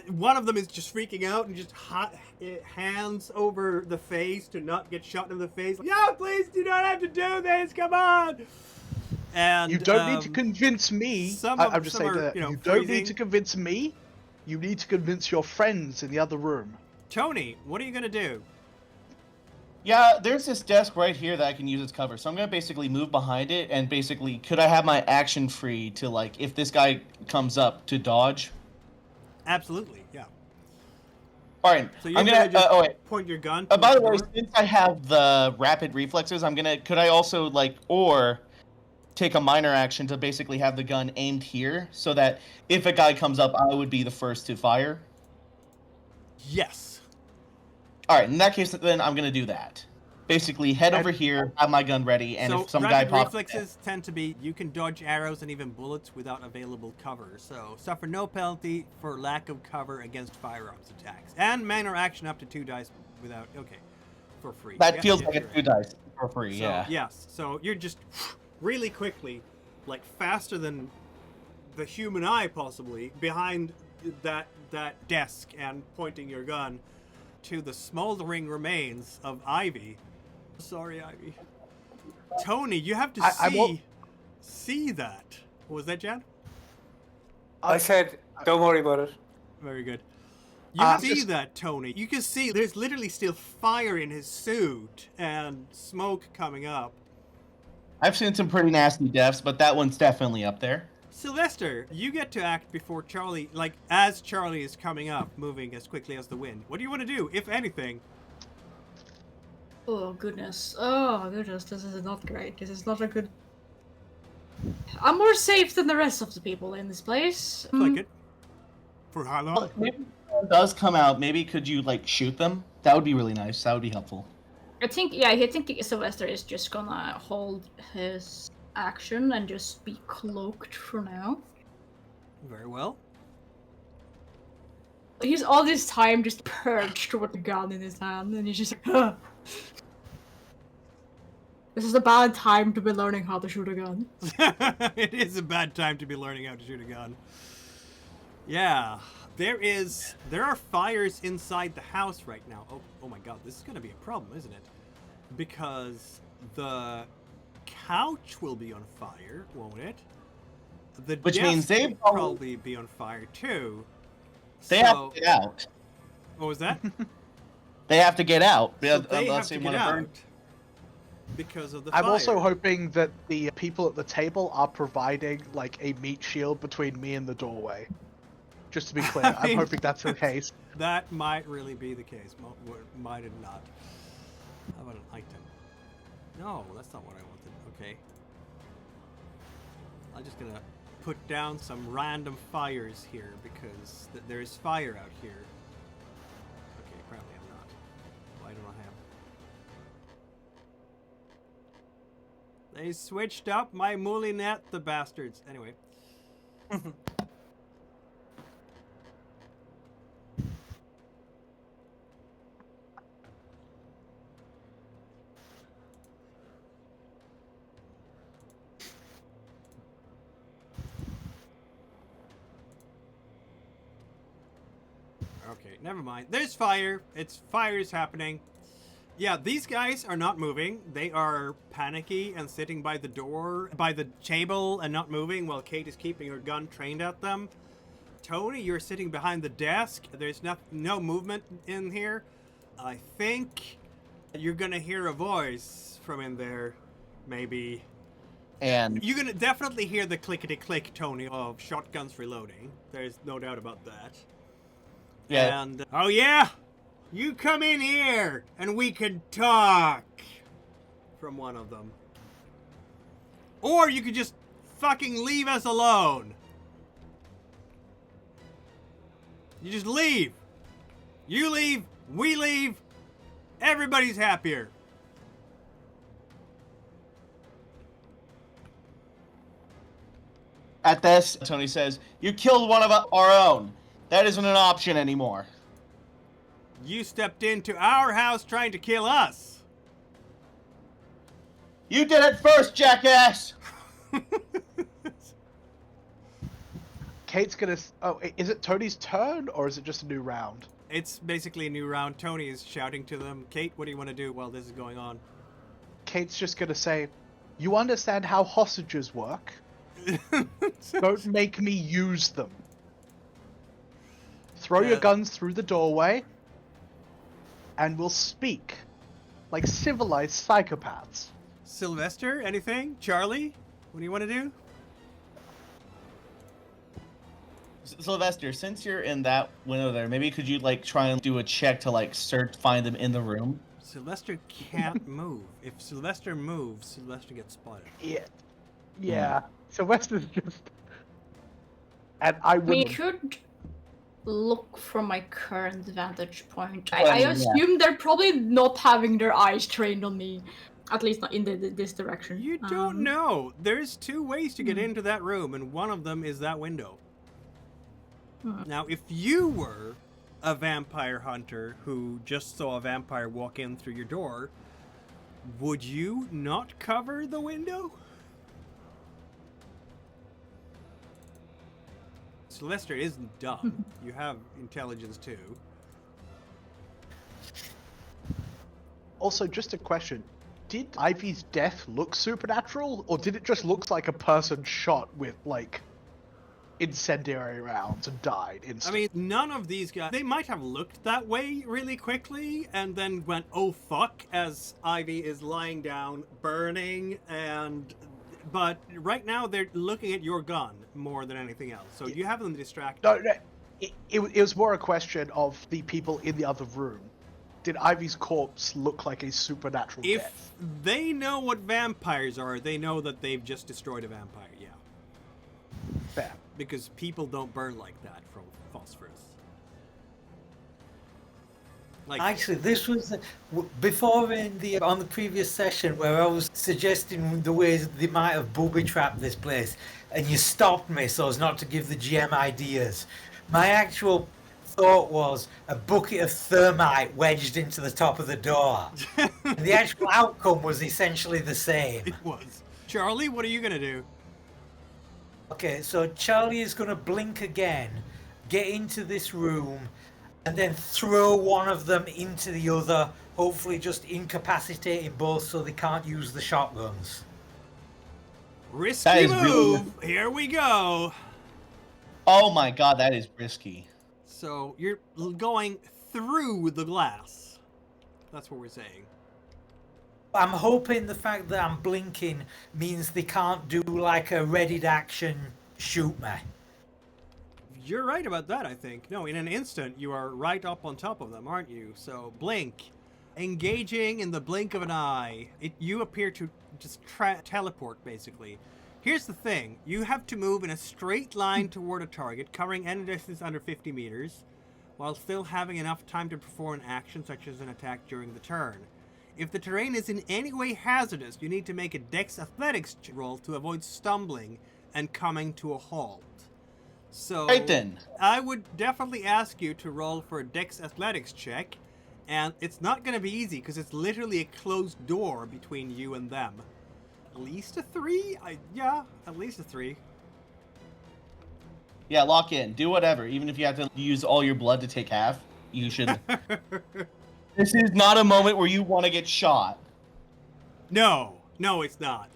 One of them is just freaking out and just hands over the face to not get shot in the face. Yeah, please do not have to do this. Come on. And You don't need to convince me. I'm just saying that you don't need to convince me. You need to convince your friends in the other room. Tony, what are you gonna do? Yeah, there's this desk right here that I can use as cover. So I'm going to basically move behind it and basically, could I have my action free to, like, if this guy comes up, to dodge? Absolutely, yeah. All right, So you're I'm gonna going just to... point your gun. by the way, door? since I have the rapid reflexes, could I also, like, or take a minor action to basically have the gun aimed here so that if a guy comes up, I would be the first to fire? Yes. All right, in that case, then I'm going to do that. Basically, head over here, have my gun ready, and so if some guy rapid pops... reflexes tend to be you can dodge arrows and even bullets without available cover. So suffer no penalty for lack of cover against firearms attacks, and minor action up to 2 dice without for free. That Yeah, feels yeah, like you're a right. 2 dice for free, So, yeah. yes. So you're just really quickly, like faster than the human eye possibly, behind that desk and pointing your gun to the smoldering remains of Ivy. Sorry, Ivy. Tony, you have to see that. What was that, Jan? I said, don't worry about it. Very good. You see that, Tony. You can see there's literally still fire in his suit and smoke coming up. I've seen some pretty nasty deaths, but that one's definitely up there. Sylvester, you get to act before Charlie, like as Charlie is coming up, moving as quickly as the wind. What do you want to do, if anything? Oh goodness. Oh goodness, this is not great. This is not a good... I'm more safe than the rest of the people in this place. Like it. For how long? Maybe if someone does come out, maybe could you, like, shoot them? That would be really nice. That would be helpful. I think Sylvester is just gonna hold his action and just be cloaked for now. Very well. He's all this time just perched with the gun in his hand, and he's just like, huh. This is a bad time to be learning how to shoot a gun. It is a bad time to be learning how to shoot a gun. Yeah, there are fires inside the house right now. Oh my god, this is gonna be a problem, isn't it? Because the couch will be on fire, won't it? The Which means desk they will probably be on fire too. They have to get out. What was that? They have to get out. So they have Unless to they get want to out burn. because of the I'm fire. also hoping that the people at the table are providing, like, a meat shield between me and the doorway. Just to be clear, I mean, I'm hoping that's the case. That might really be the case. Might it not? How about an item? No, that's not what I wanted. Okay. I'm just gonna put down some random fires here because there's fire out here. Okay, apparently I'm not. Why don't I have? They switched up my moulinet, the bastards. Anyway. Okay, never mind. There's fire. Fire is happening. Yeah, these guys are not moving. They are panicky and sitting by the door, by the table, and not moving while Kate is keeping her gun trained at them. Tony, you're sitting behind the desk. There's no movement in here. I think you're gonna hear a voice from in there, maybe. And You're gonna definitely hear the clickety-click, Tony, of shotguns reloading. There's no doubt about that. yeah, And, oh yeah? You come in here, and we can talk. From one of them. Or you could just fucking leave us alone. You just leave. You leave, we leave, everybody's happier. at this, Tony says, "You killed one of our own. That isn't an option anymore." You stepped into our house trying to kill us. You did it first, jackass! Kate's gonna. Oh, is it Tony's turn or is it just a new round? It's basically a new round. Tony is shouting to them. Kate, what do you want to do while this is going on? Kate's just gonna say, "You understand how hostages work? Don't make me use them. Throw your guns through the doorway, and we'll speak like civilized psychopaths." Sylvester, anything? Charlie, what do you want to do? Sylvester, since you're in that window there, maybe could you like try and do a check to like find them in the room? Sylvester can't move. If Sylvester moves, Sylvester gets spotted. Yeah. Sylvester's just. And I We would. could look from my current vantage point. Well, I yeah. assume they're probably not having their eyes trained on me. At least not in this direction. You don't know. There's two ways to get into that room, and one of them is that window. Now, if you were a vampire hunter who just saw a vampire walk in through your door, would you not cover the window? Sylvester isn't dumb. You have intelligence too. Also, just a question. Did Ivy's death look supernatural, or did it just look like a person shot with, like, incendiary rounds and died I instantly? mean, none of these guys, they might have looked that way really quickly and then went, oh fuck, as Ivy is lying down, burning, but right now they're looking at your gun more than anything else. So you have them distracted. No, it was more a question of the people in the other room. Did Ivy's corpse look like a supernatural If death? they know what vampires are, they know that they've just destroyed a vampire, yeah. Fair. Because people don't burn like that from phosphorus. Like, Actually, this was before on the previous session where I was suggesting the ways they might have booby trapped this place, and you stopped me so as not to give the GM ideas. My actual thought was a bucket of thermite wedged into the top of the door. And the actual outcome was essentially the same. it was. Charlie, what are you gonna do? Okay, so Charlie is going to blink again, get into this room, and then throw one of them into the other, hopefully just incapacitating both so they can't use the shotguns. Risky is really- move. Here we go. Oh my god, that is risky. So you're going through the glass. That's what we're saying. I'm hoping the fact that I'm blinking means they can't do like a readied action shoot me. You're right about that, I think. No, in an instant, you are right up on top of them, aren't you? So, blink. Engaging in the blink of an eye. You appear to just teleport, basically. Here's the thing. You have to move in a straight line toward a target, covering any distance under 50 meters, while still having enough time to perform an action such as an attack during the turn. If the terrain is in any way hazardous, you need to make a Dex Athletics roll to avoid stumbling and coming to a halt. So, Right then. I would definitely ask you to roll for a Dex Athletics check, and it's not going to be easy because it's literally a closed door between you and them. At least a 3? Yeah, at least a 3. Yeah, lock in. Do whatever. Even if you have to use all your blood to take half, you should. This is not a moment where you want to get shot. No, it's not.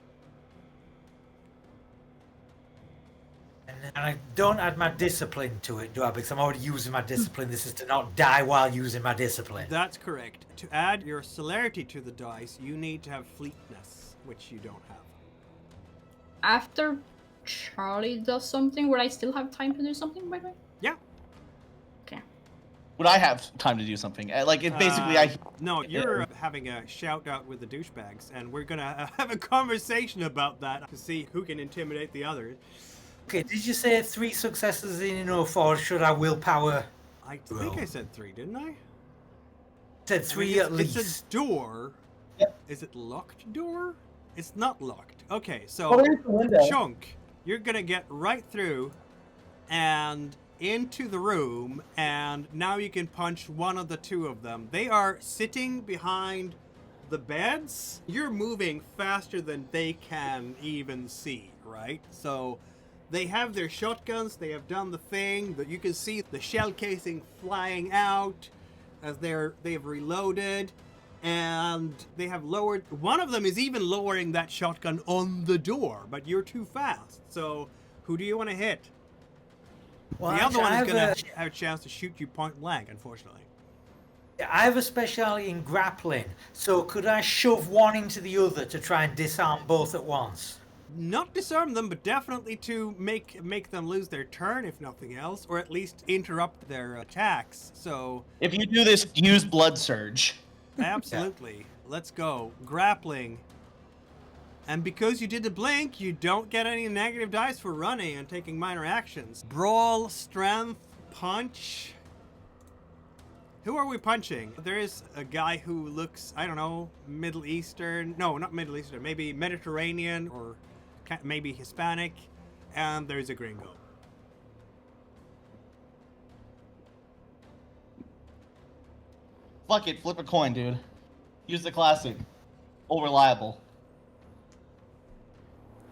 And I don't add my discipline to it, do I? Because I'm already using my discipline. This is to not die while using my discipline. That's correct. To add your celerity to the dice, you need to have fleetness, which you don't have. After Charlie does something, would I still have time to do something, by the way? Yeah. Okay. Would I have time to do something? Like, it basically, No, you're having a shout out with the douchebags, and we're gonna have a conversation about that to see who can intimidate the other. Okay, did you say 3 successes in enough, or should I willpower? I think I said 3, didn't I? Said 3 at least. It's a door. Yep. Is it locked door? It's not locked. Okay, so Oh, there's the window. Chunk, you're gonna get right through and into the room, and now you can punch one of the 2 of them. They are sitting behind the beds. You're moving faster than they can even see, right? So they have their shotguns, they have done the thing that you can see the shell casing flying out as they've reloaded, and they have lowered, one of them is even lowering that shotgun on the door, but you're too fast. So who do you want to hit? Well, The other actually, one I is have going to have a chance to shoot you point blank, unfortunately. I have a speciality in grappling, so could I shove one into the other to try and disarm both at once? Not disarm them, but definitely to make them lose their turn, if nothing else, or at least interrupt their attacks. So if you do this, use Blood Surge. absolutely. Let's go. Grappling. And because you did the blink, you don't get any negative dice for running and taking minor actions. Brawl, strength, punch. Who are we punching? There is a guy who looks, I don't know, Middle Eastern. No, not Middle Eastern. Maybe Mediterranean or maybe Hispanic. And there's a gringo. Fuck it, flip a coin, dude. Use the classic. All reliable.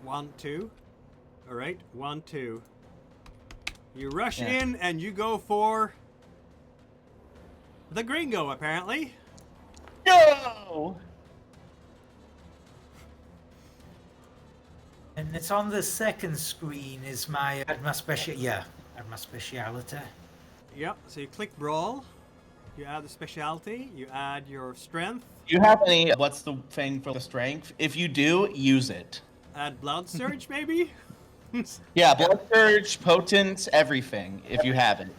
1, 2. All right, 1, 2. You rush Yeah. in and you go for the gringo, apparently. Go! And it's on the second screen. Is my add my speciality? Yep, so you click brawl, you add the specialty, you add your strength, Do you have any, what's the thing for the strength? If you do, use it. add blood surge, maybe? Yeah, Blood Surge, Potent, everything, if you have it.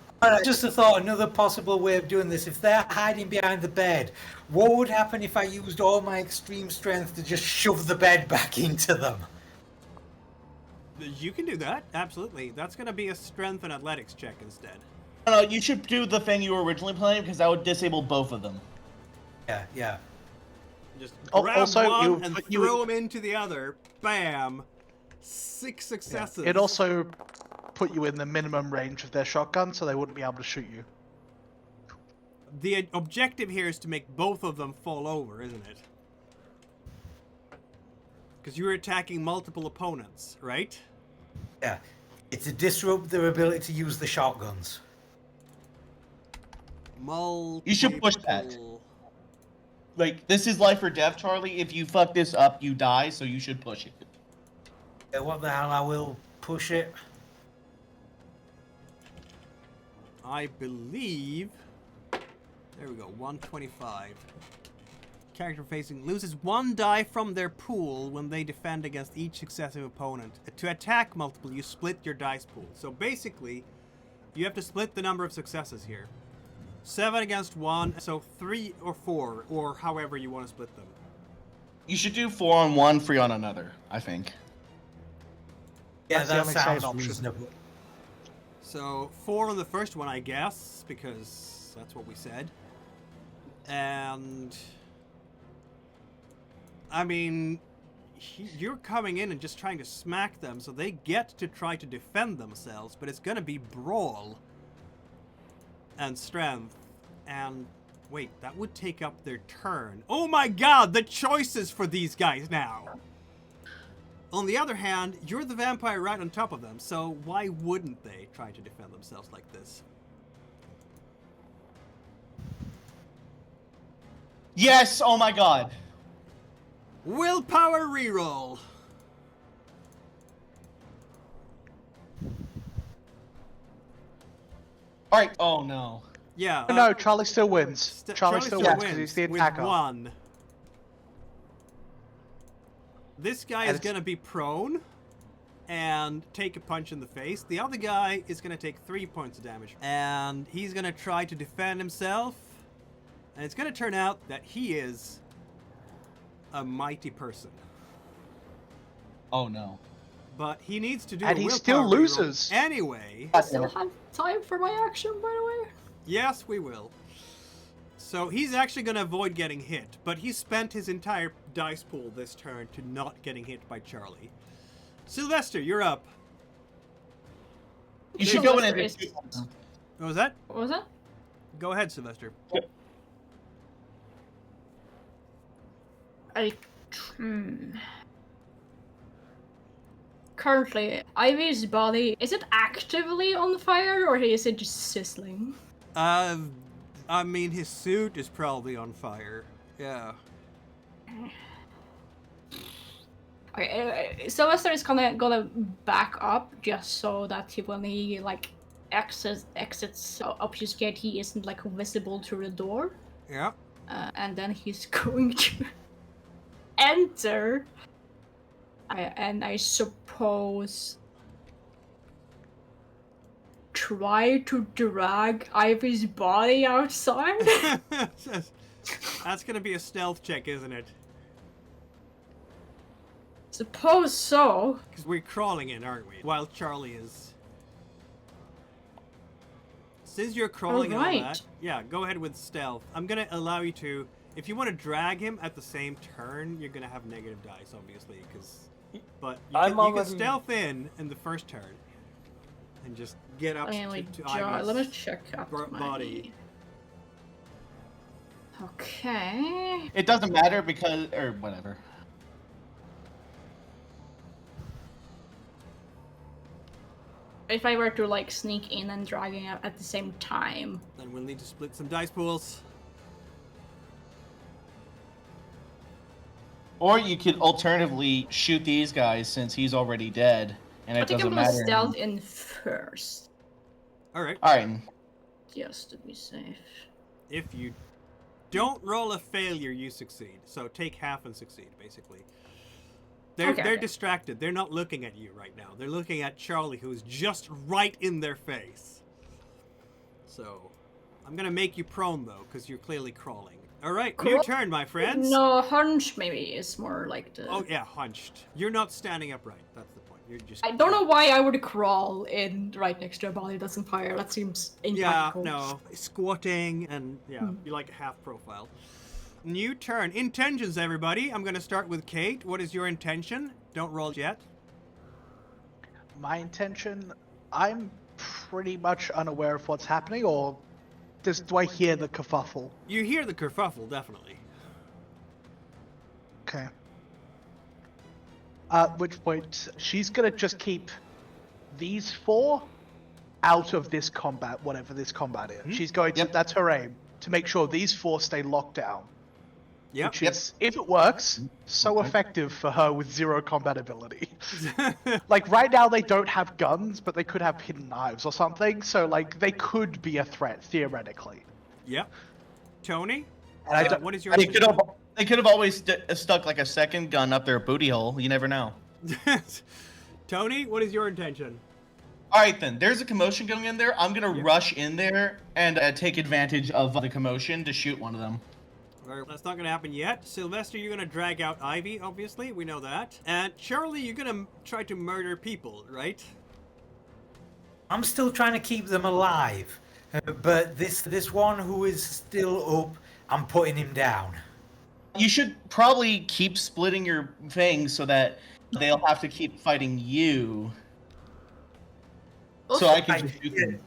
Just a thought, another possible way of doing this. If they're hiding behind the bed, what would happen if I used all my extreme strength to just shove the bed back into them? You can do that, absolutely. That's going to be a strength and athletics check instead. No, you should do the thing you were originally playing, because that would disable both of them. Yeah. Just Oh, grab also, one and throw him into the other. Bam! 6 successes. It also put you in the minimum range of their shotgun, so they wouldn't be able to shoot you. The objective here is to make both of them fall over, isn't it? Because you're attacking multiple opponents, right? Yeah. It's to disrupt their ability to use the shotguns. You should push that. Like, this is life or death, Charlie. If you fuck this up, you die, so you should push it. Yeah, what the hell, I will push it. I believe... There we go, 125. Character facing loses 1 die from their pool when they defend against each successive opponent. To attack multiple, you split your dice pool. So basically, you have to split the number of successes here. 7 against 1, so 3 or 4, or however you want to split them. You should do 4 on one, 3 on another, I think. Yeah, That's the that only sounds sane option. reasonable. So 4 on the first one, I guess, because that's what we said. And... I mean, you're coming in and just trying to smack them, so they get to try to defend themselves, but it's gonna be brawl and strength, and wait, that would take up their turn. Oh my god, the choices for these guys now! On the other hand, you're the vampire right on top of them, so why wouldn't they try to defend themselves like this? Yes! Oh my god. Willpower reroll. Alright. Oh no. Yeah. No, Charlie still wins. Charlie still wins because wins he's the with attacker. 1. This guy And is going to be prone and take a punch in the face. The other guy is going to take 3 points of damage. And he's going to try to defend himself. And it's going to turn out that he is a mighty person. Oh no. But he needs to do And a he willpower still reroll loses. anyway. I still have time for my action, by the way. Yes, we will. So he's actually going to avoid getting hit, but he spent his entire dice pool this turn to not getting hit by Charlie. Sylvester, you're up. You should go in Sylvester and... is- What was that? What was that? Go ahead, Sylvester. Currently, Ivy's body, is it actively on fire or is it just sizzling? I mean, his suit is probably on fire. Yeah. Okay, Sylvester is gonna back up just so that when he like exits obfuscate, he isn't like visible through the door. Yeah. And then he's going to enter. And I suppose try to drag Ivy's body outside. That's gonna be a stealth check, isn't it? Suppose so. Because we're crawling in, aren't we? While Charlie is... Since you're crawling and all Alright. that, yeah, go ahead with stealth. I'm gonna allow you to... If you want to drag him at the same turn, you're gonna have negative dice, obviously, because... But you I'm can already- stealth in the first turn. And just get up Anyway, to let me Ivy's check out my body. Okay. It doesn't matter because... Or whatever. If I were to like sneak in and drag him at the same time. Then we'll need to split some dice pools. Or you could alternatively shoot these guys since he's already dead. And I it think I'm doesn't gonna matter. stealth in first. Alright. Alright. Just to be safe. If you don't roll a failure, you succeed. So take half and succeed, basically. They're Okay. distracted. They're not looking at you right now. They're looking at Charlie, who's just right in their face. So, I'm gonna make you prone, though, because you're clearly crawling. Alright, new turn, my friends. No, hunch maybe is more like the... Oh, yeah, hunched. You're not standing upright. That's the point. You're just... I don't know why I would crawl in right next to a body that's on fire. That seems Yeah, impractical. no. Squatting and, yeah, you're like half profile. New turn. Intentions, everybody. I'm going to start with Kate. What is your intention? Don't roll yet. My intention, I'm pretty much unaware of what's happening, or do I hear the kerfuffle? You hear the kerfuffle, definitely. Okay. At which point, she's gonna just keep these four out of this combat, whatever this combat is. She's going to, Yep. that's her aim, to make sure these four stay locked down. Yep. Which is, if it works, so effective for her with zero combat ability. Like, right now they don't have guns, but they could have hidden knives or something, so, like, they could be a threat, theoretically. Yep. Tony? And I don't, What is your They could have always stuck like a second gun up their booty hole. You never know. Tony, what is your intention? Alright then, there's a commotion going in there. I'm gonna rush in there and take advantage of the commotion to shoot one of them. Well, that's not going to happen yet. Sylvester, you're going to drag out Ivy, obviously. We know that. And Charlie, you're going to try to murder people, right? I'm still trying to keep them alive, but this one who is still up, I'm putting him down. You should probably keep splitting your thing so that they'll have to keep fighting you. So I can just shoot them.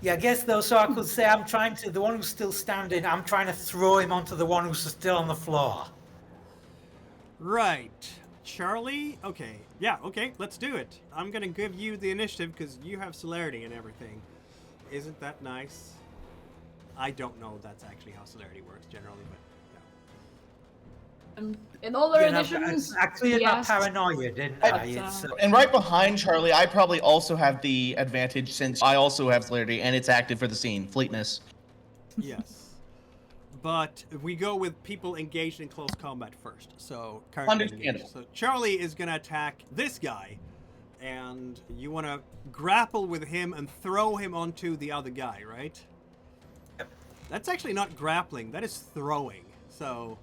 Yeah, I guess though, so I could say I'm trying to, the one who's still standing, I'm trying to throw him onto the one who's still on the floor. Right. Charlie? Okay. Yeah, okay, let's do it. I'm gonna give you the initiative because you have celerity and everything. Isn't that nice? I don't know that's actually how celerity works generally, but In all our Yeah, no, editions, actually, we not asked- paranoia, didn't I? But, It's, And right behind Charlie, I probably also have the advantage since I also have celerity and it's active for the scene, fleetness. yes. But we go with people engaged in close combat first. So currently Understandable. engaged. So Charlie is gonna attack this guy, and you wanna grapple with him and throw him onto the other guy, right? Yep. That's actually not grappling, that is throwing. So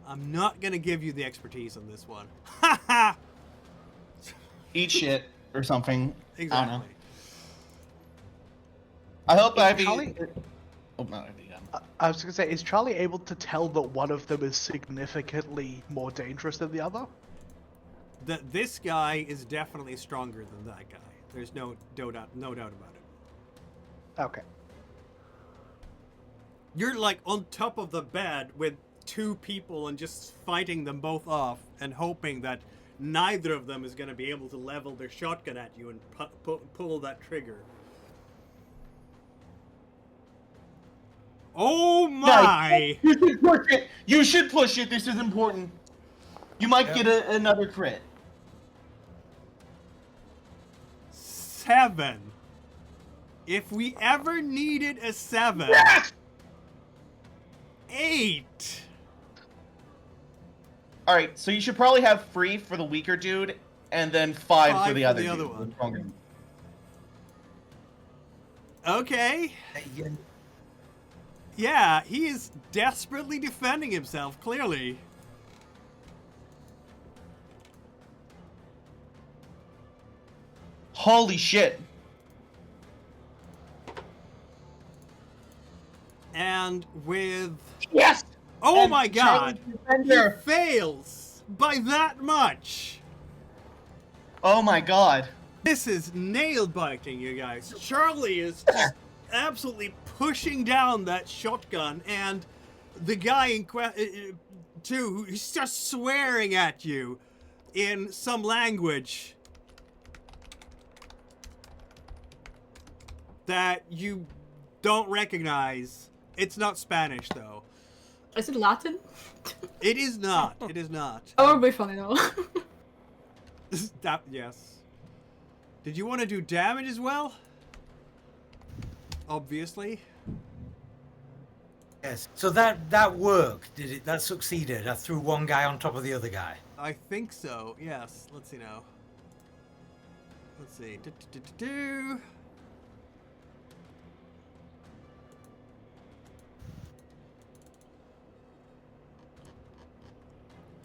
I'm not gonna give you the expertise on this one. Ha ha! Eat shit or something. I don't know. Exactly. I hope Ivy. Charlie- Oh, no, Ivy, yeah. I was gonna say, is Charlie able to tell that one of them is significantly more dangerous than the other? This guy is definitely stronger than that guy. There's no doubt about it. Okay. You're like on top of the bed with two people and just fighting them both off and hoping that neither of them is going to be able to level their shotgun at you and pull that trigger. Oh my! You should push it. You should push it. This is important. You might Yep. get another crit. 7. If we ever needed a 7. Yes! 8. All right, so you should probably have 3 for the weaker dude, and then 5 5 for the for other the dude. other one. Stronger. Okay. yeah, Yeah, he is desperately defending himself, clearly. Holy shit! And with... Yes! Oh And my god! Charlie's He defender. fails by that much! Oh my god! This is nail-biting, you guys. Charlie is just absolutely pushing down that shotgun, and the guy in too, he's just swearing at you in some language that you don't recognize. It's not Spanish, though. Is it Latin? It is not. It is not. That would be funny though. Yes. Did you want to do damage as well? Obviously. yes. So that worked. Did it? That succeeded. I threw one guy on top of the other guy. I think so. Yes. Let's see now. Let's see.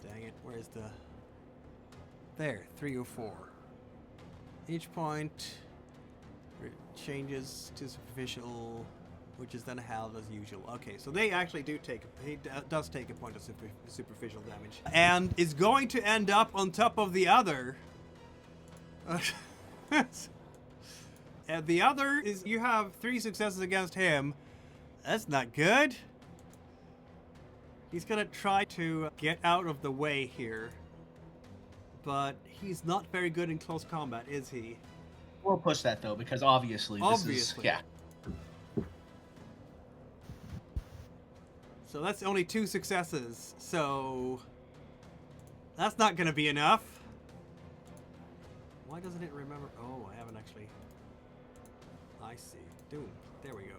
Dang it. Where's the... There. 304. Each point changes to superficial, which is then held as usual. Okay, so they actually do take... He does take a point of superficial damage. And is going to end up on top of the other. And the other is... You have 3 successes against him. That's not good. He's gonna try to get out of the way here. But he's not very good in close combat, is he? We'll push that though, because obviously this is Obviously. yeah. So that's only 2 successes. So that's not gonna be enough. Why doesn't it remember? Oh, I haven't actually. I see. Doom. There we go.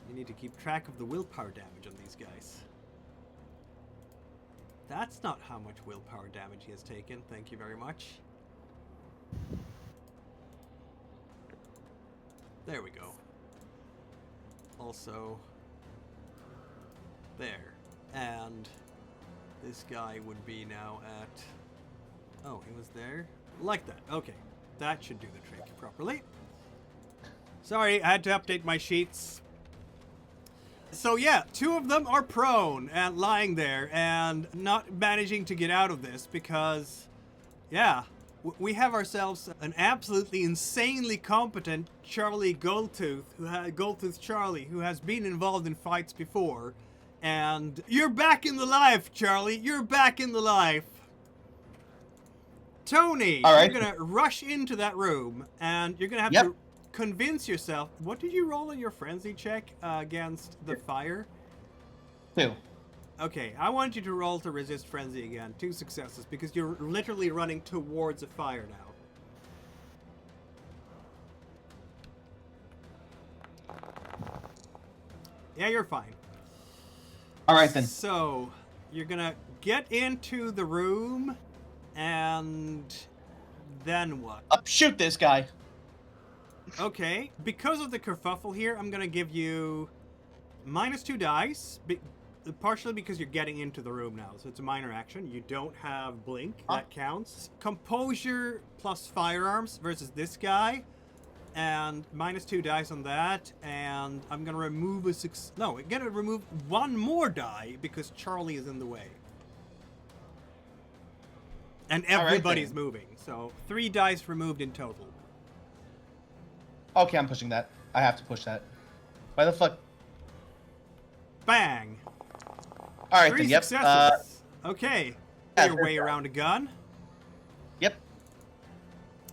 You need to keep track of the willpower damage on these guys. That's not how much willpower damage he has taken. Thank you very much. There we go. Also, there. And this guy would be now at... Oh, he was there? Like that. Okay. That should do the trick properly. Sorry, I had to update my sheets. So yeah, 2 of them are prone and lying there and not managing to get out of this because, yeah, we have ourselves an absolutely insanely competent Charlie Goldtooth, Goldtooth Charlie, who has been involved in fights before. And you're back in the life, Charlie. You're back in the life. Tony, All right. you're gonna rush into that room, and you're gonna have Yep. to convince yourself. What did you roll in your frenzy check against the fire? 2. Okay, I want you to roll to resist frenzy again. 2 successes, because you're literally running towards a fire now. Yeah, you're fine. All right then. So, you're gonna get into the room, and then what? Shoot this guy. Okay, because of the kerfuffle here, I'm gonna give you -2 dice, partially because you're getting into the room now, so it's a minor action. You don't have blink, that counts. Composure plus firearms versus this guy, and -2 dice on that, and I'm gonna remove I'm gonna remove 1 more die because Charlie is in the way. And All right, everybody's then. moving, so 3 dice removed in total. Okay, I'm pushing that. I have to push that. Why the fuck? Bang! All right 3 then. Yep. successes. Okay. yeah, Your there's way that. around a gun. Yep.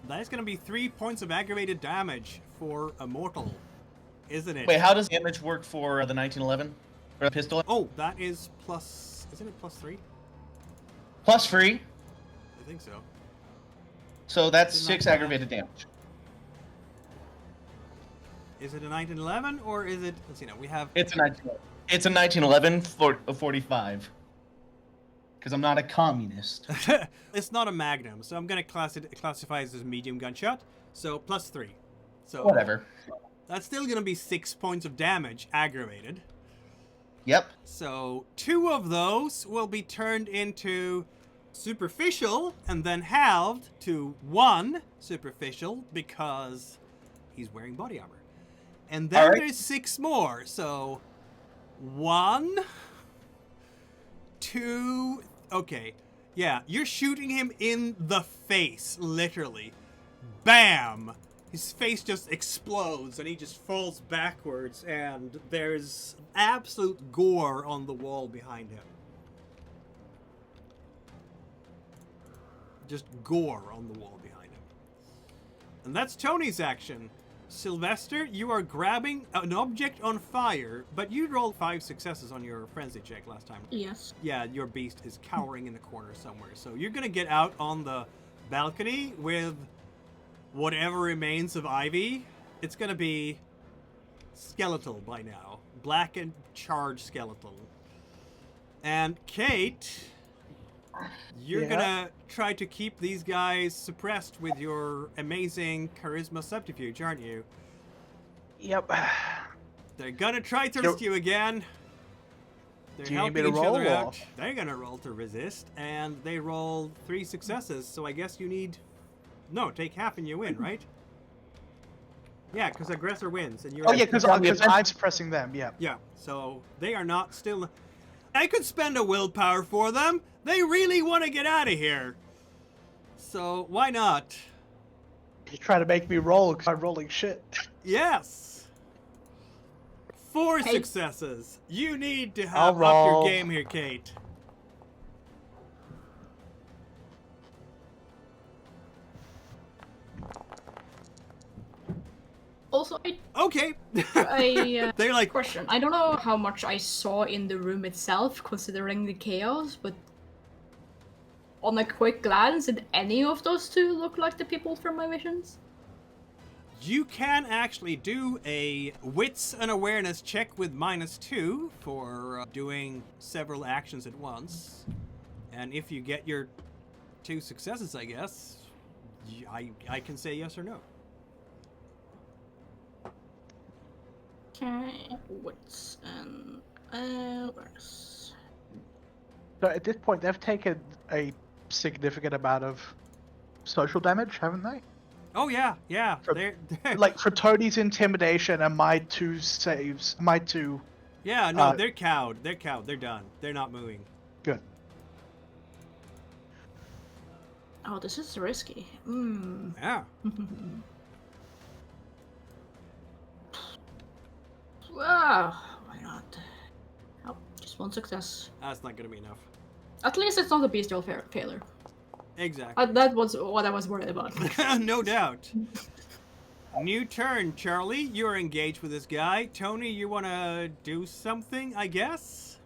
That is going to be 3 points of aggravated damage for a mortal, isn't it? Wait, how does damage work for the 1911 or a pistol? Oh, that is plus. Isn't it +3? Plus free. I think so. So that's Didn't 6 I- aggravated damage. Is it a 1911 or is it? Let's see now. We have. It's a 1911 for 45. Because I'm not a communist. It's not a magnum, so I'm going to classify it as medium gunshot. So +3. So Whatever. That's still going to be 6 points of damage aggravated. Yep. So 2 of those will be turned into superficial and then halved to 1 superficial because he's wearing body armor. And then Alright. there's 6 more. So 1, 2, okay. Yeah, you're shooting him in the face, literally. Bam! His face just explodes and he just falls backwards, and there's absolute gore on the wall behind him. Just gore on the wall behind him. And that's Tony's action. Sylvester, you are grabbing an object on fire, but you rolled 5 successes on your frenzy check last time. Yes. Yeah, your beast is cowering in the corner somewhere. So you're gonna get out on the balcony with whatever remains of Ivy. It's gonna be skeletal by now. Black and charred skeletal. And Kate, you're Yeah? gonna try to keep these guys suppressed with your amazing charisma subterfuge, aren't you? Yep. They're gonna try to You're- rescue again. They're Do you need me helping to each roll, other or- out. They're gonna roll to resist, and they roll 3 successes. So I guess you need, take half and you win, right? Yeah, because aggressor wins, and you're. Oh yeah, because Yeah, I'm suppressing them. Yeah. Yeah, so they are not still. I could spend a willpower for them. They really want to get out of here. So why not? You try to make me roll because I'm rolling shit. Yes. 4 Hey. successes. You need to I'll have up your roll. game here, Kate. Also, Okay. I They're like, question. I don't know how much I saw in the room itself, considering the chaos, but on a quick glance, did any of those 2 look like the people from my visions? you can actually do a wits and awareness check with -2 for doing several actions at once. And if you get your 2 successes, I guess, I can say yes or no. Okay, wits and awareness. So at this point, they've taken a significant amount of social damage, haven't they? Oh yeah. For- They're Like for Tony's intimidation and my 2 saves, my 2. yeah, no, uh, they're cowed. They're cowed. They're done. They're not moving. Good. Oh, this is risky. Hmm. Yeah. Why not? Oh, just 1 success. That's not gonna be enough. At least it's not a bestial failure. Exactly. That was what I was worried about. No doubt. New turn, Charlie. You're engaged with this guy. Tony, you want to do something, I guess?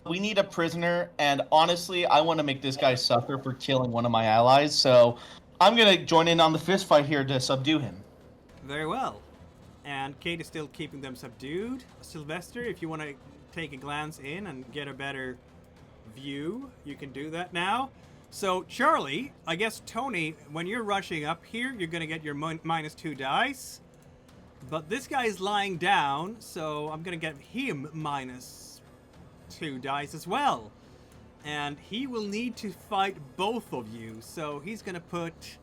We need a prisoner, and honestly, I want to make this guy suffer for killing one of my allies, so I'm going to join in on the fist fight here to subdue him. Very well. And Kate is still keeping them subdued. Sylvester, if you want to take a glance in and get a better view, you can do that now. So, Charlie, I guess Tony, when you're rushing up here, you're going to get your -2 dice. But this guy is lying down, so I'm going to get him -2 dice as well. And he will need to fight both of you. So he's going to put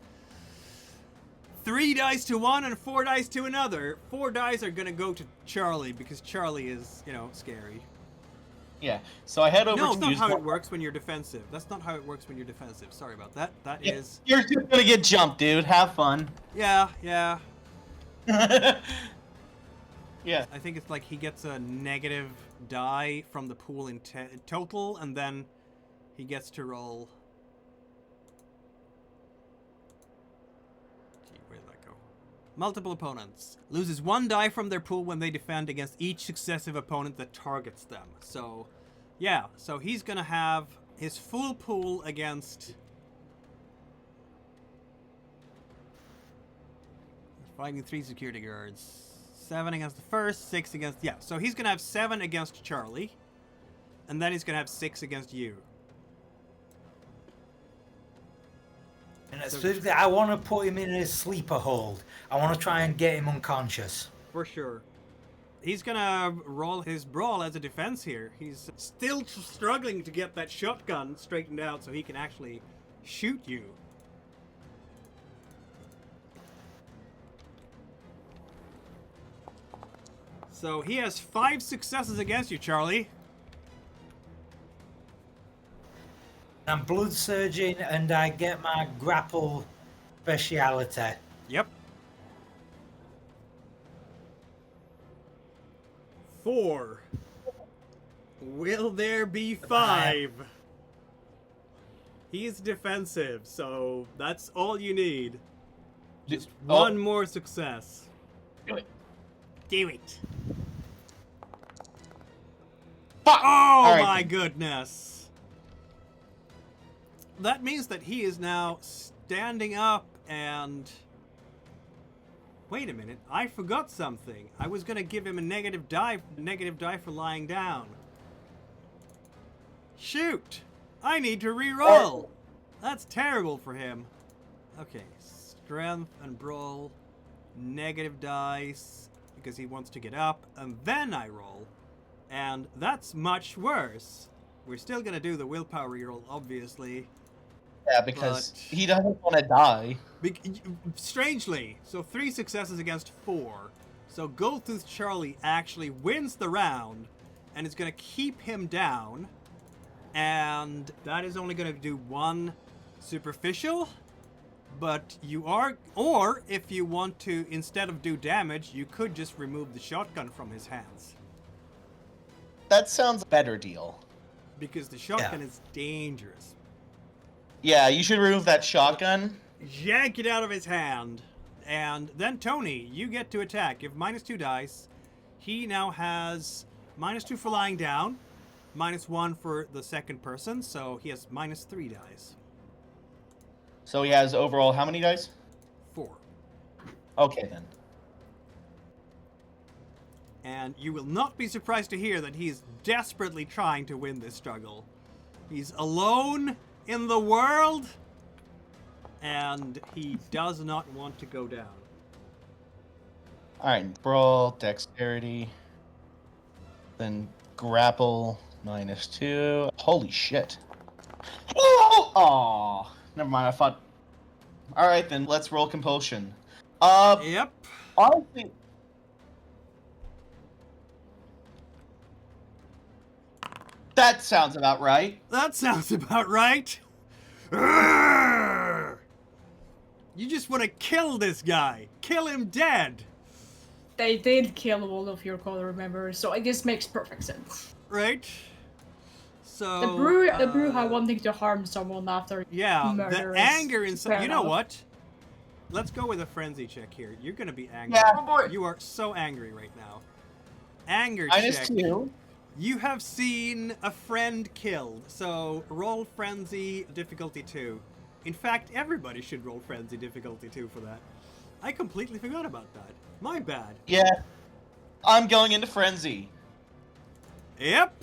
3 dice to one and 4 dice to another. 4 dice are going to go to Charlie because Charlie is, scary. Yeah, so I head over No, to it's not use how one- it works when you're defensive. That's not how it works when you're defensive. Sorry about that. That Yeah, is... You're just going to get jumped, dude. Have fun. Yeah. Yeah. I think it's like he gets a negative die from the pool in total, and then he gets to roll... Gee, where did that go? Multiple opponents. Loses 1 die from their pool when they defend against each successive opponent that targets them. So, yeah. So he's gonna have his full pool against... Fighting 3 security guards. 7 against the first, 6 against... Yeah, so he's going to have 7 against Charlie. And then he's going to have 6 against you. And specifically, I want to put him in a sleeper hold. I want to try and get him unconscious. For sure. He's going to roll his brawl as a defense here. He's still struggling to get that shotgun straightened out so he can actually shoot you. So he has 5 successes against you, Charlie. I'm blood surging and I get my grapple speciality. Yep. 4. Will there be 5? He's defensive, so that's all you need. Just one more success. Do it. Do it. Fuck! Oh All right. my goodness. That means that he is now standing up and... Wait a minute, I forgot something. I was gonna give him a negative die for lying down. Shoot! I need to re-roll! That's terrible for him. Okay, strength and brawl, negative dice, because he wants to get up, and then I roll. And that's much worse. We're still gonna do the willpower reroll, obviously. Yeah, because But- he doesn't want to die. Strangely, so 3 successes against 4. So Goldtooth Charlie actually wins the round, and is gonna keep him down. And that is only gonna do 1 superficial. But you are, or if you want to, instead of do damage, you could just remove the shotgun from his hands. That sounds a better deal. Because the shotgun is dangerous. Yeah, you should remove that shotgun. Yank it out of his hand. And then Tony, you get to attack. You have -2 dice. He now has -2 for lying down, -1 for the second person, so he has -3 dice. So he has overall how many dice? 4. Okay, then. And you will not be surprised to hear that he is desperately trying to win this struggle. He's alone in the world, and he does not want to go down. Alright, brawl, dexterity, then grapple, -2. Holy shit. Oh, never mind, I thought... Alright then, let's roll compulsion. Yep. Honestly... That sounds about right. That sounds about right. Urgh! You just want to kill this guy. Kill him dead. They did kill all of your color members, so this makes perfect sense. Right? So The Bruja wanting to harm someone after Yeah, murder the is anger inside. fair You know enough. what? Let's go with a frenzy check here. You're gonna be angry. Yeah. Oh boy. You are so angry right now. Anger Minus check. 2. You have seen a friend killed, so roll frenzy difficulty 2. In fact, everybody should roll frenzy difficulty 2 for that. I completely forgot about that. My bad. Yeah. I'm going into frenzy. Yep.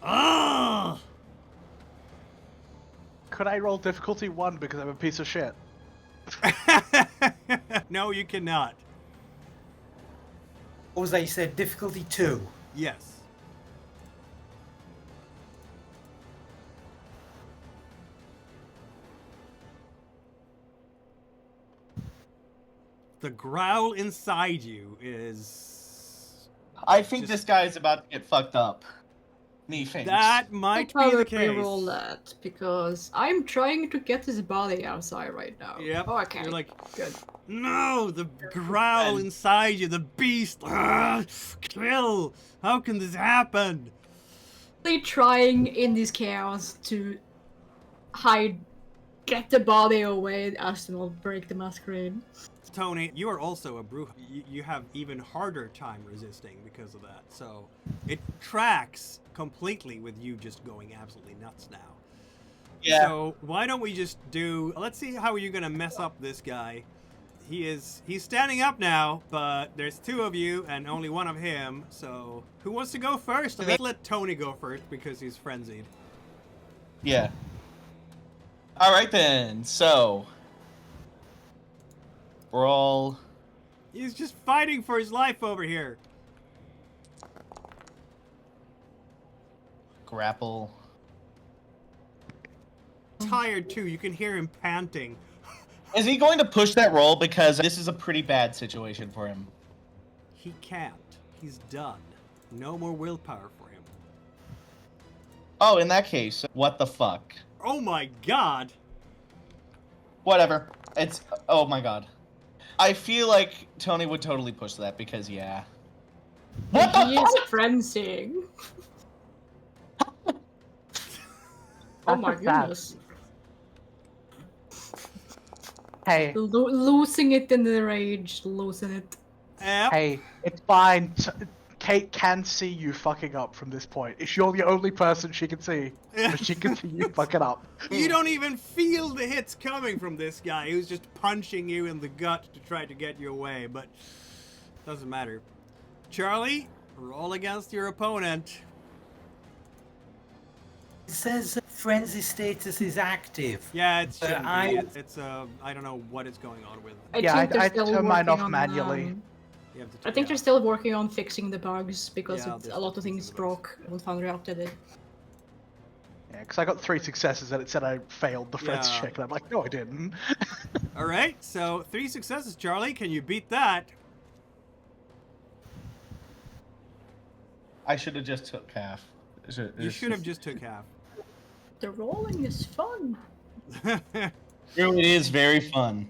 Ah. Could I roll difficulty 1 because I'm a piece of shit? No, you cannot. What was that you said? Difficulty 2. Yes. The growl inside you is... I think Just- this guy is about to get fucked up. Me thinks. That might be the case. roll that because I'm trying to get his body outside right now. Yep. Okay. You're like, Good. no, the growl inside you, the beast. Ah, kill. How can this happen? They trying in this chaos to get the body away as to not break the masquerade. Tony, you are also a Bruja. You have even harder time resisting because of that. So it tracks completely with you just going absolutely nuts now. Yeah. So why don't we just do... Let's see how you're going to mess up this guy. He's standing up now, but there's 2 of you and only 1 of him. So who wants to go first? Let's let Tony go first because he's frenzied. Yeah. All right then. So we're all He's just fighting for his life over here. grapple. Tired too. You can hear him panting. Is he going to push that roll because this is a pretty bad situation for him? He can't. He's done. No more willpower for him. Oh, in that case, what the fuck? Oh my god! Whatever. It's oh my god. I feel like Tony would totally push that because yeah. What He the is fuck? frenzying. Oh my That's sad. goodness. Hey, Losing it in the rage, losing it. Yep. hey, it's fine. Kate can see you fucking up from this point. If you're the only person she can see, but she can see you fucking up. You don't even feel the hits coming from this guy who's just punching you in the gut to try to get you away, but doesn't matter. Charlie, roll against your opponent. It says frenzy status is active. Yeah, it shouldn't I- be. It's I don't know what is going on with it. Yeah, think they're I'd still turn mine working off on, manually. You have to I think they're still working on fixing the bugs because Yeah, it's, they're a lot still of things fixing the bugs. broke when Foundry updated it. Yeah, because I got 3 successes and it said I failed the frenzy Yeah. check, and I'm like, no, I didn't. All right, so 3 successes, Charlie. Can you beat that? I should have just took half. You should have just took half. The rolling is fun. It is very fun.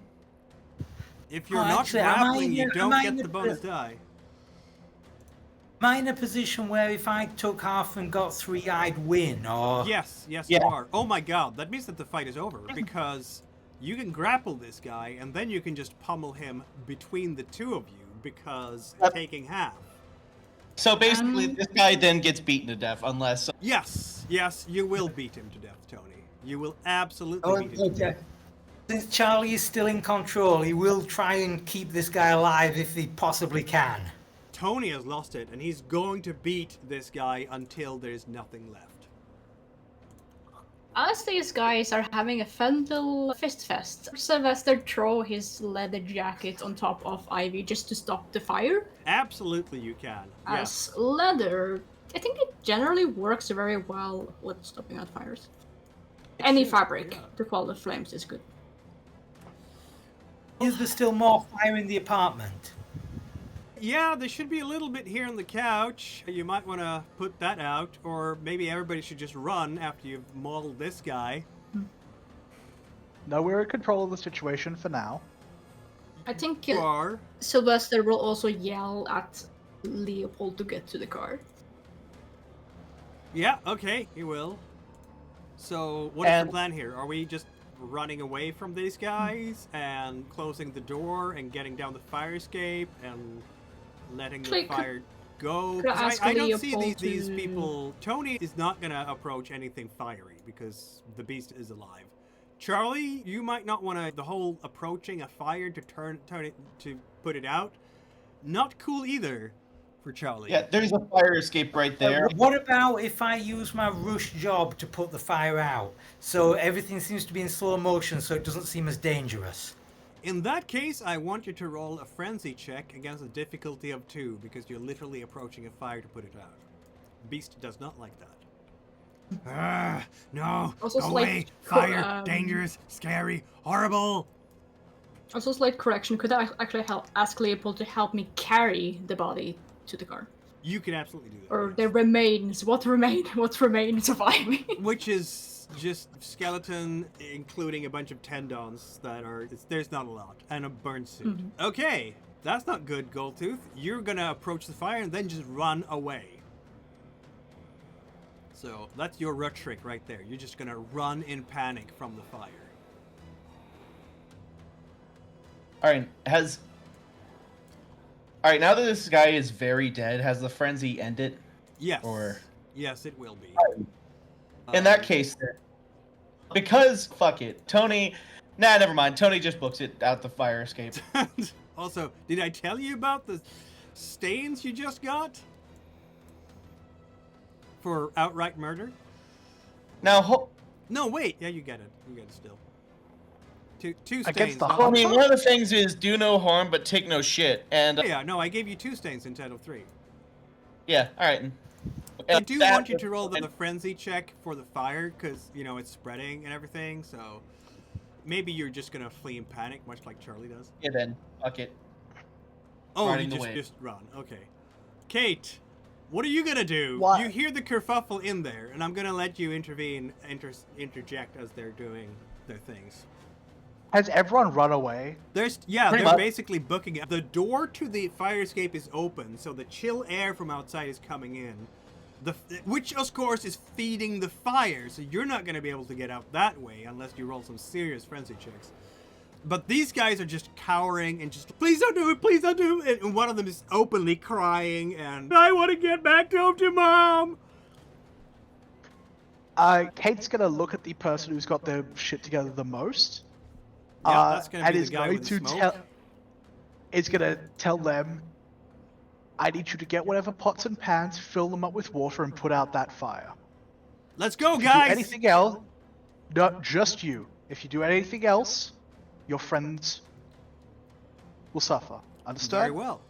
If you're Oh, not actually, am I grappling, you in- don't am I get in the the- bonus die. Am I in a position where if I took half and got 3, I'd win, or... Yes, Yeah. you are. Oh my god, that means that the fight is over because you can grapple this guy and then you can just pummel him between the 2 of you because Yep. taking half. So basically, this guy then gets beaten to death unless. Yes, you will beat him to death, Tony. You will absolutely Oh, beat him to okay. death. Since Charlie is still in control, he will try and keep this guy alive if he possibly can. Tony has lost it and he's going to beat this guy until there's nothing left. As these guys are having a fun little fist fest, Sylvester throw his leather jacket on top of Ivy just to stop the fire. Absolutely you can. Yes. As leather, I think it generally works very well with stopping out fires. Any should, fabric yeah. to quell the flames is good. Is there still more fire in the apartment? Yeah, there should be a little bit here on the couch. You might want to put that out, or maybe everybody should just run after you've mauled this guy. No, we're in control of the situation for now. I think Or Sylvester will also yell at Leopold to get to the car. yeah, okay, he will. So, what is And- the plan here? Are we just running away from these guys and closing the door and getting down the fire escape and letting the Actually, fire go? could I 'Cause ask I don't see Leopold these to- people. Tony is not gonna approach anything fiery because the beast is alive. Charlie, you might not want to. The whole approaching a fire to turn it to put it out, not cool either for Charlie. Yeah, there's a fire escape right there. What about if I use my rush job to put the fire out? So everything seems to be in slow motion, so it doesn't seem as dangerous. In that case, I want you to roll a frenzy check against a difficulty of 2 because you're literally approaching a fire to put it out. Beast does not like that. No, Also, go slight away, co- fire, dangerous, scary, horrible. Also, slight correction. Could I actually ask Leopold to help me carry the body to the car? You can absolutely do that. Or yes. the remains. What remains of Ivy? Which is just skeleton, including a bunch of tendons that are. There's not a lot, and a burn suit. Mhm. Okay, that's not good, Goldtooth. You're gonna approach the fire and then just run away. So that's your rut trick right there. You're just gonna run in panic from the fire. All right, All right, now that this guy is very dead, has the frenzy ended? Yes. Or- Yes, it will be. In that case, then, because fuck it, Tony. Nah, never mind. Tony just books it out the fire escape. Also, did I tell you about the stains you just got for outright murder? Now, No, wait. Yeah, you get it. You get it still. Two stains. Against the not- I mean, one of the things is do no harm but take no shit, and Yeah, no, I gave you 2 stains instead of 3. yeah, all right. I do That- want you to roll the frenzy check for the fire because you know it's spreading and everything. So maybe you're just gonna flee in panic, much like Charlie does. Yeah, then fuck it. Oh, Running you away. just run. Okay, Kate, what are you gonna do? What? You hear the kerfuffle in there, and I'm gonna let you interject as they're doing their things. Has everyone run away? They're Pretty they're much. basically booking it. The door to the fire escape is open, so the chill air from outside is coming in. Which of course is feeding the fire, so you're not going to be able to get out that way unless you roll some serious frenzy checks. But these guys are just cowering and just, please don't do it, please don't do it. And one of them is openly crying and, I want to get back home to mom. Kate's gonna look at the person who's got their shit together the most. Yeah, that's gonna and be the is guy going with the to smoke. tell. Is gonna tell them, I need you to get whatever pots and pans, fill them up with water, and put out that fire. Let's go, If you guys. do anything else, not just you. If you do anything else, your friends will suffer. Understand? Very well.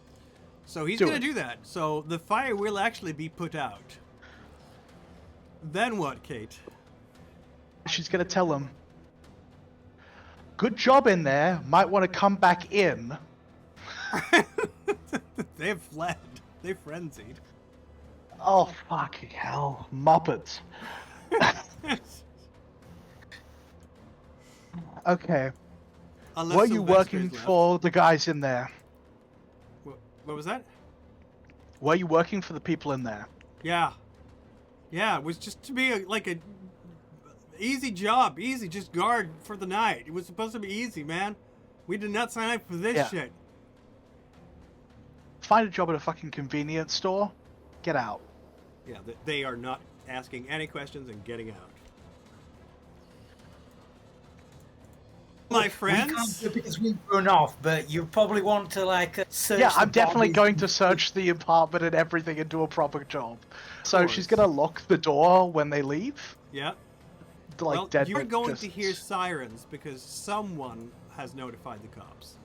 So he's Do going it. to do that. So the fire will actually be put out. Then what, Kate? She's gonna tell him, good job in there, might want to come back in. They've fled. They frenzied. Oh, fucking hell. Muppets. Okay. Unless Were you Sylvester working is left. for the guys in there? What was that? Were you working for the people in there? Yeah. Yeah, it was just to be like a easy job. Easy, just guard for the night. It was supposed to be easy, man. We did not sign up for this Yeah. shit. Find a job at a fucking convenience store. Get out. Yeah, they are not asking any questions and getting out. My We can't friends, do it because we've run off, but you probably want to search. Yeah, the I'm definitely bodies. going to search the apartment and everything and do a proper job. So course. she's gonna lock the door when they leave. yeah. Like Well, dead. you're going just... to hear sirens because someone has notified the cops.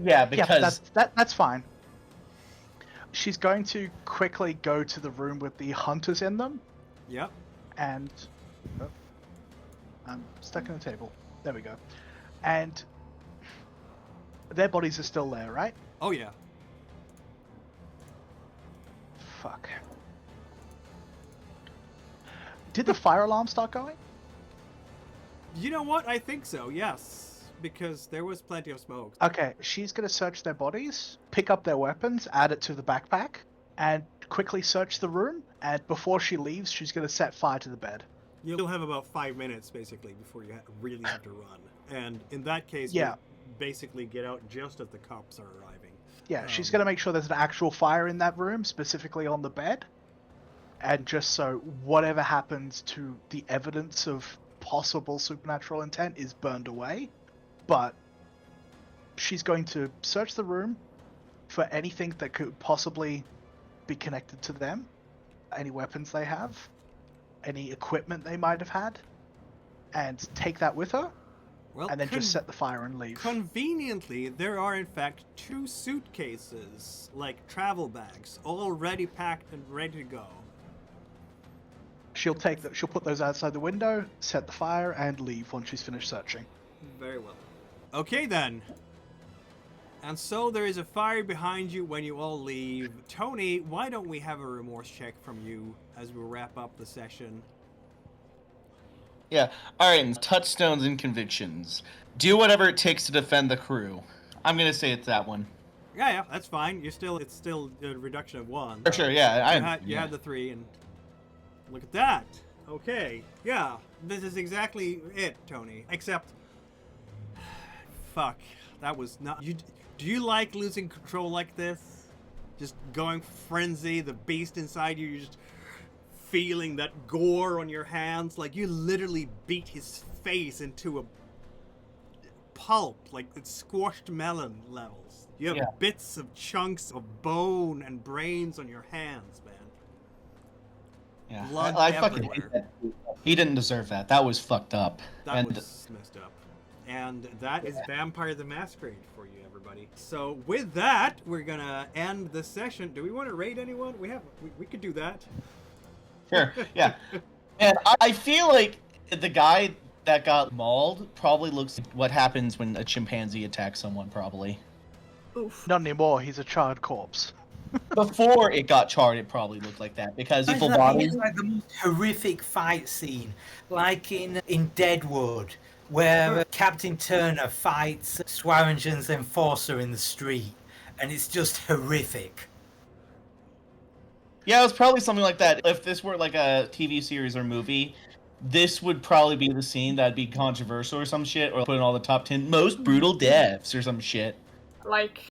Yeah, Yeah, because that's fine. She's going to quickly go to the room with the hunters in them, Yep. and oh, I'm stuck in the table. There we go. And their bodies are still there, right? Oh yeah. Fuck. Did the fire alarm start going? You know what? I think so. Yes, because there was plenty of smoke. Okay, she's gonna search their bodies, pick up their weapons, add it to the backpack, and quickly search the room. And before she leaves, she's gonna set fire to the bed. You'll have about 5 minutes, basically, before you really have to run. And in that case, Yeah. you basically get out just as the cops are arriving. Yeah, she's going to make sure there's an actual fire in that room, specifically on the bed. And just so whatever happens to the evidence of possible supernatural intent is burned away. But she's going to search the room for anything that could possibly be connected to them. Any weapons they have. Any equipment they might have had. And take that with her. Well, And then just set the fire and leave. Conveniently, there are in fact 2 suitcases, like travel bags, already packed and ready to go. She'll put those outside the window, set the fire, and leave once she's finished searching. Very well. Okay then. And so there is a fire behind you when you all leave. Tony, why don't we have a remorse check from you as we wrap up the session? Yeah. All right. And touchstones and convictions. Do whatever it takes to defend the crew. I'm gonna say it's that one. Yeah, that's fine. It's still a reduction of 1. For sure. Yeah. You had the 3, and look at that. Okay. Yeah. This is exactly it, Tony. Except, fuck. That was not. Do you like losing control like this? Just going frenzy, the beast inside you, you're just feeling that gore on your hands. Like you literally beat his face into a pulp, like it's squashed melon levels. You have bits of chunks of bone and brains on your hands, man. Yeah. Blood I fucking hate everywhere. that. He didn't deserve that. That was fucked up. That was messed up. And that is Vampire the Masquerade for you, everybody. So with that, we're gonna end the session. Do we want to raid anyone? We could do that. Sure, yeah. And I feel like the guy that got mauled probably looks like what happens when a chimpanzee attacks someone, probably. Oof. Not anymore, he's a charred corpse. Before it got charred, it probably looked like that, because evil body... It's like the most horrific fight scene, like in Deadwood, where Captain Turner fights Swearengen's enforcer in the street, and it's just horrific. Yeah, it was probably something like that. If this were like a TV series or movie, this would probably be the scene that'd be controversial or some shit, or put in all the top 10 most brutal deaths or some shit. Like